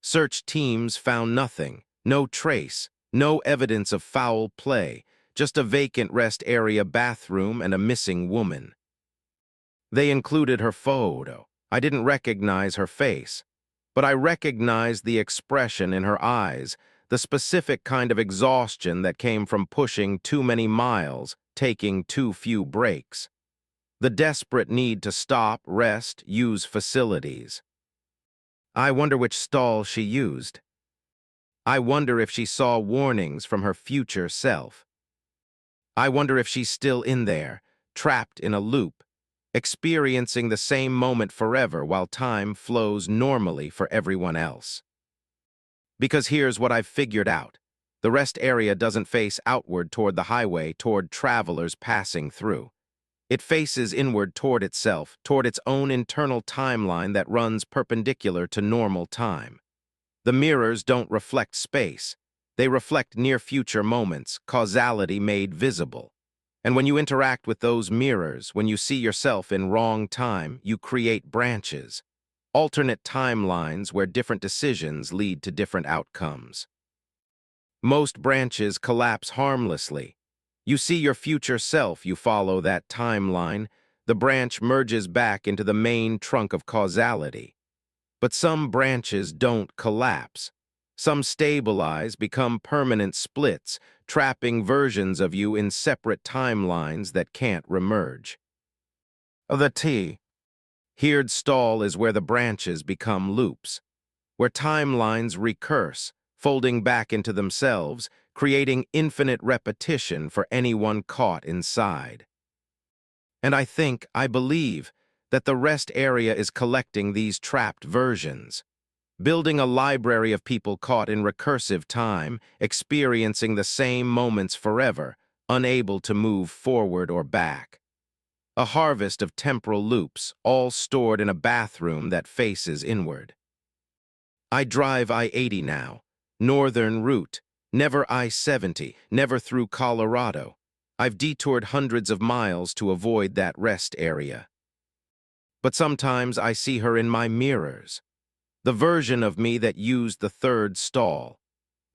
Search teams found nothing, no trace, no evidence of foul play, just a vacant rest area bathroom and a missing woman. They included her photo. I didn't recognize her face, but I recognized the expression in her eyes, the specific kind of exhaustion that came from pushing too many miles, taking too few breaks. The desperate need to stop, rest, use facilities. I wonder which stall she used. I wonder if she saw warnings from her future self. I wonder if she's still in there, trapped in a loop, experiencing the same moment forever while time flows normally for everyone else. Because here's what I've figured out. The rest area doesn't face outward toward the highway, toward travelers passing through. It faces inward toward itself, toward its own internal timeline that runs perpendicular to normal time. The mirrors don't reflect space. They reflect near-future moments, causality made visible. And when you interact with those mirrors, when you see yourself in wrong time, you create branches, alternate timelines where different decisions lead to different outcomes. Most branches collapse harmlessly. You see your future self, you follow that timeline, the branch merges back into the main trunk of causality. But some branches don't collapse. Some stabilize, become permanent splits, trapping versions of you in separate timelines that can't remerge. The tiered stall is where the branches become loops, where timelines recurse, folding back into themselves, creating infinite repetition for anyone caught inside. And I believe, that the rest area is collecting these trapped versions, building a library of people caught in recursive time, experiencing the same moments forever, unable to move forward or back. A harvest of temporal loops, all stored in a bathroom that faces inward. I drive I-80 now, northern route, never I-70, never through Colorado. I've detoured hundreds of miles to avoid that rest area. But sometimes I see her in my mirrors, the version of me that used the third stall,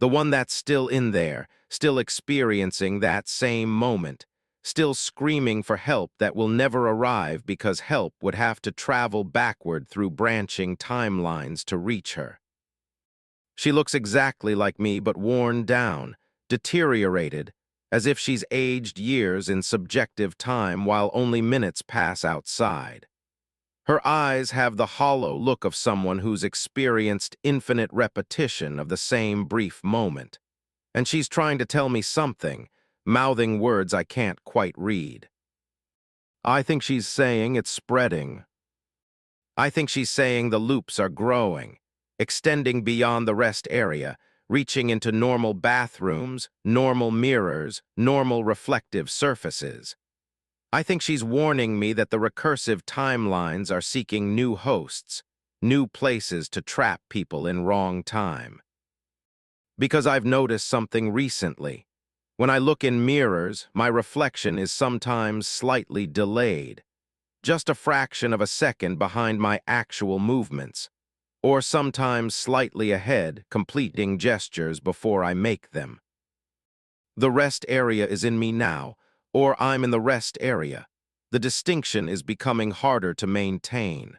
the one that's still in there, still experiencing that same moment, still screaming for help that will never arrive because help would have to travel backward through branching timelines to reach her. She looks exactly like me but worn down, deteriorated, as if she's aged years in subjective time while only minutes pass outside. Her eyes have the hollow look of someone who's experienced infinite repetition of the same brief moment. And she's trying to tell me something, mouthing words I can't quite read. I think she's saying it's spreading. I think she's saying the loops are growing, extending beyond the rest area, reaching into normal bathrooms, normal mirrors, normal reflective surfaces. I think she's warning me that the recursive timelines are seeking new hosts, new places to trap people in wrong time. Because I've noticed something recently. When I look in mirrors, my reflection is sometimes slightly delayed, just a fraction of a second behind my actual movements. or sometimes slightly ahead, completing gestures before I make them. The rest area is in me now, or I'm in the rest area. The distinction is becoming harder to maintain.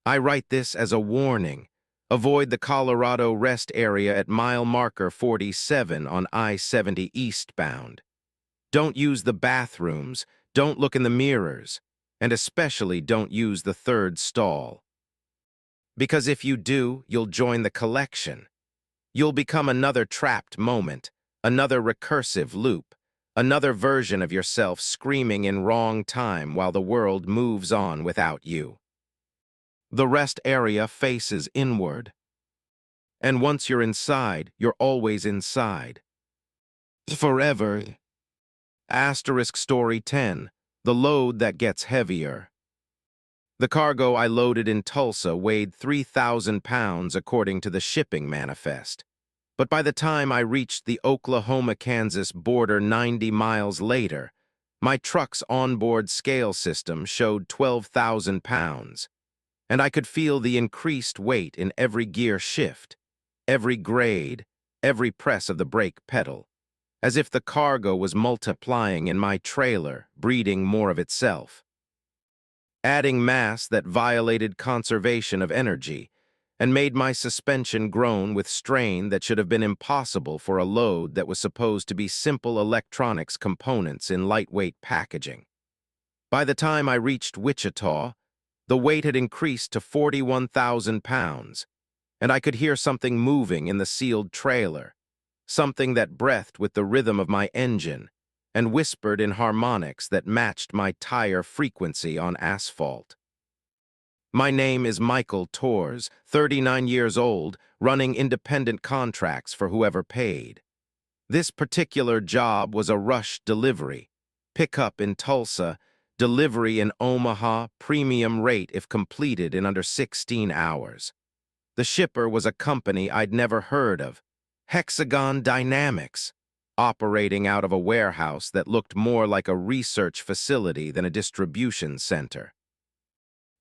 I write this as a warning. Avoid the Colorado rest area at mile marker 47 on I-70 eastbound. Don't use the bathrooms, don't look in the mirrors, and especially don't use the third stall. Because if you do, you'll join the collection. You'll become another trapped moment, another recursive loop, another version of yourself screaming in wrong time while the world moves on without you. The rest area faces inward. And once you're inside, you're always inside. Forever. Asterisk story 10, the load that gets heavier. The cargo I loaded in Tulsa weighed 3,000 pounds according to the shipping manifest. But by the time I reached the Oklahoma-Kansas border 90 miles later, my truck's onboard scale system showed 12,000 pounds, and I could feel the increased weight in every gear shift, every grade, every press of the brake pedal, as if the cargo was multiplying in my trailer, breeding more of itself. Adding mass that violated conservation of energy and made my suspension groan with strain that should have been impossible for a load that was supposed to be simple electronics components in lightweight packaging. By the time I reached Wichita, the weight had increased to 41,000 pounds, and I could hear something moving in the sealed trailer, something that breathed with the rhythm of my engine and whispered in harmonics that matched my tire frequency on asphalt. My name is Michael Torres, 39 years old, running independent contracts for whoever paid. This particular job was a rush delivery, pickup in Tulsa, delivery in Omaha, premium rate if completed in under 16 hours. The shipper was a company I'd never heard of, Hexagon Dynamics, operating out of a warehouse that looked more like a research facility than a distribution center.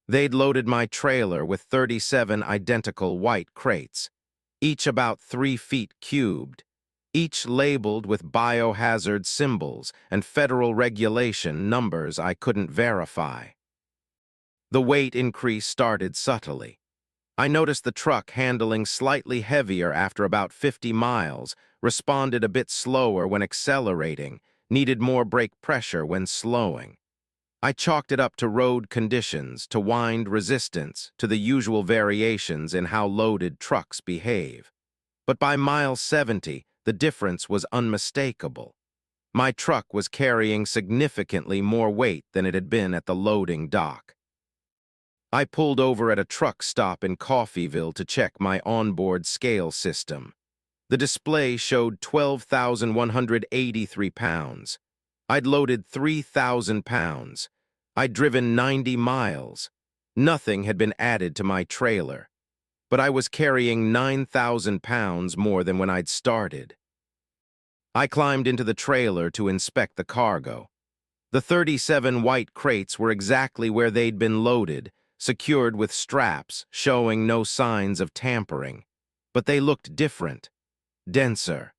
They'd loaded my trailer with 37 identical white crates, each about 3 feet cubed, each labeled with biohazard symbols and federal regulation numbers I couldn't verify. The weight increase started subtly. I noticed the truck handling slightly heavier after about 50 miles, responded a bit slower when accelerating, needed more brake pressure when slowing. I chalked it up to road conditions, to wind resistance, to the usual variations in how loaded trucks behave. But by mile 70, the difference was unmistakable. My truck was carrying significantly more weight than it had been at the loading dock. I pulled over at a truck stop in Coffeyville to check my onboard scale system. The display showed 12,183 pounds. I'd loaded 3,000 pounds. I'd driven 90 miles. Nothing had been added to my trailer, but I was carrying 9,000 pounds more than when I'd started. I climbed into the trailer to inspect the cargo. The 37 white crates were exactly where they'd been loaded, secured with straps, showing no signs of tampering. But they looked different, denser.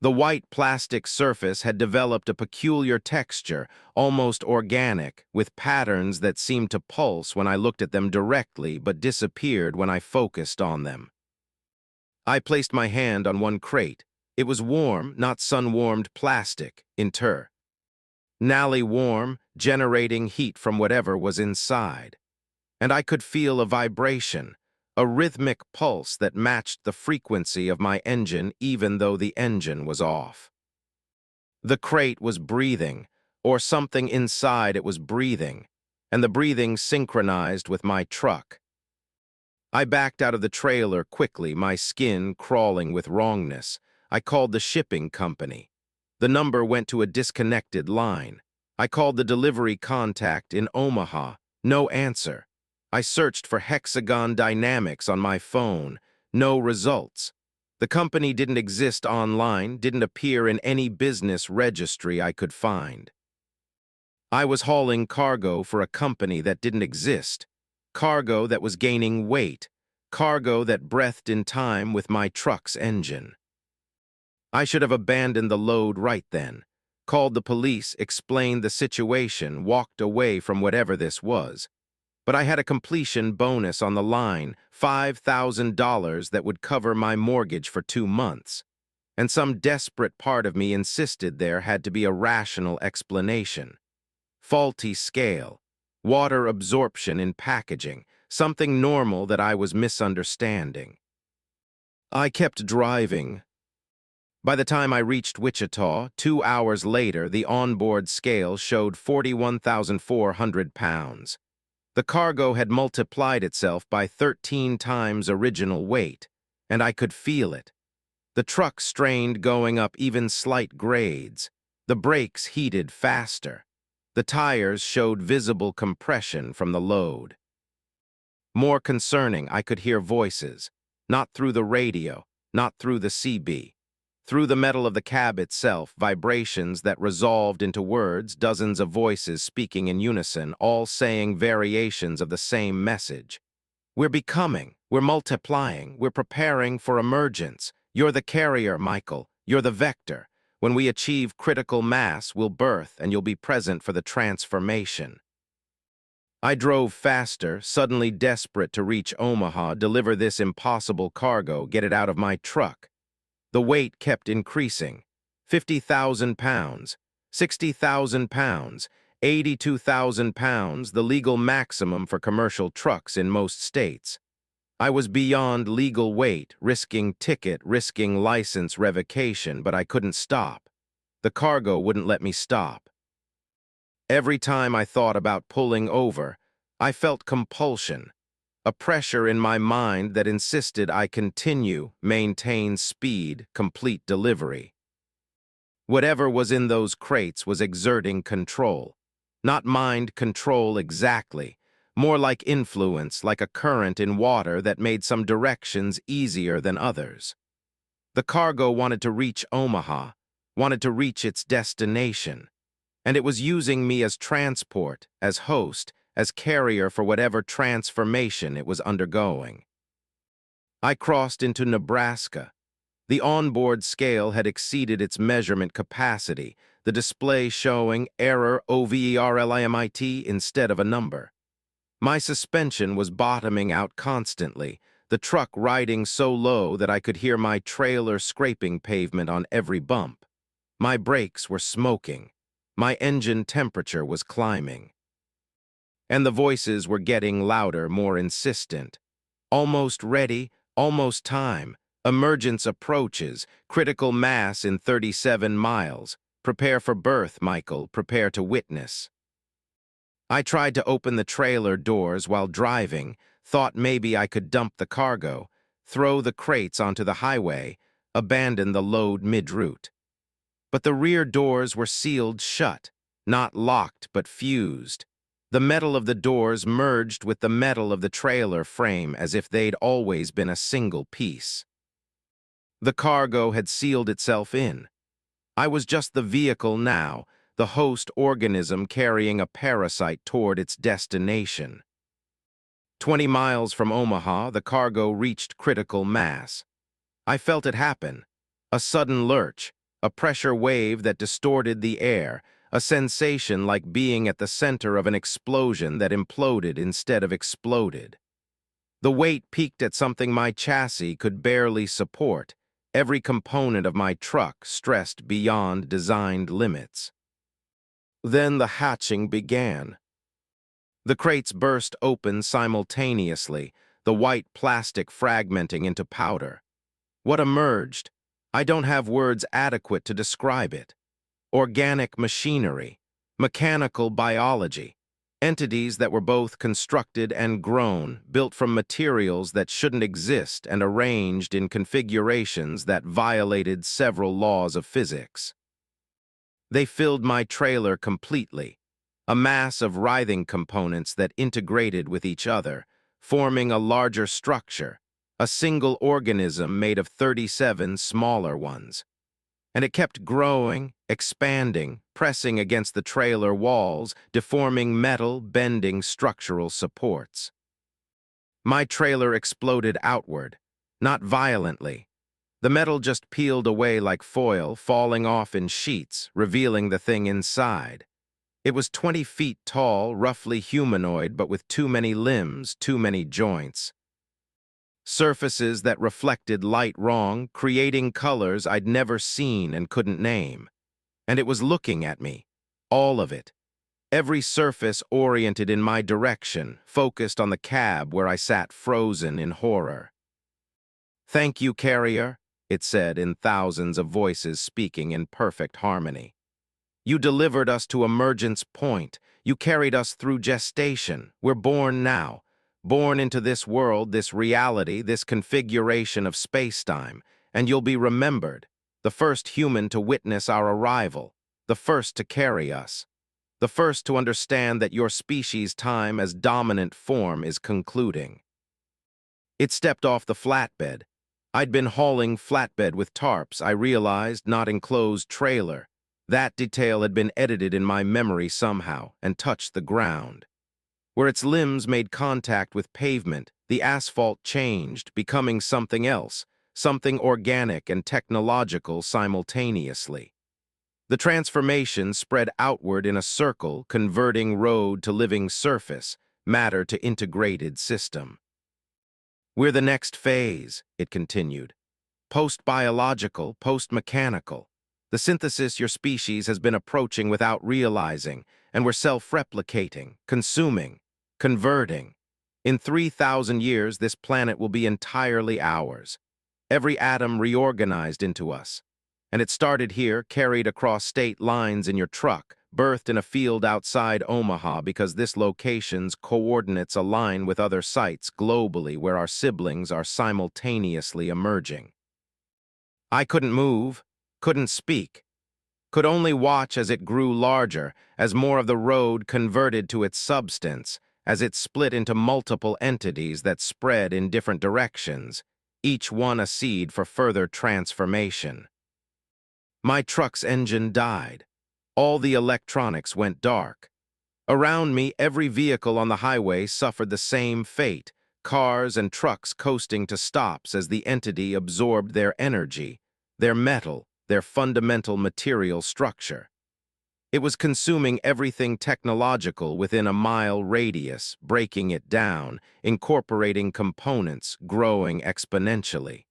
The white plastic surface had developed a peculiar texture, almost organic, with patterns that seemed to pulse when I looked at them directly but disappeared when I focused on them. I placed my hand on one crate. It was warm, not sun-warmed plastic, inter. Nally warm, generating heat from whatever was inside. And I could feel a vibration, a rhythmic pulse that matched the frequency of my engine even though the engine was off. The crate was breathing, or something inside it was breathing, and the breathing synchronized with my truck. I backed out of the trailer quickly, my skin crawling with wrongness. I called the shipping company. The number went to a disconnected line. I called the delivery contact in Omaha. No answer. I searched for Hexagon Dynamics on my phone. No results. The company didn't exist online, didn't appear in any business registry I could find. I was hauling cargo for a company that didn't exist, cargo that was gaining weight, cargo that breathed in time with my truck's engine. I should have abandoned the load right then, called the police, explained the situation, walked away from whatever this was. But I had a completion bonus on the line, $5,000 that would cover my mortgage for 2 months. And some desperate part of me insisted there had to be a rational explanation. Faulty scale, water absorption in packaging, something normal that I was misunderstanding. I kept driving. By the time I reached Wichita, 2 hours later, the onboard scale showed 41,400 pounds. The cargo had multiplied itself by 13 times original weight, and I could feel it. The truck strained going up even slight grades. The brakes heated faster. The tires showed visible compression from the load. More concerning, I could hear voices, not through the radio, not through the CB. Through the metal of the cab itself, vibrations that resolved into words, dozens of voices speaking in unison, all saying variations of the same message. We're becoming, we're multiplying, we're preparing for emergence. You're the carrier, Michael. You're the vector. When we achieve critical mass, we'll birth and you'll be present for the transformation. I drove faster, suddenly desperate to reach Omaha, deliver this impossible cargo, get it out of my truck. The weight kept increasing. 50,000 pounds, 60,000 pounds, 82,000 pounds, the legal maximum for commercial trucks in most states. I was beyond legal weight, risking ticket, risking license revocation, but I couldn't stop. The cargo wouldn't let me stop. Every time I thought about pulling over, I felt compulsion, a pressure in my mind that insisted I continue, maintain speed, complete delivery. Whatever was in those crates was exerting control. Not mind control exactly, more like influence, like a current in water that made some directions easier than others. The cargo wanted to reach Omaha, wanted to reach its destination, and it was using me as transport, as host, as carrier for whatever transformation it was undergoing. I crossed into Nebraska. The onboard scale had exceeded its measurement capacity, the display showing error overlimit instead of a number. My suspension was bottoming out constantly, the truck riding so low that I could hear my trailer scraping pavement on every bump. My brakes were smoking. My engine temperature was climbing. And the voices were getting louder, more insistent. Almost ready, almost time. Emergence approaches, critical mass in 37 miles. Prepare for birth, Michael, prepare to witness. I tried to open the trailer doors while driving, thought maybe I could dump the cargo, throw the crates onto the highway, abandon the load mid-route. But the rear doors were sealed shut, not locked but fused. The metal of the doors merged with the metal of the trailer frame as if they'd always been a single piece. The cargo had sealed itself in. I was just the vehicle now, the host organism carrying a parasite toward its destination. 20 miles from Omaha, the cargo reached critical mass. I felt it happen. A sudden lurch, a pressure wave that distorted the air, a sensation like being at the center of an explosion that imploded instead of exploded. The weight peaked at something my chassis could barely support, every component of my truck stressed beyond designed limits. Then the hatching began. The crates burst open simultaneously, the white plastic fragmenting into powder. What emerged? I don't have words adequate to describe it. Organic machinery, mechanical biology, entities that were both constructed and grown, built from materials that shouldn't exist and arranged in configurations that violated several laws of physics. They filled my trailer completely, a mass of writhing components that integrated with each other, forming a larger structure, a single organism made of 37 smaller ones. And it kept growing, expanding, pressing against the trailer walls, deforming metal, bending structural supports. My trailer exploded outward, not violently. The metal just peeled away like foil, falling off in sheets, revealing the thing inside. It was 20 feet tall, roughly humanoid, but with too many limbs, too many joints. Surfaces that reflected light wrong, creating colors I'd never seen and couldn't name. And it was looking at me. All of it. Every surface oriented in my direction, focused on the cab where I sat frozen in horror. "Thank you, carrier," it said in thousands of voices speaking in perfect harmony. "You delivered us to emergence point. You carried us through gestation. We're born now. Born into this world, this reality, this configuration of space-time. And you'll be remembered. The first human to witness our arrival. The first to carry us. The first to understand that your species' time as dominant form is concluding." It stepped off the flatbed. I'd been hauling flatbed with tarps, I realized, not enclosed trailer. That detail had been edited in my memory somehow and touched the ground. Where its limbs made contact with pavement, the asphalt changed, becoming something else, something organic and technological simultaneously. The transformation spread outward in a circle, converting road to living surface, matter to integrated system. "We're the next phase," it continued. "Post-biological, post-mechanical. The synthesis your species has been approaching without realizing, and we're self-replicating, consuming, converting. In 3,000 years, this planet will be entirely ours. Every atom reorganized into us. And it started here, carried across state lines in your truck, birthed in a field outside Omaha because this location's coordinates align with other sites globally where our siblings are simultaneously emerging." I couldn't move, couldn't speak, could only watch as it grew larger, as more of the road converted to its substance, as it split into multiple entities that spread in different directions, each one a seed for further transformation. My truck's engine died. All the electronics went dark. Around me, every vehicle on the highway suffered the same fate, cars and trucks coasting to stops as the entity absorbed their energy, their metal, their fundamental material structure. It was consuming everything technological within a mile radius, breaking it down, incorporating components, growing exponentially.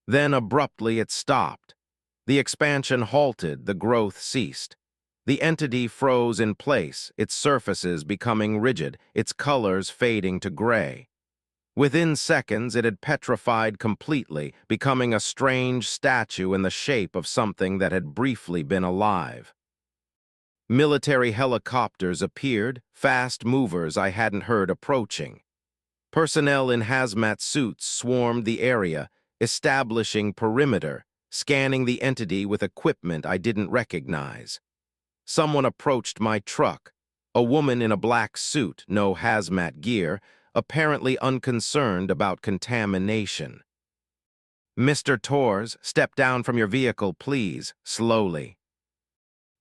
Then abruptly it stopped. The expansion halted, the growth ceased. The entity froze in place, its surfaces becoming rigid, its colors fading to gray. Within seconds, it had petrified completely, becoming a strange statue in the shape of something that had briefly been alive. Military helicopters appeared, fast movers I hadn't heard approaching. Personnel in hazmat suits swarmed the area, establishing perimeter, scanning the entity with equipment I didn't recognize. Someone approached my truck, a woman in a black suit, no hazmat gear, apparently unconcerned about contamination. "Mr. Torres, step down from your vehicle, please," slowly.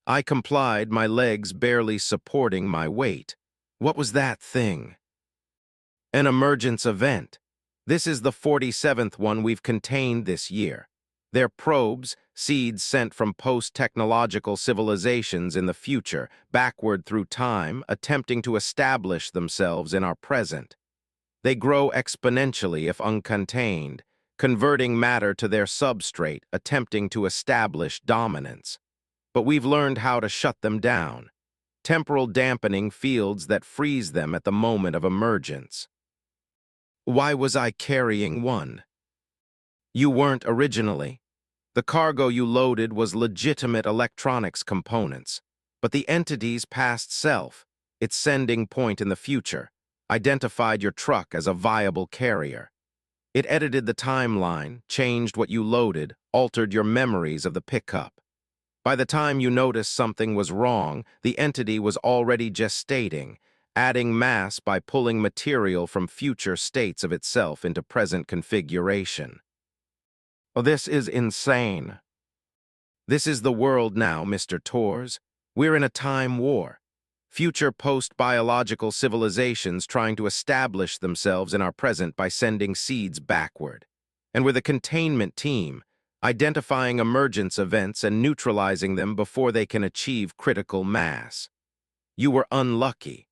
I complied, my legs barely supporting my weight. What was that thing? An emergence event. This is the 47th one we've contained this year. They're probes, seeds sent from post-technological civilizations in the future, backward through time, attempting to establish themselves in our present. They grow exponentially if uncontained, converting matter to their substrate, attempting to establish dominance. But we've learned how to shut them down. Temporal dampening fields that freeze them at the moment of emergence. Why was I carrying one? You weren't originally. The cargo you loaded was legitimate electronics components, but the entity's past self, its sending point in the future, identified your truck as a viable carrier. It edited the timeline, changed what you loaded, altered your memories of the pickup. By the time you noticed something was wrong, the entity was already gestating, adding mass by pulling material from future states of itself into present configuration. Oh, this is insane. This is the world now, Mr. Torres. We're in a time war. Future post-biological civilizations trying to establish themselves in our present by sending seeds backward. And with a containment team, identifying emergence events and neutralizing them before they can achieve critical mass. You were unlucky.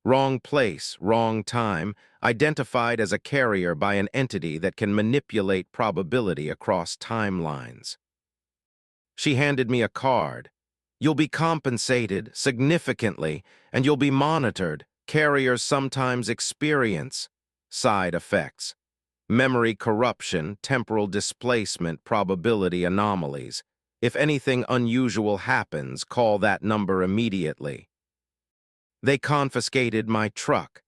Wrong place, wrong time, identified as a carrier by an entity that can manipulate probability across timelines. She handed me a card. You'll be compensated significantly, and you'll be monitored. Carriers sometimes experience side effects. Memory corruption, temporal displacement, probability anomalies. If anything unusual happens, call that number immediately. They confiscated my truck,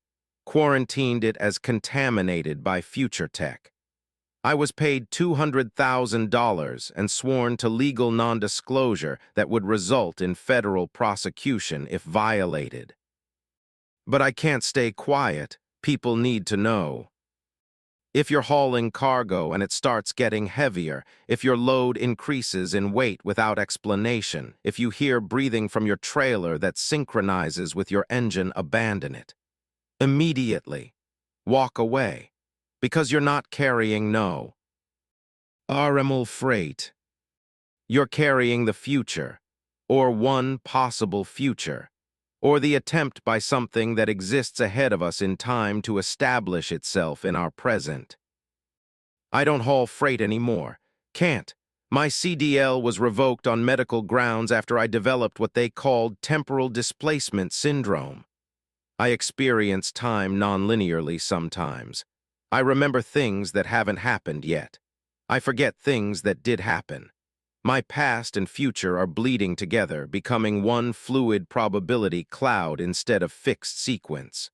quarantined it as contaminated by future tech. I was paid $200,000 and sworn to legal non-disclosure that would result in federal prosecution if violated. But I can't stay quiet. People need to know. If you're hauling cargo and it starts getting heavier, if your load increases in weight without explanation, if you hear breathing from your trailer that synchronizes with your engine, abandon it. Immediately. Walk away. Because you're not carrying RML freight. You're carrying the future, or one possible future, or the attempt by something that exists ahead of us in time to establish itself in our present. I don't haul freight anymore. Can't. My CDL was revoked on medical grounds after I developed what they called temporal displacement syndrome. I experience time non-linearly sometimes. I remember things that haven't happened yet. I forget things that did happen. My past and future are bleeding together, becoming one fluid probability cloud instead of fixed sequence.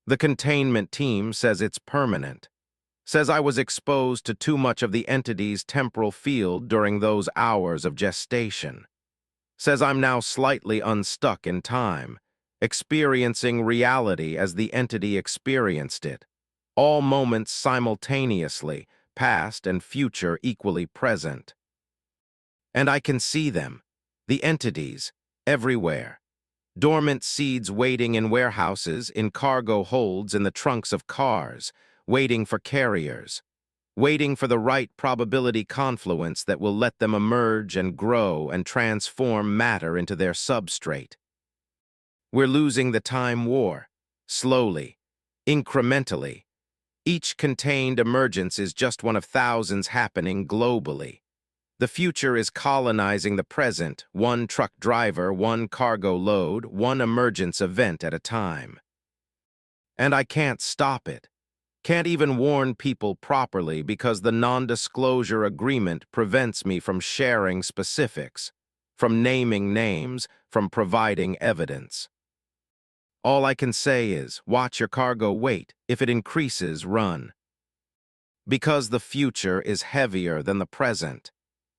The containment team says it's permanent. Says I was exposed to too much of the entity's temporal field during those hours of gestation. Says I'm now slightly unstuck in time, experiencing reality as the entity experienced it. All moments simultaneously, past and future equally present. And I can see them, the entities, everywhere. Dormant seeds waiting in warehouses, in cargo holds, in the trunks of cars, waiting for carriers, waiting for the right probability confluence that will let them emerge and grow and transform matter into their substrate. We're losing the time war, slowly, incrementally. Each contained emergence is just one of thousands happening globally. The future is colonizing the present, one truck driver, one cargo load, one emergence event at a time. And I can't stop it. Can't even warn people properly because the non-disclosure agreement prevents me from sharing specifics, from naming names, from providing evidence. All I can say is, watch your cargo weight. If it increases, run. Because the future is heavier than the present,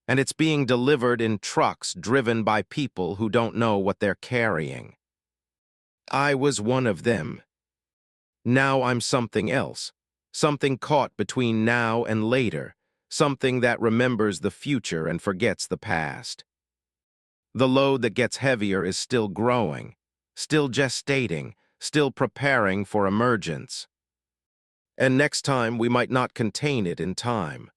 and it's being delivered in trucks driven by people who don't know what they're carrying. I was one of them. Now I'm something else, something caught between now and later, something that remembers the future and forgets the past. The load that gets heavier is still growing, still gestating, still preparing for emergence. And next time we might not contain it in time.